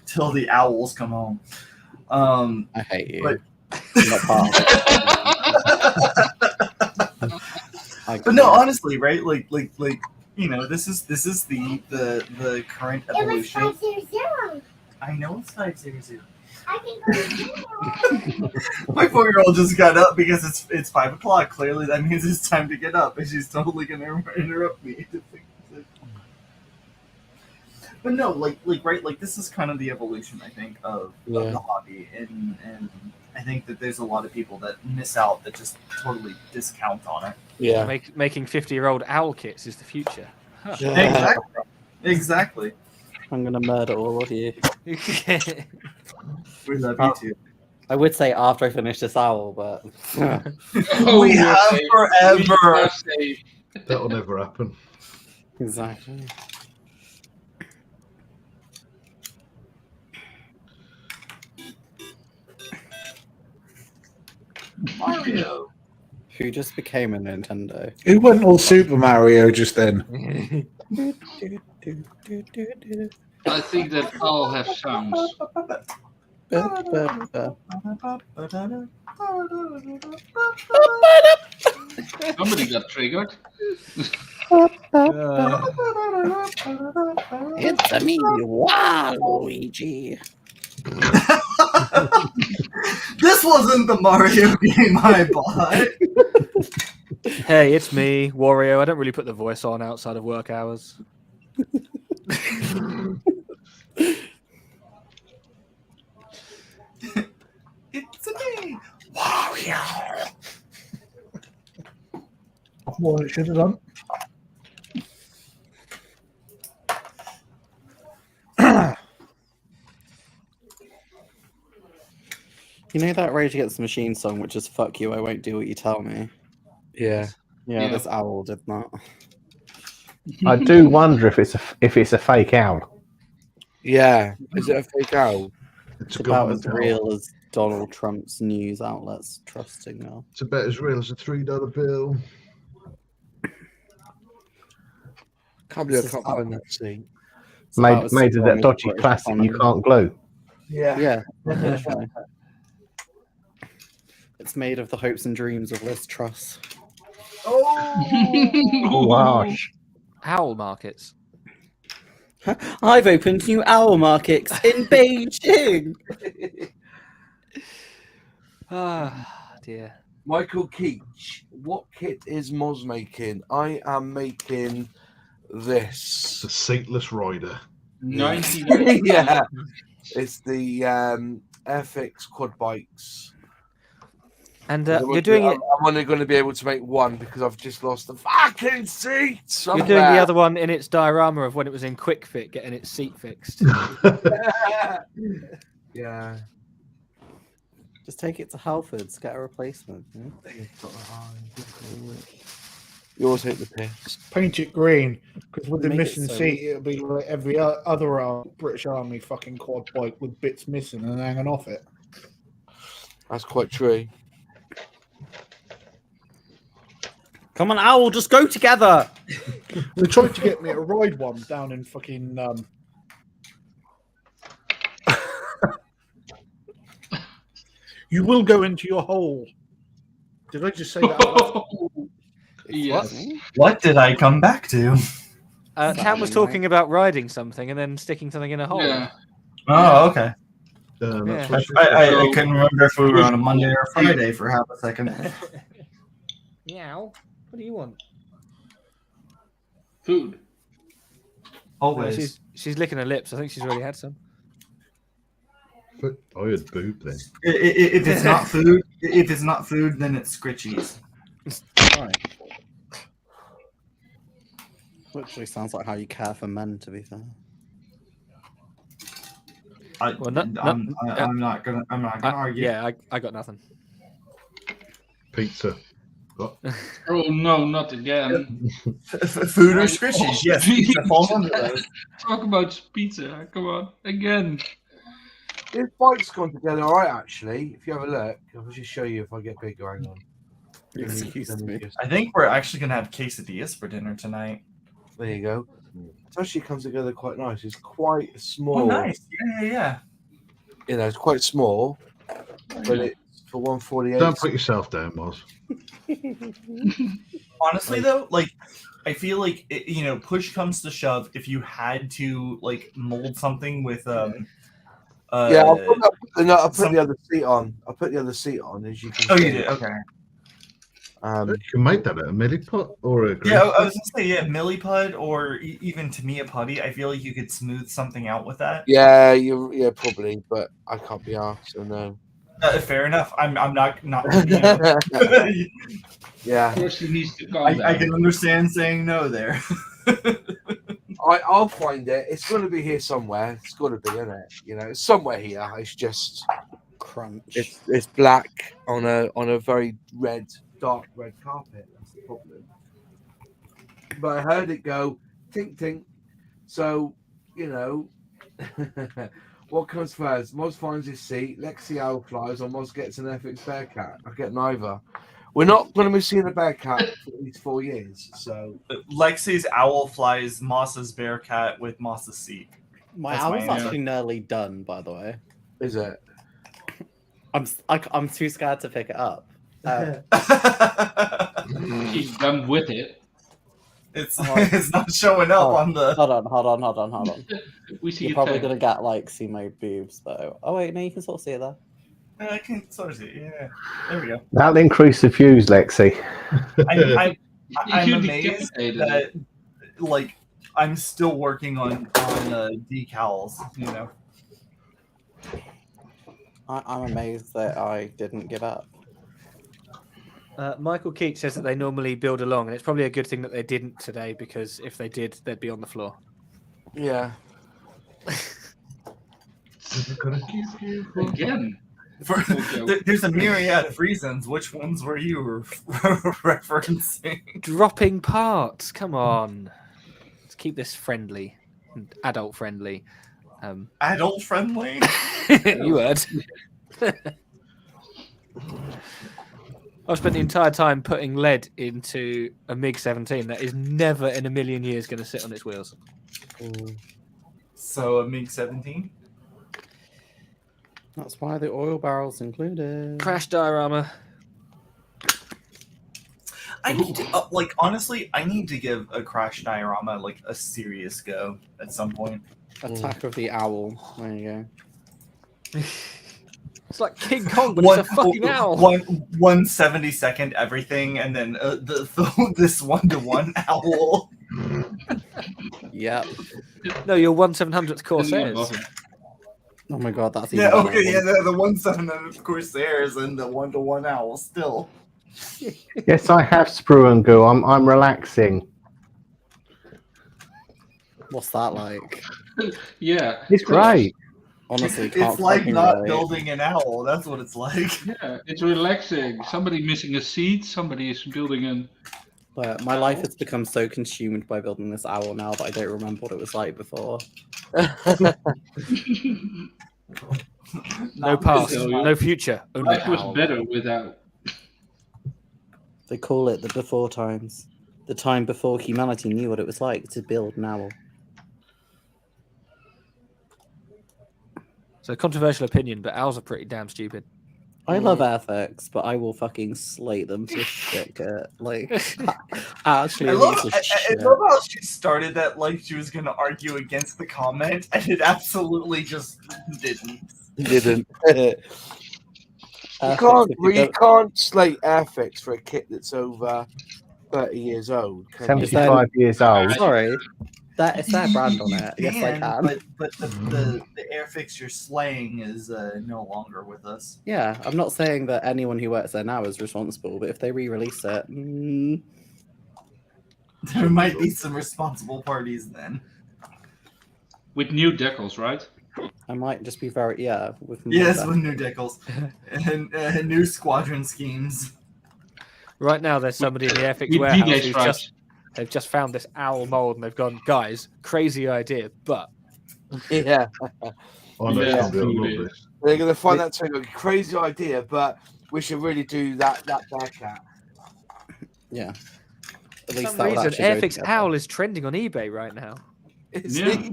Till the owls come home. I hate you. But, Not part of it. But no, honestly, right? Like you know, this is the current evolution. It was 500. I know it's 500. I can go to My 4-year-old just got up because it's 5 o'clock. Clearly, that means it's time to get up, and she's totally gonna interrupt me. But no, like right, like this is kind of the evolution, I think, of the hobby, and I think that there's a lot of people that miss out, that just totally discount on it. Yeah, making 50-year-old owl kits is the future. Huh. Yeah. Exactly. I'm gonna murder all of you. We love you too. I would say after I finish this owl, but we have forever. That'll never happen. Exactly. Mario. Who just became a Nintendo? Who went all Super Mario just then? I think that all have sounds. Somebody got triggered. It's a me, Waluigi. This wasn't the Mario game I bought. Hey, it's me, Wario. I don't really put the voice on outside of work hours. It's me, Wario. What it should have done. You know that Rage Against the Machine song, which is "Fuck you, I won't do what you tell me." Yeah. Yeah, this owl did that. I do wonder if it's a fake owl. Yeah. Is it a fake owl? It's about as real as Donald Trump's news outlets trusting now. It's about as real as a $3 bill. Can't believe I can't find that scene. Made of that dodgy plastic you can't glue. Yeah. Literally. It's made of the hopes and dreams of Liz Truss. Oh, gosh. Owl markets. I've opened new owl markets in Beijing. Ah, dear. Michael Keach, what kit is Moz making? I am making this. The Seatless Rider. 99. Yeah. It's the Airfix quad bikes. And you're doing it. I'm only going to be able to make one because I've just lost the fucking seat. You're doing the other one in its diorama of when it was in Quick Fit, getting its seat fixed. Yeah. Just take it to Halfords, get a replacement. You always hate the piss. Paint it green, because with the Make it missing so- seat, it'll be like every other British Army fucking quad bike with bits missing and hanging off it. That's quite true. Come on, Owl, just go together. They tried to get me to ride one down in fucking. You will go into your hole. Did I just say that? Yes. what did I come back to? Cam was talking about riding something and then sticking something in a hole. Yeah. Oh, okay. Yeah. I couldn't remember if we were on a Monday or a Friday for half a second. Meow. What do you want? Food. Always. She's licking her lips. I think she's already had some. I had boob then. If it's not food, then it's scritchies. Right. Literally sounds like how you care for men, to be fair. I'm not gonna argue. Yeah, I got nothing. Pizza. What? Oh no, not again. Food or scritchies? Yes, pizza falls under those. Talk about pizza. Come on, again. This bike's gone together all right, actually. If you have a look, I'll just show you if I get bigger. Hang on. Excuse me. I think we're actually gonna have quesadillas for dinner tonight. There you go. It actually comes together quite nice. It's quite small. Oh, nice. Yeah. You know, it's quite small, but it's for 148. Don't put yourself down, Moz. Honestly, though, like I feel like push comes to shove. If you had to like mold something with yeah, I'll put the other seat on. I'll put the other seat on, as you can. Oh, see. you did. Okay. You can make that at a milliput or a. Yeah, I was gonna say milliput or even Tamiya putty. I feel like you could smooth something out with that. Yeah, probably, but I can't be asked, so no. Fair enough. I'm not. Yeah. First, he needs to calm down. I can understand saying no there. I'll find it. It's going to be here somewhere. It's got to be, isn't it? It's somewhere here. It's just crunch. It's black on a very dark red carpet. That's the problem. But I heard it go tink tink. So what comes first? Moz finds his seat. Lexi Owl flies, or Moz gets an Airfix Bearcat. I get neither. We're not going to be seeing a bear cat for at least 4 years. So Lexi's owl flies Moss's bear cat with Moss's seat. My That's owl's my answer. actually nearly done, by the way. is it? I'm too scared to pick it up. He's done with it. It's not showing up on the. Hold on. We see You're it probably there. gonna get like C-mode boobs though. Oh wait, no, you can sort of see it there. I can sort of see it. Yeah, there we go. That'll increase the views, Lexi. I'm You amazed decapitated that like I'm still working on decals. You know. I'm amazed that I didn't give up. Michael Keats says that they normally build along, and it's probably a good thing that they didn't today, because if they did, they'd be on the floor. Yeah. Again. There's a myriad of reasons. Which ones were you referencing? Dropping parts. Come on. Let's keep this friendly, and adult friendly. Adult friendly? You heard. I've spent the entire time putting lead into a MiG-17 that is never in a million years going to sit on its wheels. So a MiG-17? That's why the oil barrel's included. Crash diorama. I need to, honestly, I need to give a crash diorama, like, a serious go at some point. Attack of the Owl. There you go. It's like King Kong, but it's a fucking owl. 1/72 everything, and then this 1-to-1 owl. Yep. No, your 1/700th Corsairs. Oh my god, that's Yeah, even okay, better. yeah, the 1/700 Corsairs and the 1-to-1 owl still. Yes, I have Sprue and Goo. I'm relaxing. What's that like? Yeah. It's great. Honestly, It's like not building an owl. That's what it's like. Yeah, it's relaxing. Somebody missing a seat. Somebody is building an. But my life has become so consumed by building this owl now that I don't remember what it was like before. No past, no future. Only Life was owl. better without. They call it the before times. The time before humanity knew what it was like to build an owl. So controversial opinion, but owls are pretty damn stupid. I love Airfix, but I will fucking slate them to shit. Like, actually, I love shit. how she started that like she was going to argue against the comment, and it absolutely just didn't. You can't slate Airfix for a kit that's over 30 years old. 75 years old. Sorry, it's their brand on it. Yes, I can. But the Airfix you're slaying is no longer with us. Yeah, I'm not saying that anyone who works there now is responsible, but if they re-release it, There might be some responsible parties then. With new decals, right? I might just be very with Yes, with new decals and new squadron schemes. Right now, there's somebody in the Airfix With warehouse D-Day who's stripes. they've just found this owl mold, and they've gone, guys, crazy idea, but Yeah. Oh, no, Yeah. it's gonna be a lot of this. They're going to find that too. Crazy idea, but we should really do that bear cat. Yeah. At for least some that would reason, actually go Airfix together. owl is trending on eBay right now. Yeah.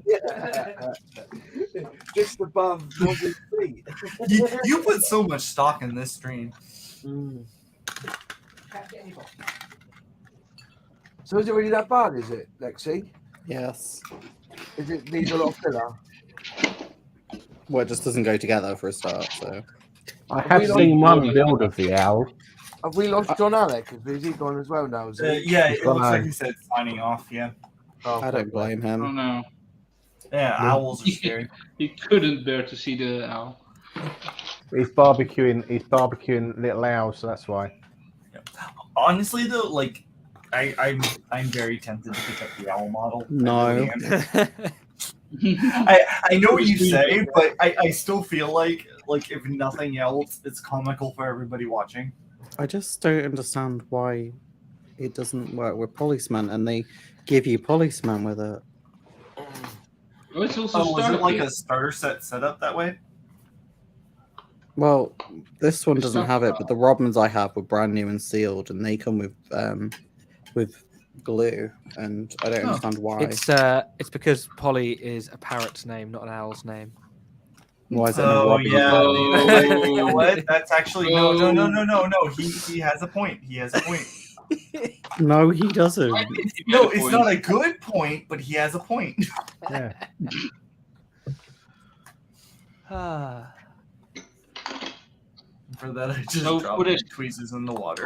Just above Morgan Street. You put so much stock in this stream. So is it really that bad, is it, Lexi? Yes. Is it needs a lot of filler? Well, it just doesn't go together for a start, so. I have seen one build of the owl. Have we lost John Alec? Is he gone as well now? Is he? Yeah, it looks like he said signing off, yeah. Oh, I don't blame Oh him. no. Yeah, owls are scary. He couldn't bear to see the owl. He's barbecuing little owls, so that's why. Honestly though, like I'm very tempted to pick up the owl model. No. I know what you say, but I still feel like if nothing else, it's comical for everybody watching. I just don't understand why it doesn't work with policemen, and they give you policemen with it. Oh, it's also Oh, was it starter like kit. a starter set setup that way? Well, this one It's doesn't not- have it, but the Robins I have were brand new and sealed, and they come with glue, and I don't understand why. It's because Polly is a parrot's name, not an owl's name. Why is it not Robin? yeah. Oh. You know what? That's actually no. He has a point. He has a point. No, he doesn't. No, it's not a good point, but he has a point. Yeah. For that, I just So dropped for my this- tweezers in the water.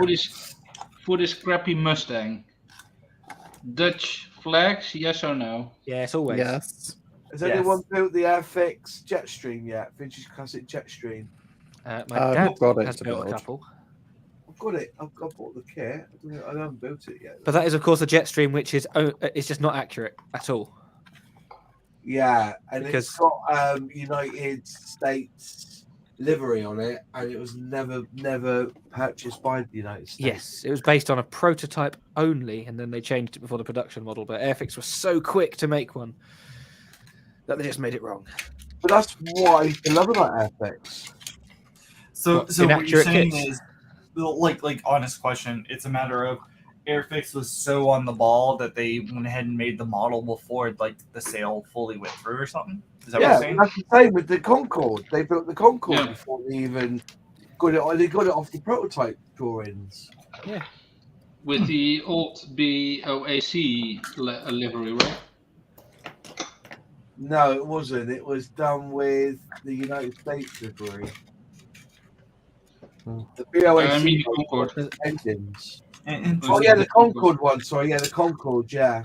For this crappy Mustang, Dutch flags, yes or no? Yes, always. Yes. Has anyone built the Airfix Jetstream yet? Vintage Classic Jetstream. My I've dad got it has to built a build. couple. I've got it. I've bought the kit. I haven't built it yet. But that is, of course, a Jetstream, which is it's just not accurate at all. Yeah, and Because- it's got United States livery on it, and it was never purchased by the United States. Yes, it was based on a prototype only, and then they changed it before the production model. But Airfix was so quick to make one that they just made it wrong. But that's what I used to love about Airfix. So What, what you're inaccurate saying kits? is, like honest question. It's a matter of Airfix was so on the ball that they went ahead and made the model before like the sale fully went through or something. Is that what Yeah, you're saying? that's the same with the Concorde. They built the Concorde Yeah. before they even got it. They got it off the prototype drawings. Yeah. With the old BOAC livery, right? No, it wasn't. It was done with the United States livery. The BOAC I mean the Concorde. engines. And Oh yeah, the Concorde one. Sorry, yeah, the Concorde. Yeah,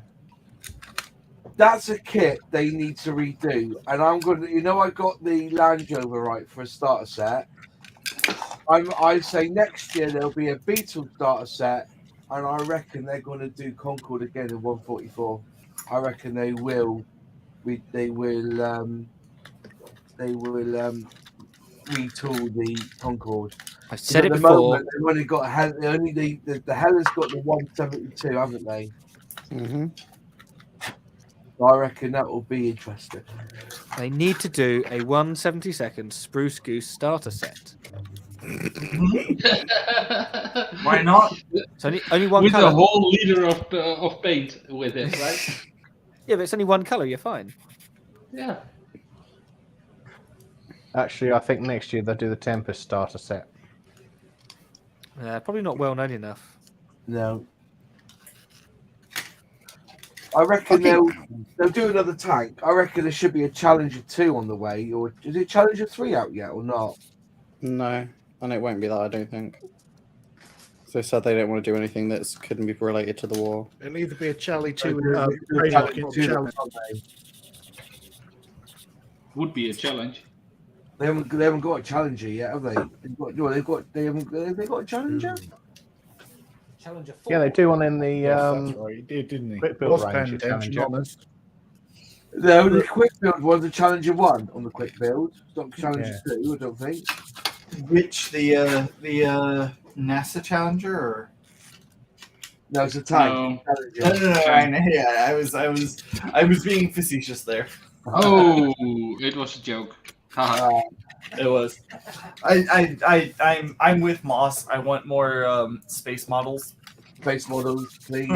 that's a kit they need to redo. And I'm gonna, I got the Land Rover right for a starter set. I say next year there'll be a Beetle starter set, and I reckon they're going to do Concorde again in 144. I reckon they will. They will retool the Concorde. I've said At it the before. moment, they've only got the Hella's got the 172, haven't they? Mm-hmm. I reckon that will be interesting. They need to do a 1/72 Spruce Goose starter set. Why not? It's only one With color. a whole liter of paint with it, right? Yeah, but it's only one color. You're fine. Yeah. Actually, I think next year they'll do the Tempest starter set. Probably not well known enough. No. I reckon they'll do another tank. I reckon there should be a Challenger 2 on the way. Or is it Challenger 3 out yet or not? No, and it won't be that, I don't think. They said they don't want to do anything that couldn't be related to the war. It'll either be a Charlie 2 Would be a challenge. They haven't got a Challenger yet, have they? They haven't got a Challenger? Challenger 4. Yeah, they do one in the Yes, that's right. He did, didn't he? Quick Build Was range. paying attention, honest. No, the quick build one's a Challenger 1 on the quick build. It's not Challenger 2, I don't think. Which the NASA Challenger or? No, it's a tank. No. I know, yeah, I was being facetious there. Oh, it was a joke. Haha. It was. I'm with Moss. I want more space models. Space models, please.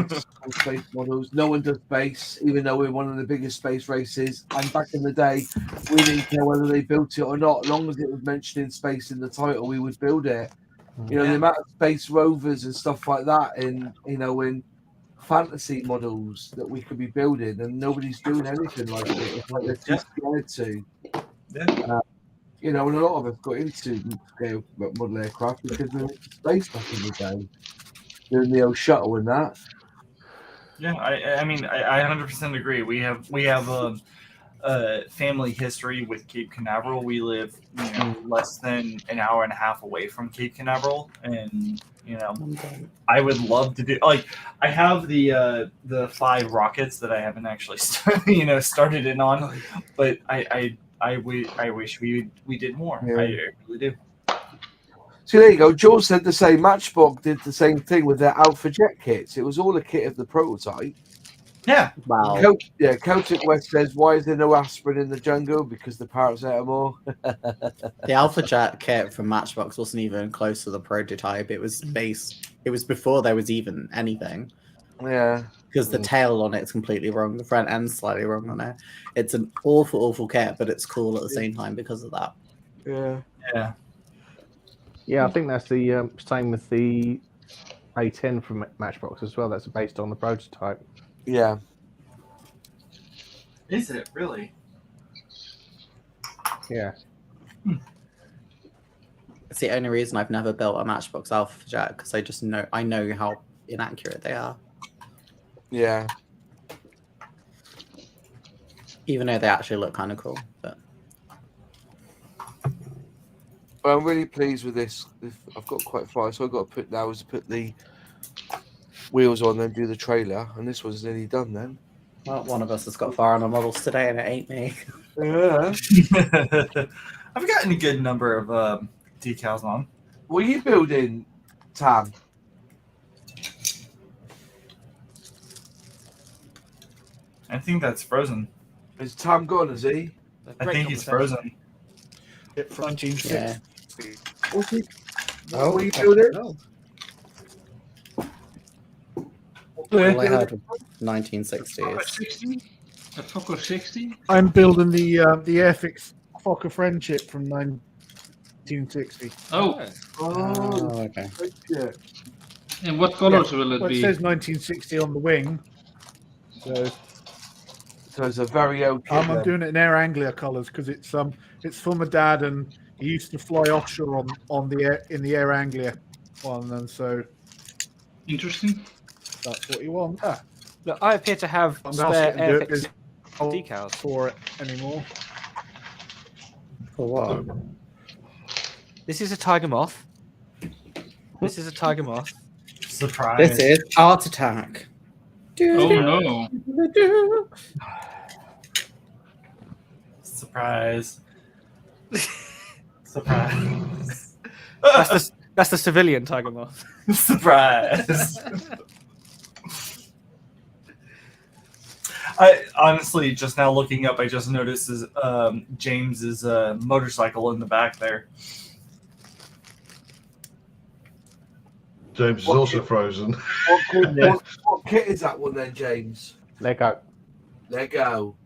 Space models. No one does space, even though we're one of the biggest space races. And back in the day, we didn't care whether they built it or not. As long as it was mentioning space in the title, we would build it. The amount of space rovers and stuff like that in fantasy models that we could be building, and nobody's doing anything like it. It's like they're too scared to. Yeah. And a lot of us got into model aircraft because we went to space back in the day, doing the old shuttle and that. Yeah, I mean, I 100% agree. We have a family history with Cape Canaveral. We live, less than an hour and a half away from Cape Canaveral, and I would love to do. Like, I have the 5 rockets that I haven't actually started in on, but I wish we did more. Yeah. I really do. So there you go. Jules said the same. Matchbox did the same thing with their Alpha Jet kits. It was all a kit of the prototype. Yeah. Wow. Celtic West says, why is there no aspirin in the jungle? Because the parrots ate them all. The Alpha Jack kit from Matchbox wasn't even close to the prototype. It was before there was even anything. Yeah. Because the tail on it's completely wrong. The front end's slightly wrong on it. It's an awful, awful kit, but it's cool at the same time because of that. Yeah. Yeah. Yeah, I think that's the same with the A10 from Matchbox as well. That's based on the prototype. Yeah. Is it really? Yeah. It's the only reason I've never built a Matchbox Alpha Jack because I know how inaccurate they are. Yeah. Even though they actually look kind of cool, but Well, I'm really pleased with this. I've got quite far, so I've got to put the wheels on, then do the trailer, and this one's nearly done then. Well, one of us has got far on the models today, and it ain't me. Yeah. I've gotten a good number of decals on. What are you building, Tam? I think that's Frozen. Is Tam gone, is he? I think he's Frozen. It's 1960. Yeah. What Oh, are you building? All I heard was 1960s. 60? A Fokker 60? I'm building the Airfix Fokker Friendship from 1960. Oh, Oh, okay. Yeah. and what colors will it Well, it be? says 1960 on the wing. So it's a very old kit. I'm then. doing it in Air Anglia colours because it's for my dad, and he used to fly offshore in the Air Anglia one, and so Interesting. that's what he wants. Look, I appear to have I'm spare not going to do it Airfix because decals. for it anymore. For what? This is a tiger moth. This is a tiger moth. Surprise. This is Art Attack. Oh no. Surprise. Surprise. That's the civilian tiger moth. Surprise. I honestly, just now looking up, I just noticed James's motorcycle in the back there. James is also frozen. What kit is that one then, James? Lego. Lego.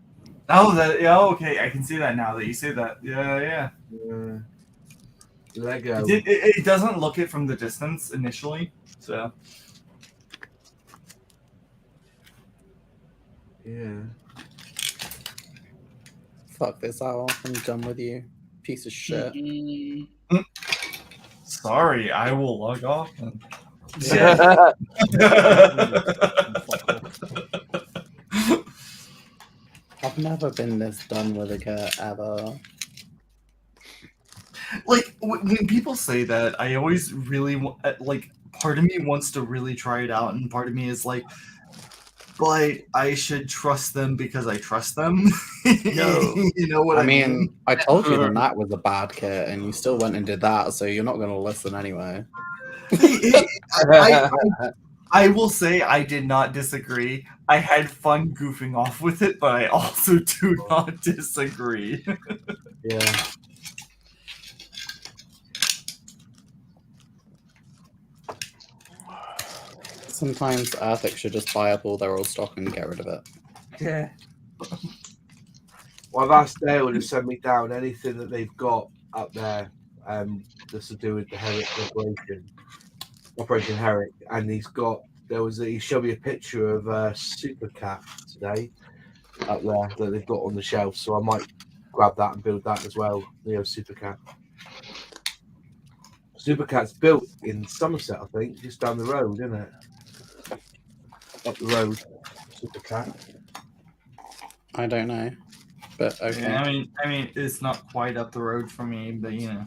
Oh, okay. I can see that now that you say that. Yeah. Lego. It doesn't look it from the distance initially, so. Yeah. Fuck this out. I'm done with you. Piece of shit. Sorry, I will log off. And... I've never been this done with a kit ever. Like, when people say that, I always really like, part of me wants to really try it out, and part of me is like, but I should trust them because I trust them. No. You know what I mean? I told you that was a bad kit, and you still went and did that, so you're not going to listen anyway. I will say I did not disagree. I had fun goofing off with it, but I also do not disagree. Yeah. Sometimes Airfix should just buy up all their old stock and get rid of it. Yeah. Well, I've asked Dale to send me down anything that they've got up there that's to do with the Herrick Operation Herrick. And he showed me a picture of Super Cat today up there that they've got on the shelf. So I might grab that and build that as well. Super Cat. Super Cat's built in Somerset, I think, just down the road, isn't it? Up the road, Super Cat. I don't know, but okay. Yeah, I mean, it's not quite up the road from me, but you know.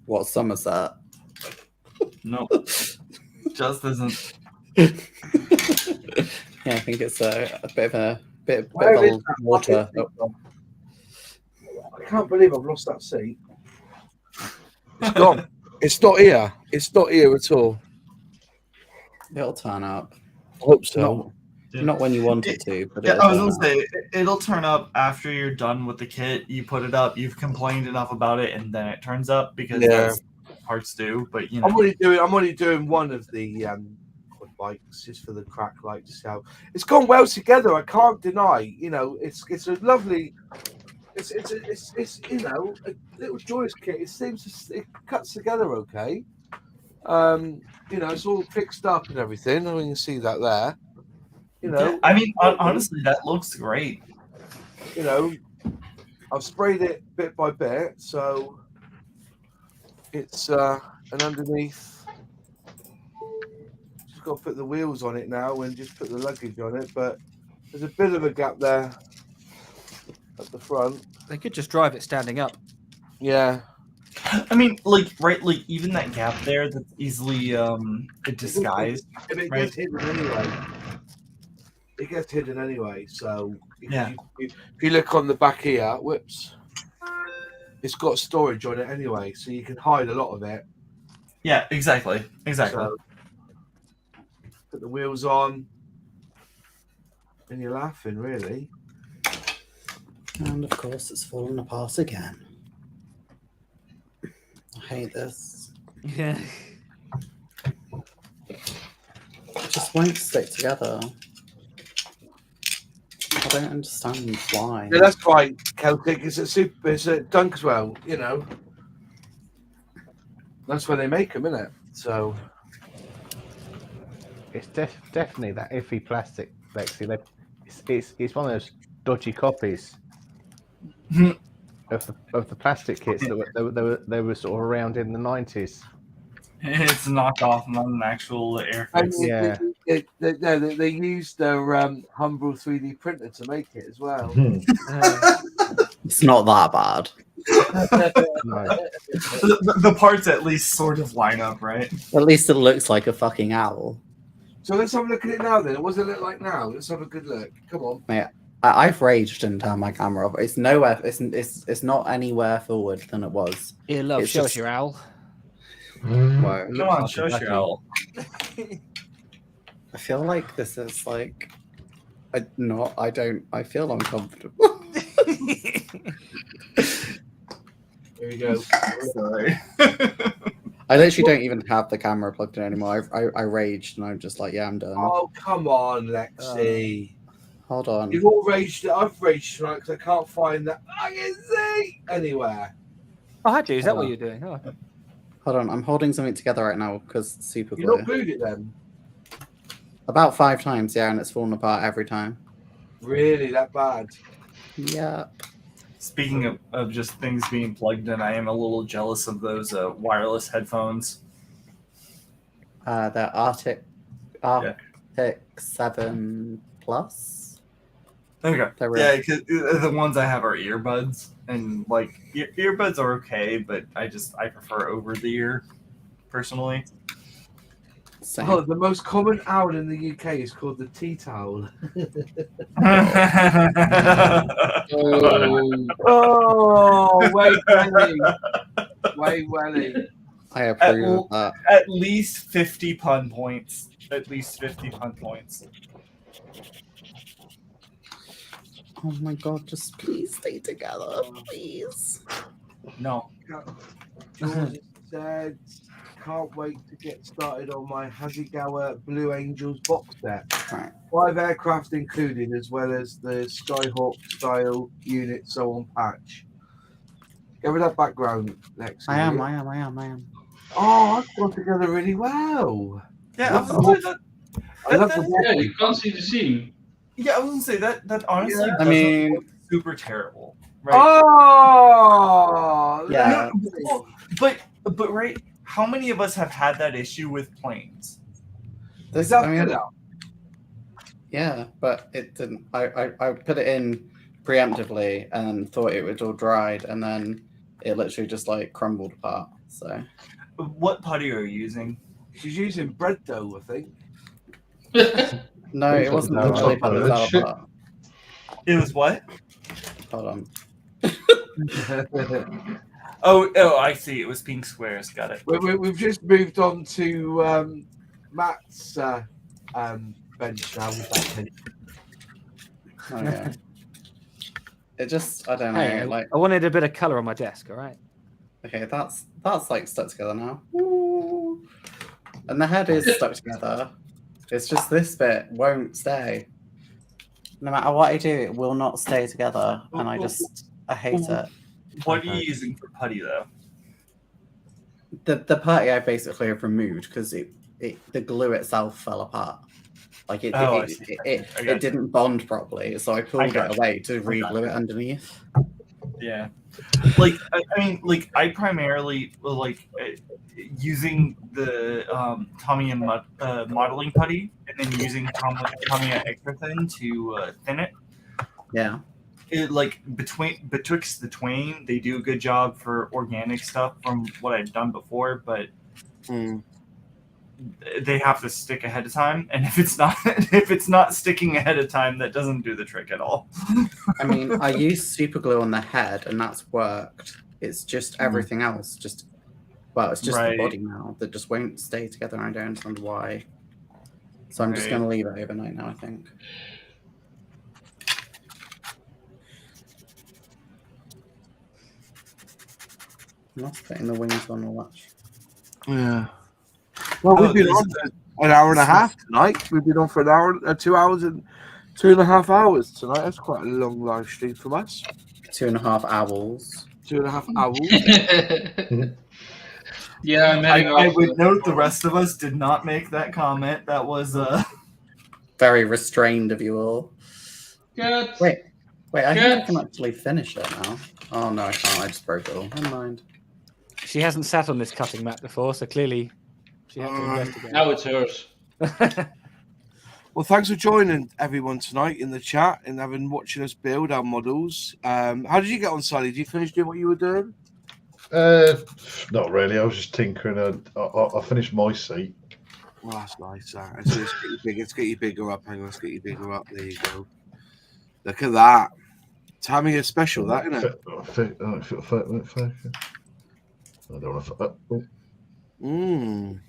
What, Somerset? No, just isn't. Yeah, I think it's a bit of water. I can't believe I've lost that seat. It's gone. It's not here. It's not here at all. It'll turn up. I hope so. Not when you want it to, but I was gonna say it'll turn up after you're done with the kit. You put it up, you've complained enough about it, and then it turns up because that's what parts do. But you know, I'm only doing one of the quad bikes just for the crack light to see how it's gone well together. I can't deny. You know, it's a lovely. It's you know a little joyous kit. It cuts together okay. You know, it's all fixed up and everything. I mean, you can see that there. You know, yeah, I mean, honestly, that looks great. You know, I've sprayed it bit by bit, so it's and underneath. Just got to put the wheels on it now and just put the luggage on it, but there's a bit of a gap there at the front. They could just drive it standing up. Yeah. I mean, like even that gap there that's easily disguised. If it gets hidden anyway. It gets hidden anyway, so if you look on the back here, whoops, it's got storage on it anyway, so you can hide a lot of it. Yeah, exactly. So, put the wheels on, and you're laughing, really. And of course, it's fallen apart again. I hate this. Yeah. It just won't stick together. I don't understand why. Yeah, that's right, Celtic. It's at Dunkswell, you know. That's where they make them, isn't it? So it's definitely that iffy plastic, Lexi. It's one of those dodgy copies of the plastic kits that were sort of around in the 90s. It's a knockoff, not an actual Airfix. Yeah. They used their Humbrol 3D printer to make it as well. It's not that bad. The parts at least sort of line up, right? At least it looks like a fucking owl. So let's have a look at it now then. What does it look like now? Let's have a good look. Come on. Yeah. I've raged and turned my camera off. It's nowhere. It's not anywhere forward than it was. Here, love, It's show us just- your owl. Whoa. Come on, show us your owl. I feel like this is like, I feel uncomfortable. There you go. Sorry. I literally don't even have the camera plugged in anymore. I raged and I'm just like, yeah, I'm done. Oh, come on, Lexi. Hold on. You've all raged. I've raged tonight because I can't find that fucking Z anywhere. Oh, had you? Is that what you're doing? Oh. Hold on. I'm holding something together right now because it's super You glue. not glued it then? About 5 times, yeah, and it's fallen apart every time. Really, that bad? Yeah. Speaking of just things being plugged in, I am a little jealous of those wireless headphones. They're Arctic 7 Plus. Okay. They're Yeah, because the ones I have are earbuds, and like earbuds are okay, but I prefer over the ear, personally. Same. Oh, the most common owl in the UK is called the tea towel. Oh, wait, Welly. Wait, Welly. I approve of that. At least 50 pun points. At least 50 pun points. Oh my god, just please stay together, please. No. George said, can't wait to get started on my Hasegawa Blue Angels box set. Right. 5 aircraft included, as well as the Skyhawk style unit, so on patch. Go with that background, Lex. I am. Oh, that's gone together really well. Yeah, I was gonna say Yeah, you can't see the seam. Yeah, I was gonna say that honestly. I mean, look super terrible. Right? Oh, yeah. No, but right. How many of us have had that issue with planes? Is that yeah, but it didn't. I put it in preemptively and thought it was all dried, and then it literally just like crumbled apart. So, what putty are you using? She's using bread dough, I think. no, it wasn't literally put it fell apart. It was what? Hold on. Oh, I see. It was pink squares. Got it. We've just moved on to Matt's bench now with that paint. Oh, yeah. It just, I don't know. Hey, like, I wanted a bit of color on my desk. All right. okay, that's like stuck together now. Ooh. And the head is stuck together. It's just this bit won't stay. No matter what I do, it will not stay together, and I hate it. What are you using for putty though? The putty I basically have removed because the glue itself fell apart. Like it didn't bond properly, so I pulled it away to re-glue it underneath. Yeah, like I mean, like I primarily like using the Tamiya modeling putty, and then using Tamiya extra thin to thin it. Yeah. It, like betwixt the twain, they do a good job for organic stuff from what I've done before, but they have to stick ahead of time, and if it's not sticking ahead of time, that doesn't do the trick at all. I mean, I used super glue on the head, and that's worked. It's just everything else. It's just the body now that just won't stay together. And I don't understand why. So I'm just going to leave it overnight now, I think. I'm not putting the wings on or much. Yeah. Well, we've been on for an hour and a half tonight. We've been on for an hour, 2 hours and 2.5 hours tonight. That's quite a long live stream from us. 2.5 hours. 2.5 hours. Yeah, I would note the rest of us did not make that comment. That was very restrained of you all. Good. Wait, I think I can actually finish it now. Oh no, I can't. I just broke it all. Never mind. She hasn't sat on this cutting mat before, so clearly she had to investigate. Now it's hers. Well, thanks for joining everyone tonight in the chat and watching us build our models. How did you get on, Sally? Did you finish doing what you were doing? Not really. I was just tinkering. I finished my seat. Well, that's nice. Let's get you bigger up. Hang on, let's get you bigger up. There you go. Look at that. Tamiya special, that, isn't it? I don't want to.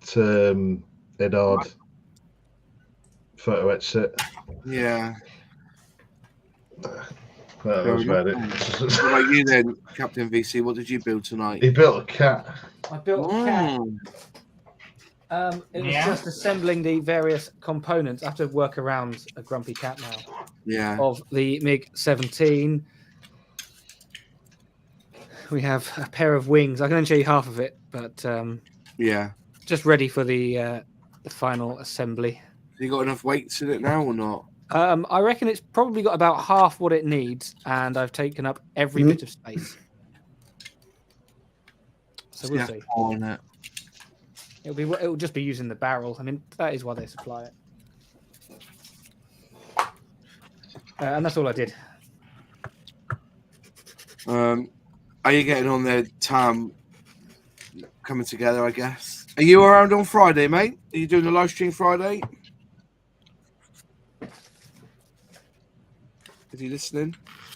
It's Edard photo etchet. Yeah. That was about it. What about you then, Captain VC? What did you build tonight? He built a cat. I built a cat. It was just assembling the various components. I have to work around a grumpy cat now. Yeah. Of the MiG-17. We have a pair of wings. I can only show you half of it, but yeah, just ready for the final assembly. Have you got enough weights in it now or not? I reckon it's probably got about half what it needs, and I've taken up every bit of space. So we'll see. On it. It'll just be using the barrel. I mean, that is why they supply it. And that's all I did. Are you getting on there, Tam? Coming together, I guess. Are you around on Friday, mate? Are you doing the live stream Friday? Is he listening?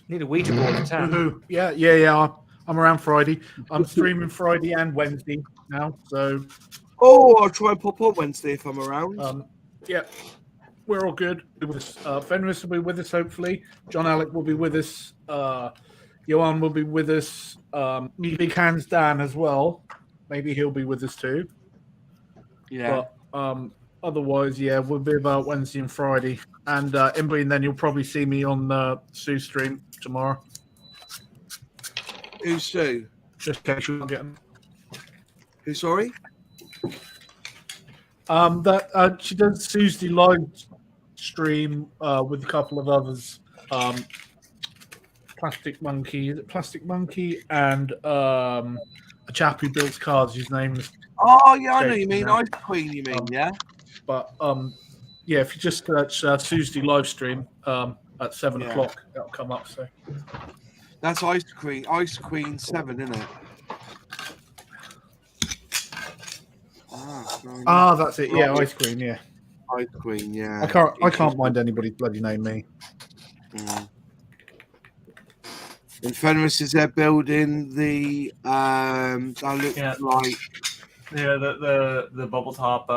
Need a Ouija board, Tam. Yeah. I'm around Friday. I'm streaming Friday and Wednesday now. So. Oh, I'll try and pop on Wednesday if I'm around. Yeah. We're all good. Fenris will be with us, hopefully. John Alec will be with us. Johan will be with us. Big Hands Dan as well. Maybe he'll be with us too. Yeah. But otherwise, yeah, we'll be about Wednesday and Friday. And in between then, you'll probably see me on the Sue stream tomorrow. Who's Sue? Just in case you don't get him. Who, sorry? She does Tuesday live stream with a couple of others. Plastic Monkey and a chap who builds cars. His name's I know you mean Ice Queen. You mean yeah? But yeah, if you just search Tuesday live stream at 7 o'clock, that'll come up. So that's Ice Queen 7, isn't it? That's it. Yeah, Ice Queen. Yeah, Ice Queen. Yeah. I can't mind anybody's bloody name. Me. And Fenris is there building the that looks like the bubble top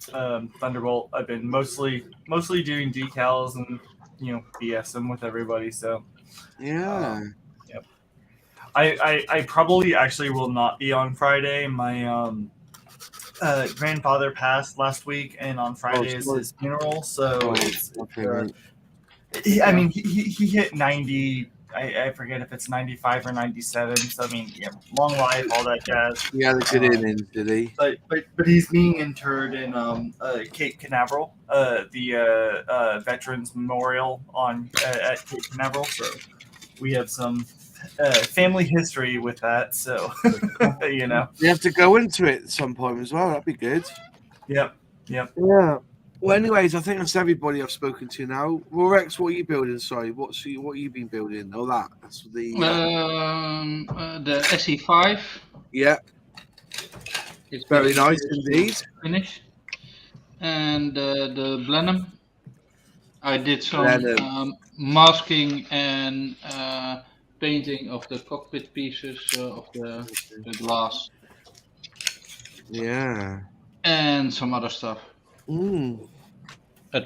Thunderbolt. I've been mostly doing decals and BSing with everybody. So yeah. Yep. I probably actually will not be on Friday. My grandfather passed last week, and on Friday is his funeral. So he hit 90. I forget if it's 95 or 97. So I mean, long life, all that jazz. Yeah, the good innings, did he? But he's being interred in Cape Canaveral, the Veterans Memorial at Cape Canaveral. So we have some family history with that. So you have to go into it at some point as well. That'd be good. Yep. Yeah. Well, anyways, I think that's everybody I've spoken to now. Rex, what are you building? Sorry, what have you been building? Oh, that's the SE5. Yeah, It's very nice indeed. Finish. And the Blenheim. I did some masking and painting of the cockpit pieces of the glass. Yeah. And some other stuff. A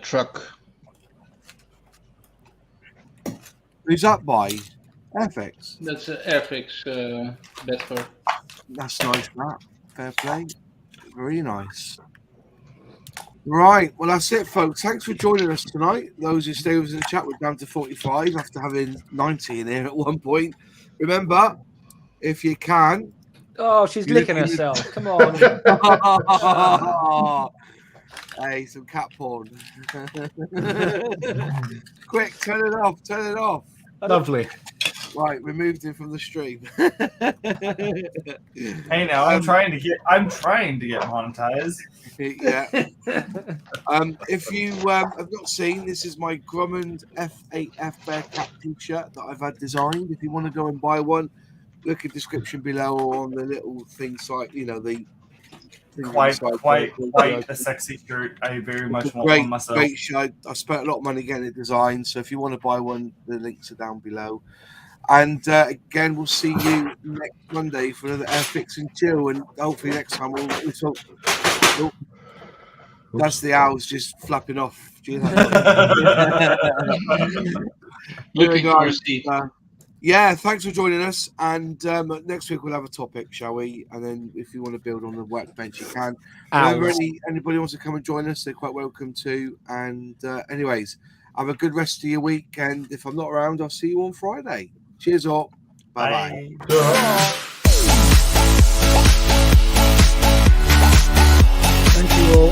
truck. Who's that by? Airfix. That's an Airfix Bedford. That's nice, that. Fair play. Very nice. Right, well, that's it, folks. Thanks for joining us tonight. Those who stay with us in the chat, we're down to 45 after having 90 in here at one point. Remember, if you can. Oh, she's licking herself. Come on. Hey, some cat porn. Quick, turn it off. Turn it off. Lovely. Right, removed him from the stream. Hey, now I'm trying to get monetized. Yeah. If you have not seen, this is my Grummond F8F Bear Cat T-shirt that I've had designed. If you want to go and buy one, look at the description below or on the little thing site. The quite a sexy shirt. I very much want one myself. Great shirt. I spent a lot of money getting it designed. So if you want to buy one, the links are down below. And again, we'll see you next Monday for another Airfix and Chill. And hopefully next time we'll talk. Oh, that's the owls just flapping off. Looking for a seat. Yeah, thanks for joining us. And next week we'll have a topic, shall we? And then if you want to build on the workbench, you can. Whenever anybody wants to come and join us, they're quite welcome to. And anyways, have a good rest of your week. And if I'm not around, I'll see you on Friday. Cheers all. Bye-bye. Thank you all.